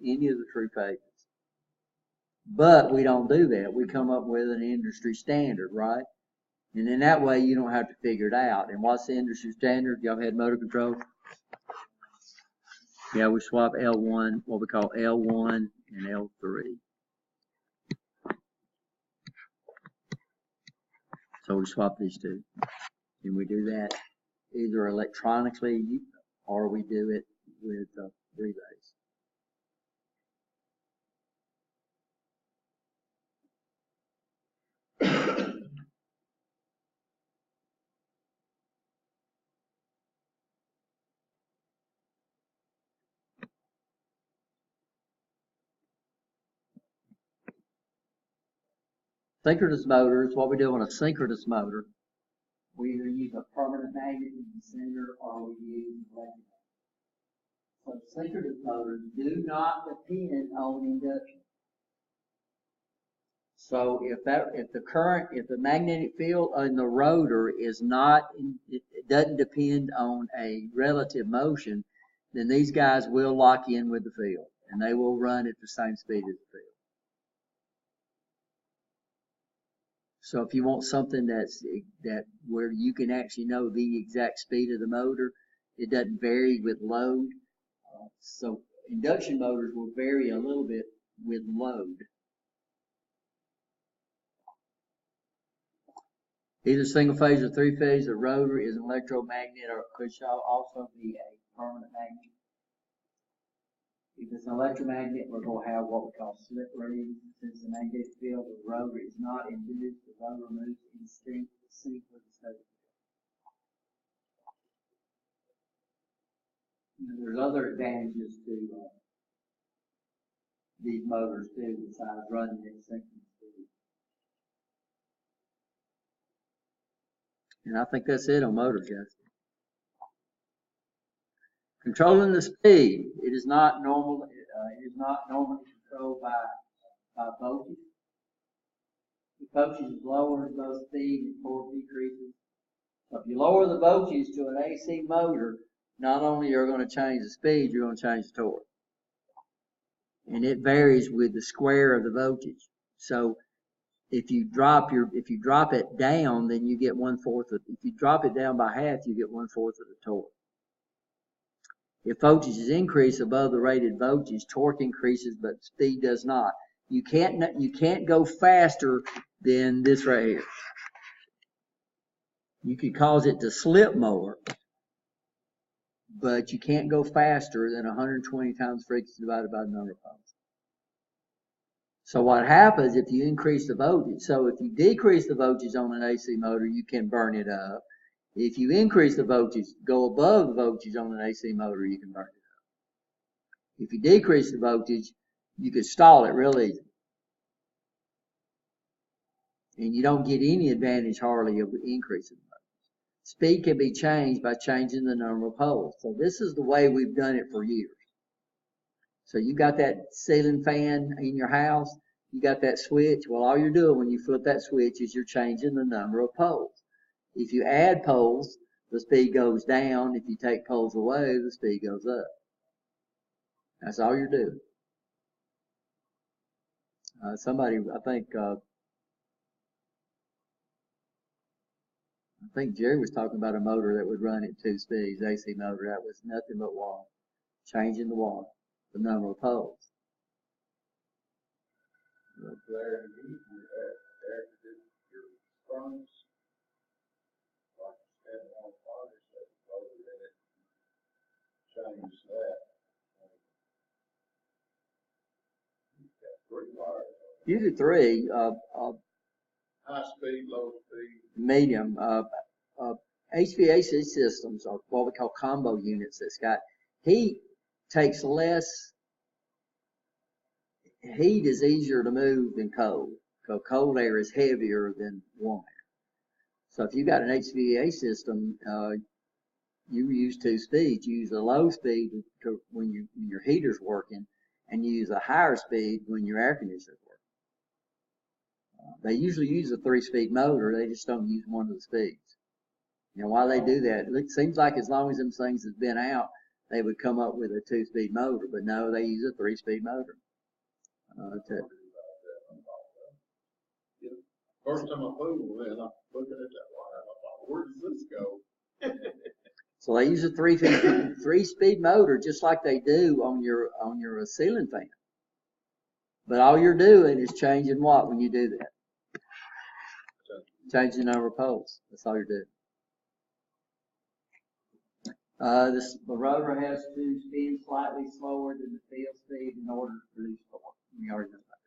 phases. But we don't do that. We come up with an industry standard, right? And in that way, you don't have to figure it out. And what's the industry standard? Y'all had motor control? Yeah, we swap L1, what we call L1 and L3. So we swap these 2. And we do that either electronically or we do it with relays. Synchronous motors, what we do on a synchronous motor, we either use a permanent magnet in the center or we use electric magnet. So synchronous motors do not depend on induction. So if the magnetic field in the rotor is not, it doesn't depend on a relative motion, then these guys will lock in with the field and they will run at the same speed as the field. So if you want something where you can actually know the exact speed of the motor, it doesn't vary with load. So induction motors will vary a little bit with load. Either single phase or 3 phase, the rotor is an electromagnet or could also be a permanent magnet. If it's an electromagnet, we're going to have what we call slip rings. Since the magnetic field of the rotor is not induced, the rotor moves in sync with the stator field. There's other advantages to these motors too, besides running at synchronous speed. And I think that's it on motors, guys. Controlling the speed. It is not normally controlled by voltage. If voltage is lowered, both speed and torque decreases. So if you lower the voltage to an AC motor, not only are you going to change the speed, you're going to change the torque. And it varies with the square of the voltage. So if you drop it down, then you get 1/4 of, if you drop it down by half, you get 1/4 of the torque. If voltage is increased above the rated voltage, torque increases, but speed does not. You can't go faster than this right here. You could cause it to slip more, but you can't go faster than 120 times frequency divided by the number of poles. So what happens if you increase the voltage? So if you decrease the voltage on an AC motor, you can burn it up. If you increase the voltage, go above the voltage on an AC motor, you can burn it up. If you decrease the voltage, you can stall it real easy. And you don't get any advantage hardly of increasing the voltage. Speed can be changed by changing the number of poles. So this is the way we've done it for years. So you got that ceiling fan in your house, you got that switch. Well, all you're doing when you flip that switch is you're changing the number of poles. If you add poles, the speed goes down. If you take poles away, the speed goes up. That's all you're doing. Somebody, I think Jerry was talking about a motor that would run at 2 speeds, AC motor. That was nothing but water. Changing the water, the number of poles. There and heat, your furnace, like you said, on furnace, that motor in it, change that. You've got 3 wires. Usually 3, High speed, low speed. medium. HVAC systems are what we call combo units. That's got heat takes less. Heat is easier to move than cold, because cold air is heavier than warm air. So if you got an HVAC system, you use 2 speeds. You use a low speed when your heater's working, and you use a higher speed when your air conditioner's working. They usually use a 3-speed motor. They just don't use one of the speeds. You know why they do that? It seems like as long as them things has been out, they would come up with a 2-speed motor, but no, they use a 3-speed motor. First time I flew in, I'm looking at that wire, I thought, where does this go? So they use a 3-speed motor just like they do on your ceiling fan. But all you're doing is changing what when you do that? Changing the number of poles. That's all you're doing. The rotor has to spin slightly slower than the field speed in order to produce torque. We already know about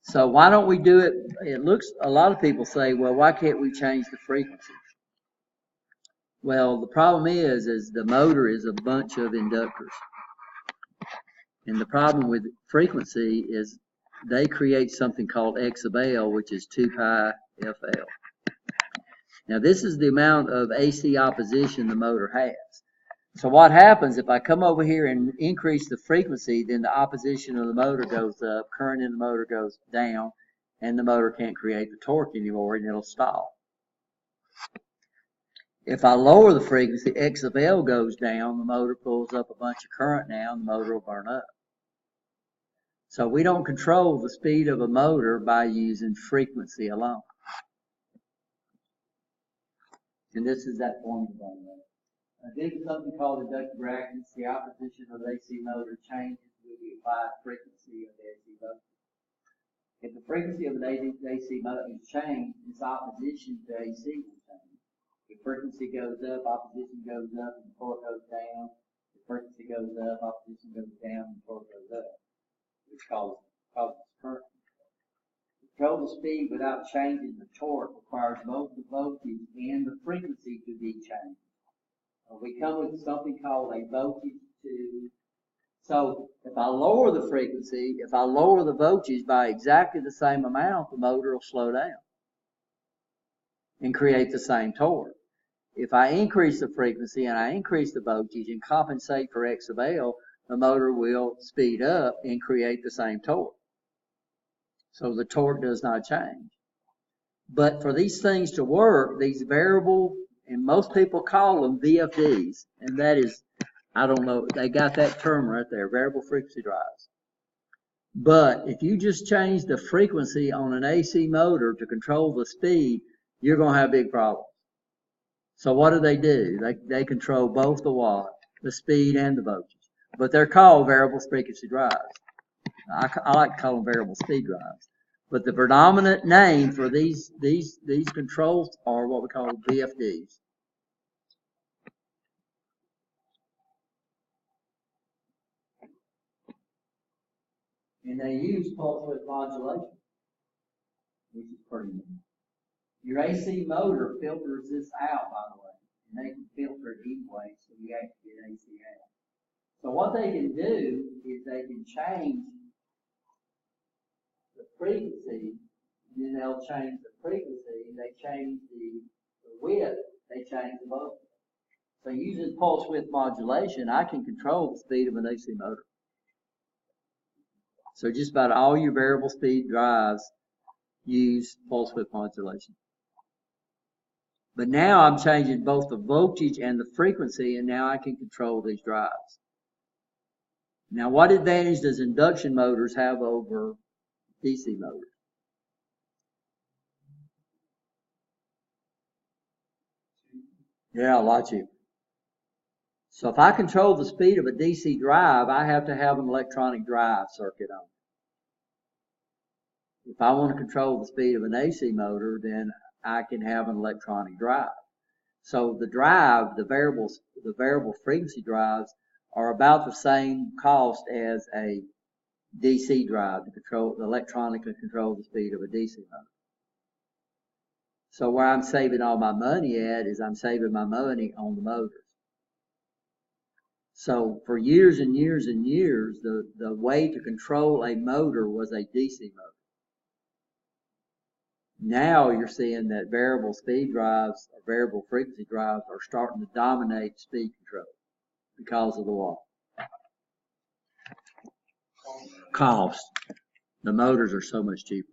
that. So why don't we do it? It looks, a lot of people say, well, why can't we change the frequency? Well, the problem is the motor is a bunch of inductors. And the problem with frequency is they create something called X sub L, which is 2 pi FL. Now this is the amount of AC opposition the motor has. So what happens if I come over here and increase the frequency, then the opposition of the motor goes up, current in the motor goes down, and the motor can't create the torque anymore and it'll stall. If I lower the frequency, X of L goes down, the motor pulls up a bunch of current now, and the motor will burn up. So we don't control the speed of a motor by using frequency alone. And this is that formula. This is something called inductive reactance. The opposition of the AC motor changes with the applied frequency of the AC motor. If the frequency of the AC motor is changed, its opposition to AC will change. If frequency goes up, opposition goes up, and the torque goes down. If frequency goes up, opposition goes down, and the torque goes up, which causes current. To control the speed without changing the torque requires both the voltage and the frequency to be changed. We come with something called a voltage to. So if I lower the frequency, if I lower the voltage by exactly the same amount, the motor will slow down and create the same torque. If I increase the frequency and I increase the voltage and compensate for X sub L, the motor will speed up and create the same torque. So the torque does not change. But for these things to work, these variable and most people call them VFDs, and that is, I don't know, they got that term right there, variable frequency drives. But if you just change the frequency on an AC motor to control the speed, you're going to have big problems. So what do? They control both the watt, the speed, and the voltage. But they're called variable frequency drives. I like to call them variable speed drives. But the predominant name for these controls are what we call VFDs. And they use pulse width modulation, which is pretty neat. Your AC motor filters this out, by the way, and they can filter it anyway, so you have to get AC out. So what they can do is they can change the frequency, and then they'll change the frequency, they change the width, they change the voltage. So using pulse width modulation, I can control the speed of an AC motor. So just about all your variable speed drives use pulse width modulation. But now I'm changing both the voltage and the frequency, and now I can control these drives. Now, what advantage does induction motors have over DC motors? Yeah, a lot cheaper. So if I control the speed of a DC drive, I have to have an electronic drive circuit on. If I want to control the speed of an AC motor, then I can have an electronic drive. So the drive, the variable frequency drives are about the same cost as a DC drive to electronically control the speed of a DC motor. So where I'm saving all my money at is I'm saving my money on the motors. So for years and years and years, the way to control a motor was a DC motor. Now you're seeing that variable speed drives or variable frequency drives are starting to dominate speed control because of the law. Cost. The motors are so much cheaper.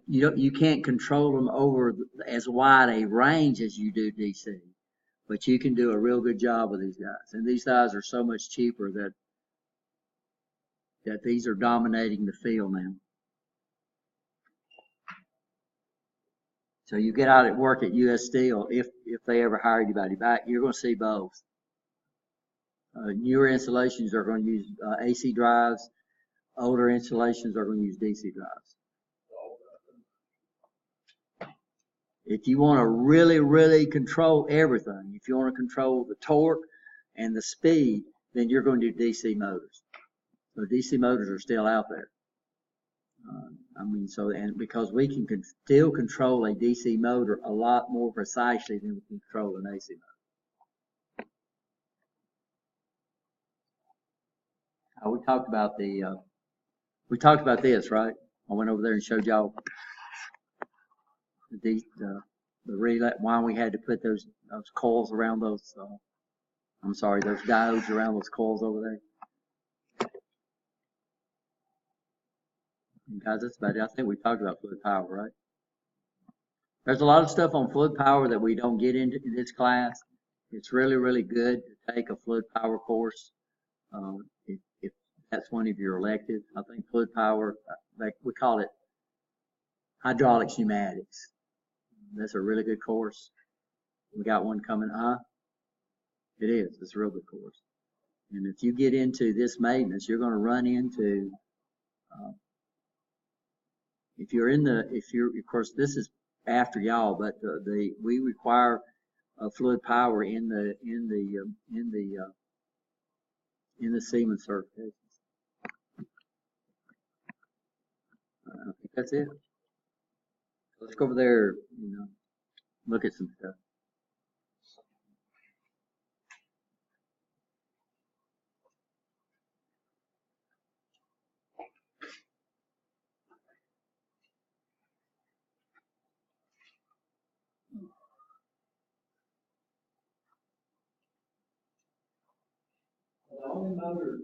You can't control them over as wide a range as you do DC, but you can do a real good job with these guys. And these guys are so much cheaper that these are dominating the field now. So you get out at work at US Steel, if they ever hire anybody back, you're going to see both. Newer installations are going to use AC drives. Older installations are going to use DC drives. If you want to really, really control everything, if you want to control the torque and the speed, then you're going to do DC motors. So DC motors are still out there. And because we can still control a DC motor a lot more precisely than we can control an AC motor. We talked about this, right? I went over there and showed y'all the relay, why we had to put those coils around those, those diodes around those coils over there. And guys, that's about it. I think we talked about fluid power, right? There's a lot of stuff on fluid power that we don't get into in this class. It's really, really good to take a fluid power course. If that's one of your electives, I think fluid power, we call it hydraulics pneumatics. That's a really good course. We got one coming, It is. It's a real good course. And if you get into this maintenance, you're going to run into, of course, this is after y'all, but we require fluid power in the Siemens certifications. I think that's it. Let's go over there, look at some stuff. The only motors